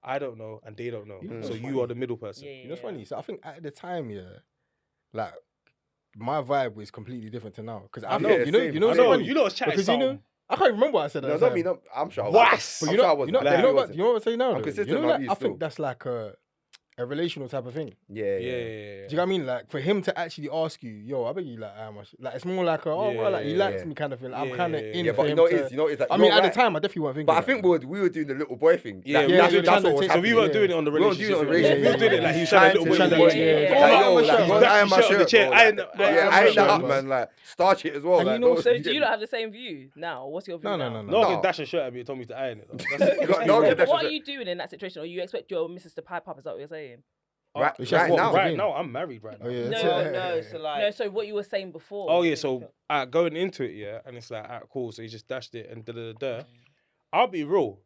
I don't know and they don't know. You know So what's you funny? are the middle person. Yeah, You know what's funny? So I think at the time, yeah, like my vibe was completely different to now. Because I know, felt, yeah, you know, same. you know, I what's know, funny? you know, it's chatting Because you know, I can't remember what I said. No, at the not time. me. No, I'm sure. What? But I'm you sure I know, wasn't. you know, Definitely you know what? wasn't. You know what I'm saying now? I'm though? You consistent know, with like, you I still. think that's like a relational type of thing. Yeah, Yeah. Do you know what I mean? Like for him to actually ask you, yo, I bet you like how much. Like it's more like well, like he Yeah, likes yeah. me kind of thing. Like, I'm Yeah, kind of yeah, in Yeah, for but you him know to. it is. You know it is. Like, I mean, you're at the right. time, I definitely wasn't thinking. But I about think that. we were doing the little boy thing. Yeah, Like, we that's were what was doing- So we happening. weren't doing it on the We weren't relationship. doing it on thing. relationship. We were doing it like he was Trying trying to to little shine boy. the Like, light. yeah, Like, yeah. yo, Oh, like, my go shirt. iron my Shirt on the shirt, chair, bro, iron like, the- iron yeah, my iron shirt, that up, bro. man. Like, starch it as well. And Like, you know, no, So you do get you me? not have the same view now? What's your view No, now? no, no, No one No. can dash a shirt at me and told me to iron it. Though. You That's got- it. no one Yeah, can but dash what a are shirt. you doing in that situation? Or you expect your missus to pipe up? Is that what you're saying? Right, It's just right what now. was Right in. now, I'm married right now. Oh yeah. No, So like, No, so what you were saying before. Oh yeah, so going into it, yeah, and it's like, cool. So he just dashed it and da. I'll be real.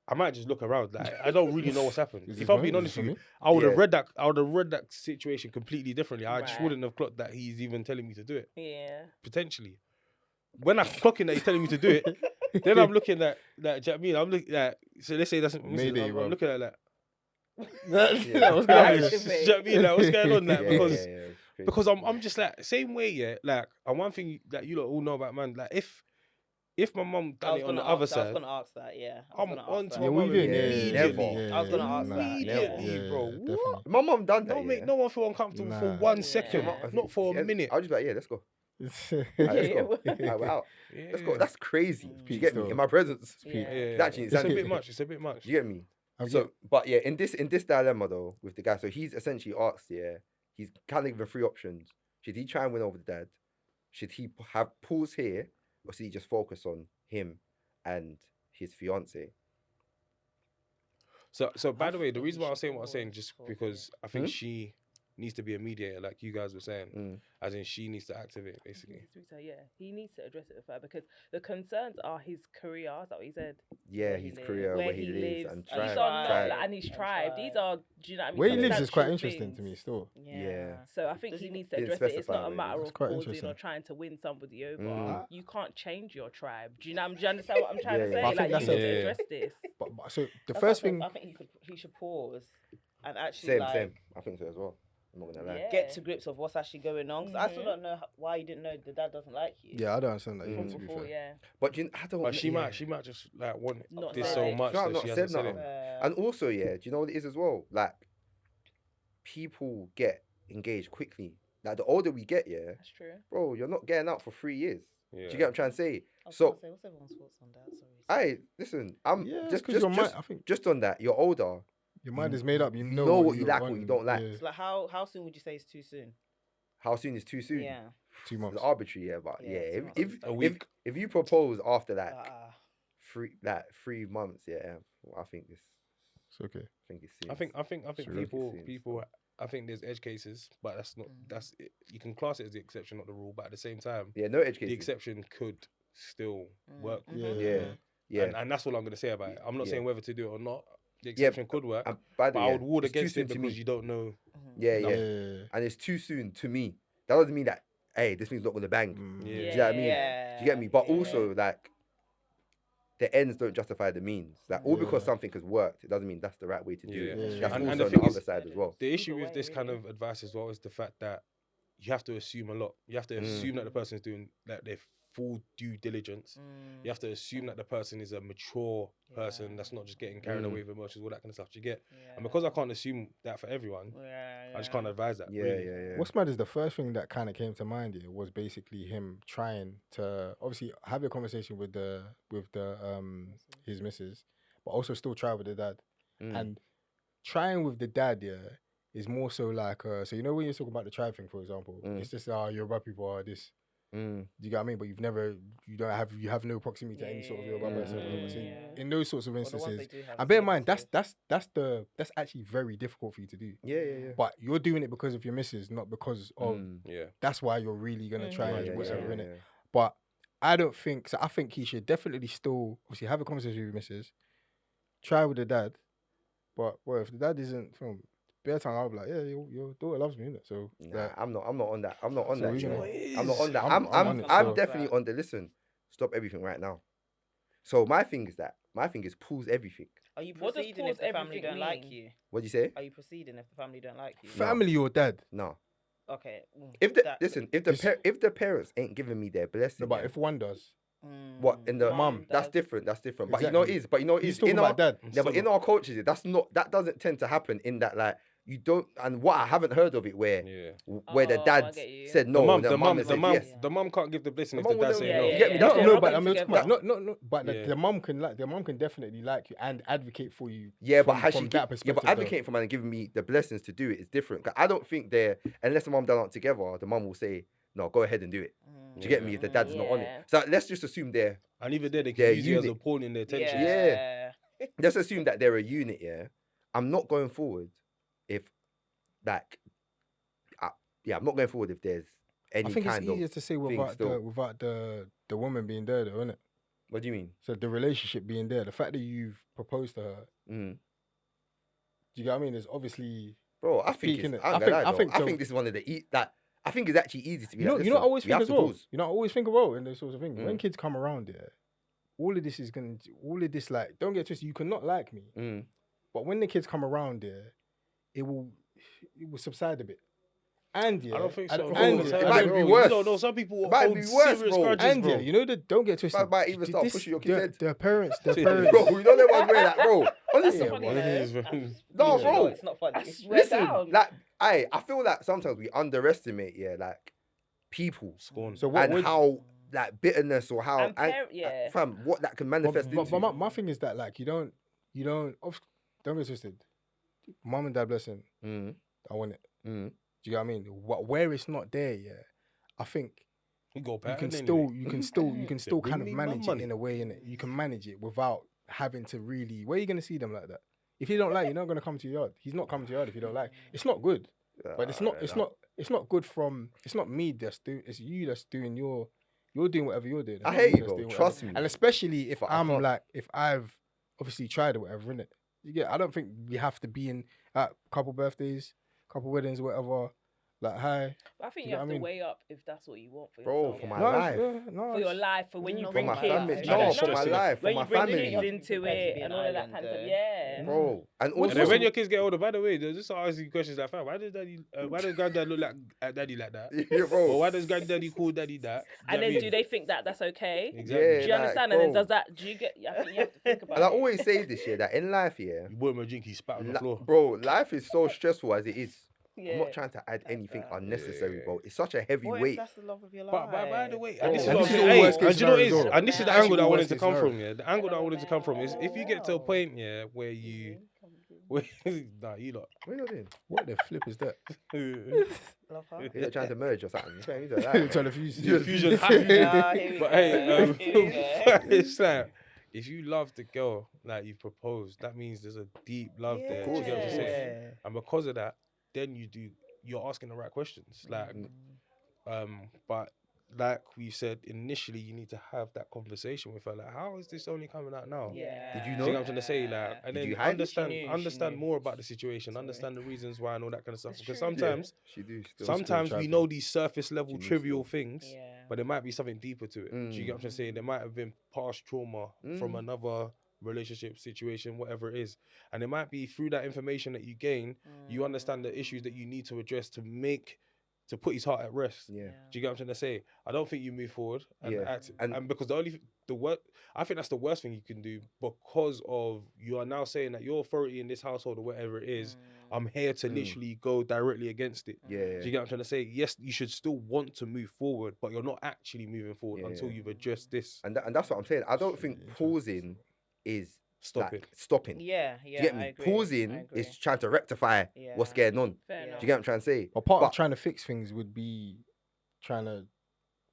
I might just look around. Like I don't really know what's happened. Is If this I'm mine? being Is honest this with for you, me? I would have Yeah. read that. I would have read that situation completely differently. I just Right. wouldn't have clocked that he's even telling me to do it. Yeah. Potentially, when I clocking that he's telling me to do it, then I'm looking at that. Do you know what I mean? I'm looking at. So let's say that's Mayday, I'm bro. looking at that. Yeah, what's Like, going on? do you know what I mean? Like, what's going on? Like, Yeah, because yeah, yeah, it's crazy. because I'm just like same way, yeah. Like, and one thing that you lot all know about man, like if if my mum done it on the other I was side, gonna ask that. Yeah, I'm on to Yeah, my what mum you doing? immediately. Never. I was gonna ask that. Immediately, bro. definitely. What? My mum done that. Don't make no one feel uncomfortable for Nah. 1 Yeah. second, Yeah. not for a minute. I'll just be like, yeah, let's go. Yeah. Let's go. Alright, we're out. Let's go. Yeah. That's crazy. Do you Peak get me? still. In my presence. Yeah. It's actually It's a insanity. bit much. It's a bit much. Do you get me? I'm So, but yeah, in this dilemma though, with the guy, so he's essentially asked, yeah, he's kind of given 3 options. Should he try and win over the dad? Should he have pause here, or should he just focus on him and his fiance? So by the way, the think reason he why I was should saying what I was saying, pause just for because I think she needs to be a mediator, like you guys were saying, as in she needs to activate, basically. Yeah, he needs to address it further because the concerns are his career. Is that what he said? Yeah, Where he his lives. career, Where where he he lives, lives. and These tribe. are not, tribe. like, and his And tribe. These are, do you know what I mean? Where he lives is quite substantial interesting to me things. still. Yeah. So I think Does he he- needs to didn't address it. It's specify not a really. matter That's of quite pausing interesting. or trying to win somebody over. Mm. You can't change your tribe. Do you know? Do you understand what I'm trying to Yeah, say? yeah. I think Like, that's you need a- to Yeah. address this. But so the That's first what I thing, said. I think he should pause and actually Same, like same. I think so as well. I'm not gonna lie. Yeah. get to grips of what's actually going on. 'Cause I still Mhm. don't know why you didn't know the dad doesn't like you. yeah, I don't understand that. Mm. Even, From to be before, fair. yeah. But I don't. But she yeah. might just like want Not this said so it. much She's that not she said hasn't said nothing. it. And also, yeah, do you know what it is as well? Like, people get engaged quickly. Like, the older we get, yeah, That's true. bro, you're not getting out for 3 years. Do Yeah. you get what I'm trying to say? I was So, gonna say, what's everyone's thoughts on that? Sorry. I listen. I'm Yeah, just because your mind, I think just on that. You're older. your mind you is made up. You know, know what you you're like, what on, you don't like. yeah, So like, how soon would you say is too soon? How soon is too soon? Yeah. 2 It's months. arbitrary, yeah, but Yeah, yeah, 2 months if is A fine. week. if you propose after like Ah. 3 months, yeah, well, I think it's It's okay. soon. I think Sure. people Soon, people. I think there's edge cases, but that's not that's it. You can class it as the exception, not the rule. But at the same time, Yeah, no the education. exception could still work. Yeah, Yeah, yeah. And that's all I'm gonna say about it. I'm not Yeah. saying whether to do it or not. The Yeah, exception could work, And by the but way, I would ward it's too against soon it to because me. you don't know. Yeah, yeah. yeah, and it's too soon to me. That doesn't mean that hey, this thing's not gonna bang. Mm. Do you know what I mean? Yeah. Do you get me? But Yeah. also like the ends don't justify the means. Like all because Yeah. something has worked, it doesn't mean that's the right way to do Yeah. it. Yeah. That's And also the on thing the is, other side as well. The issue Either with way, this kind really. of advice as well is the fact that you have to assume a lot. You have to assume that the person's doing that their full due diligence. You have to assume that the person is a mature person that's not just getting carried away with emotions, all that kind of stuff. Do you get? And because I can't assume that for everyone, I just can't advise that. Yeah, really. yeah, yeah. What's mad is the first thing that kind of came to mind here was basically him trying to obviously have a conversation with the his missus, but also still try with the dad. And trying with the dad, yeah, is more so like so you know when you're talking about the tribe thing, for example, it's just Yoruba people are this. Do you get what I mean? But you have no proximity to any sort of Yoruba person. So in those sorts of Or the ones they instances, do have, and bear in so mind it's that's actually very difficult for you to do. Yeah, yeah, yeah. But you're doing it because of your missus, not because of. Yeah. That's why you're really gonna try Yeah, and yeah, whatever yeah, in it. yeah. But I don't think so. I think he should definitely still obviously have a conversation with your missus. Try with the dad, but well, if the dad isn't from bare time, I'll be like, yeah, your daughter loves me, innit? So Nah, like, I'm not on that. I'm not on So that. we You know? gonna- I'm not on that. I'm on it, I'm so- definitely on the listen. Stop everything right now. So my thing is pause everything. Are you What does proceeding if pause the family everything don't like mean? you? What do you say? Are you proceeding if the family don't like you? family or dad. No. Okay. If the parents ain't giving me their blessing, No, but yeah, if one does, what in the Mum that's does. different. That's different. But you know it is. But you know it he's is. talking In about our dad. yeah, but in our cultures, that doesn't tend to happen. In that like you don't, and what I haven't heard of it where Yeah. where the Oh, dad I get you. said no, the mum mum, said yes. the mum can't give the blessing The if the mum will dad never- say Yeah, no. yeah, You get me? yeah. That's They're No, rocking but I mean, together. not. But Yeah. the mum can definitely like you and advocate for you. Yeah, but from, has from she that yeah, perspective, but advocating for man and giving me the blessings to do it is different. 'Cause I don't think they're unless the mum and dad aren't together, the mum will say, no, go ahead and do it. Do you get me? If the dad's not on Yeah. it. So let's just assume they're And even then, they They're can use you as a unit. pawn in their tension. Yeah. let's assume that they're a unit, yeah. I'm not going forward if like I'm not going forward if there's any I think it's kind of easier to say thing without still. the woman being there, though, isn't it? What do you mean? So the relationship being there, the fact that you've proposed to her, Mm. do you get what I mean? There's obviously Bro, I think Peak, it's, innit? I, I ain't think- gonna lie, I think though. I so. think this is one of the that I think it's actually easy to be you know like, you know what I always listen, we think have as to well. pause. You know I always think as well in those sorts of things. When kids come around there, all of this like don't get twisted. You cannot like me, but when the kids come around there, it will subside a bit. And yeah, I don't think I so. don't- No, and it yeah, might I don't- be bro. worse. You don't know. Some people It might hold be worse, serious bro. grudges, And bro. yeah, you know that. Don't get twisted. might even start pushing your kid's head. Their parents, Bro, Bro, you know them ones where like, bro. Honestly, Yeah, Funny, what you it know? is, bro. No, You know bro. it's not funny. I swear listen, down. like, I feel like sometimes we underestimate, like people Scorn. So what and would how like bitterness or how And yeah. fam, what that can But, manifest but, into. but my thing is that like you don't don't get twisted. Mom and dad blessing. Mm, I want it. mm. Do you get what I mean? Where it's not there, yeah. I think You go you back. can still Bring kind of me my manage it money. in a way, innit? You can manage it without having to really. Where are you gonna see them like that? If you don't like, you're not gonna come to your yard. He's not coming to your yard if you don't like. It's not good. But it's not good from. It's not me that's doing. It's you that's doing your. You're doing whatever you're doing. It's I not hate me it, that's bro. doing Trust whatever. me. And especially if But I I'm can't. like, if I've obviously tried or whatever, innit? You get. I don't think we have to be in at couple birthdays, couple weddings, whatever. Like, hi. But I think Do you you know have what I to mean? weigh up if that's what you want for Bro, yourself. for my No, life. For your life, for when you For bring my kids, family. Yeah, No, that's for my stressing. life, for when my you bring family. kids into Prepared to it be and an all of that island, kind of though. yeah. Bro, and And then also when your kids get older, by the way, they'll just ask you questions like, fam, why does granddad look like at daddy like that? yeah, bro. Or why does granddaddy call daddy that? And then do they think that that's okay? Exactly. Yeah, Do you like, understand? And then bro. does that? Do you get? I think you have to think about And I it. always say this year that in life, yeah, You bought him a drink, he spat on the floor. bro, life is so stressful as it is. I'm Yeah. not trying to add anything right. unnecessary, bro. It's such a heavy What if weight. that's the love of your life? But by the way, Bro. and this is And what this I'm is saying. all worst Hey, case and do you know what it is? scenario, And this is the Actually angle that I all wanted worst to case come scenario. from. Yeah, the angle that I wanted to come from is if you get to a point, yeah, where you, nah, you lot. What are you doing? What the flip is that? Love her. You're trying to merge or something. You're Trying to fuse. The fusion happened. Ah, here we But go. hey, Here we go. it's like if you love the girl like you've proposed, that means there's a deep love there. Do you get what I'm saying? Yeah. And because of that, then you're asking the right questions. Like, but like we said initially, you need to have that conversation with her. Like, how is this only coming out now? Yeah. Did you Do know? you know what I'm trying to say? Like, and Did then you hide it? understand She knew, understand she more knew. about the situation, Sorry. understand the reasons why and all that kind of stuff. It's Because true. sometimes She do. Still. sometimes we trapping. know these surface level She knew trivial still. things, Yeah. but there might be something deeper to it. Do you get what I'm trying to say? There might have been past trauma from another relationship situation, whatever it is. And it might be through that information that you gain, you understand the issues that you need to address to put his heart at rest. Yeah. Do you get what I'm trying to say? I don't think you move forward and Yeah. act. And- And because I think that's the worst thing you can do because of you are now saying that your authority in this household or whatever it is, I'm here to literally go directly against it. Yeah. Do you get what I'm trying to say? Yes, you should still want to move forward, but you're not actually moving forward until Yeah. you've addressed this. And that's what I'm saying. I don't think pausing is Stop like it. stopping. Yeah, Do yeah. you get I me? agree. Pausing I agree. is trying to rectify what's Yeah. going on. Fair Yeah. enough. Do you get what I'm trying to say? Well, part But- of trying to fix things would be trying to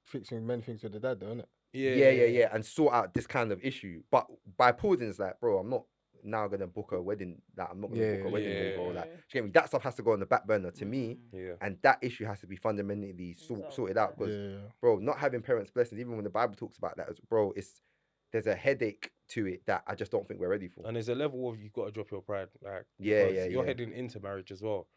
fixing many things with the dad, though, isn't it? Yeah, and sort out this kind of issue. But by pausing, it's like, bro, I'm not now gonna book a wedding. Like, I'm not gonna book a wedding ring, bro. Like, do you get me? That stuff has to go on the back burner to me, Yeah. and that issue has to be fundamentally sorted out. Because, bro, not having parents' blessings, even when the Bible talks about that, bro, there's a headache to it that I just don't think we're ready for. And there's a level of you've got to drop your pride. Like, Yeah, because you're yeah. heading into marriage as well.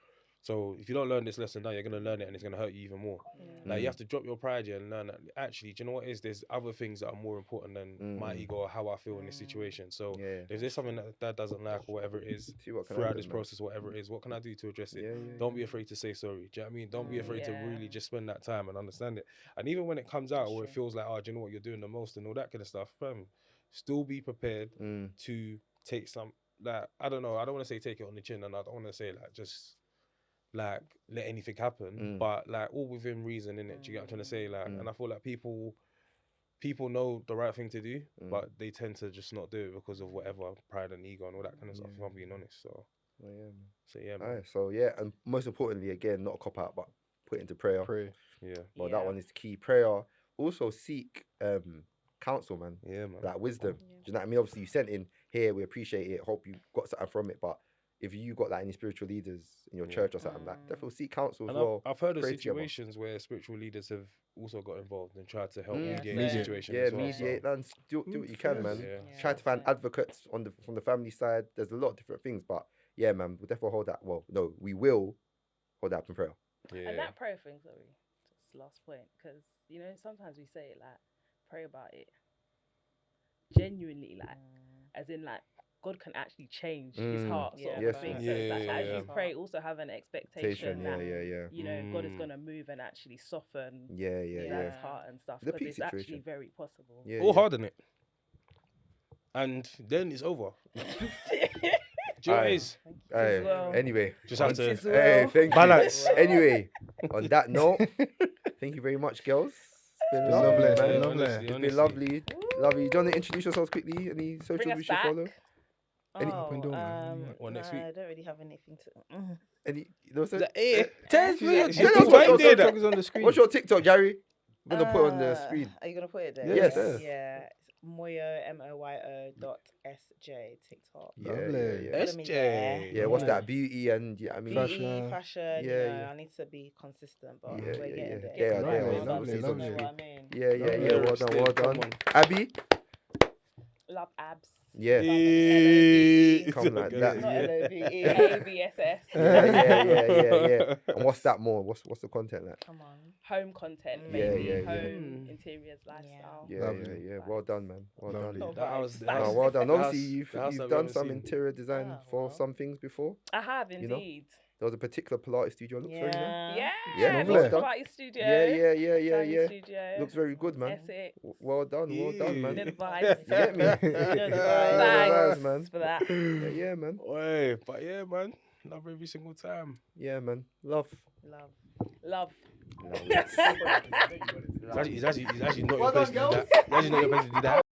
So if you don't learn this lesson now, you're gonna learn it and it's gonna hurt you even more. Like you have to drop your pride here and learn that actually, do you know what it is? There's other things that are more important than my ego or how I feel in this situation. So if there's something that dad doesn't like or whatever it is See what can throughout happen, this man. process, whatever it is, what can I do to address it? Yeah. Don't be afraid to say sorry. Do you know what I mean? Don't be afraid to Yeah. really just spend that time and understand it. And even when it comes out or it feels like, oh, do you know what, you're doing the most and all that kind of stuff, still be prepared to take some, like, I don't know, I don't want to say take it on the chin and I don't want to say like just like let anything happen, but like all within reason, innit? Do you get what I'm trying to say? Like, and I feel like people know the right thing to do, but they tend to just not do it because of whatever pride and ego and all that kind of stuff. If I'm being honest, so yeah, man. Alright, so yeah, and most importantly, again, not a cop out, but put it into prayer. Pray. Yeah, Well, that one is the key. Prayer. Also seek counsel, man. yeah, man. Like wisdom. Do you know what I mean? Obviously, you sent in here. We appreciate it. Hope you got something from it. But if you got like any spiritual leaders in your church or something, like definitely seek counsel as And well. I've heard of pray together. situations where spiritual leaders have also got involved and tried to help Yeah, mediate fair. the situation. Yeah, as well, mediate. so. Man, do what you can, man. Yeah. Try to find fair. advocates from the family side. There's a lot of different things, but yeah, man, we'll definitely hold that. Well, no, we will hold that up in prayer. Yeah. And that prayer thing, sorry, just last point, because you know sometimes we say it like pray about it, genuinely, like as in like God can actually change his heart, sort of Yes, thing. man. So it's like, Yeah, as yeah. you pray, also have an expectation that Yeah. you know God is gonna move and actually soften Yeah. Dad's heart and stuff, The because peak it's actually situation. very possible. Yeah. All hard on it. And then it's over. Do you know what it is? Aye, well. anyway, Just have It to is hey, well. thank balance. you. Anyway, on that note, thank you very much, girls. It's been It's lovely, lovely, it's man. been lovely. Honestly, It's been lovely. Lovely. Do you want to introduce yourselves quickly? Any Bring socials us we should back. follow? Any- Oh, and door, man. What, next nah, week? I don't really have anything to. Any? Those are- Tell us She's your like- she's TikTok like- your she's like- TikTok is on the screen. What's your TikTok, Jerry? I'm gonna put it on the screen. Are you gonna put it there? Yes, Yeah. It's Moyo MOYO.SJ TikTok. Yeah. Follow me there. Yeah, what's that? Beauty and I mean, Beauty, fashion, Yeah, you know, yeah. I need to be consistent, but Yeah, we're yeah, getting yeah. there. Yeah, Lovely, yeah, lovely, yeah. lovely. You know what I mean? Yeah. Well done, well done. Come on. Abby. Love abs. Yeah. Yeah. Come like that. Not L-O-V-E. ABSS. Yeah. And what's that more? What's the content like? Come on. Home content, Yeah, maybe. yeah. Home, interiors, lifestyle. Yeah. Well done, man. Well Lovely. done. That was- that No, was- well done. That's- Obviously, you've that's what done I've some seen. interior design Ah, for well. some things before. I have You know? indeed. There was a particular Pilates studio. Looks very nice. Yeah. Yeah, Talk well done. about your studio. Yeah. Studio. Looks very good, man. Essex. Well done, man. Good You vibes. get me? Good Good vibes. vibes, man. for that. Yeah, man. Oi, but yeah, man. Love every single time. Yeah, man. Love. Love. He's actually not your place to do that. He's actually not your place to do that.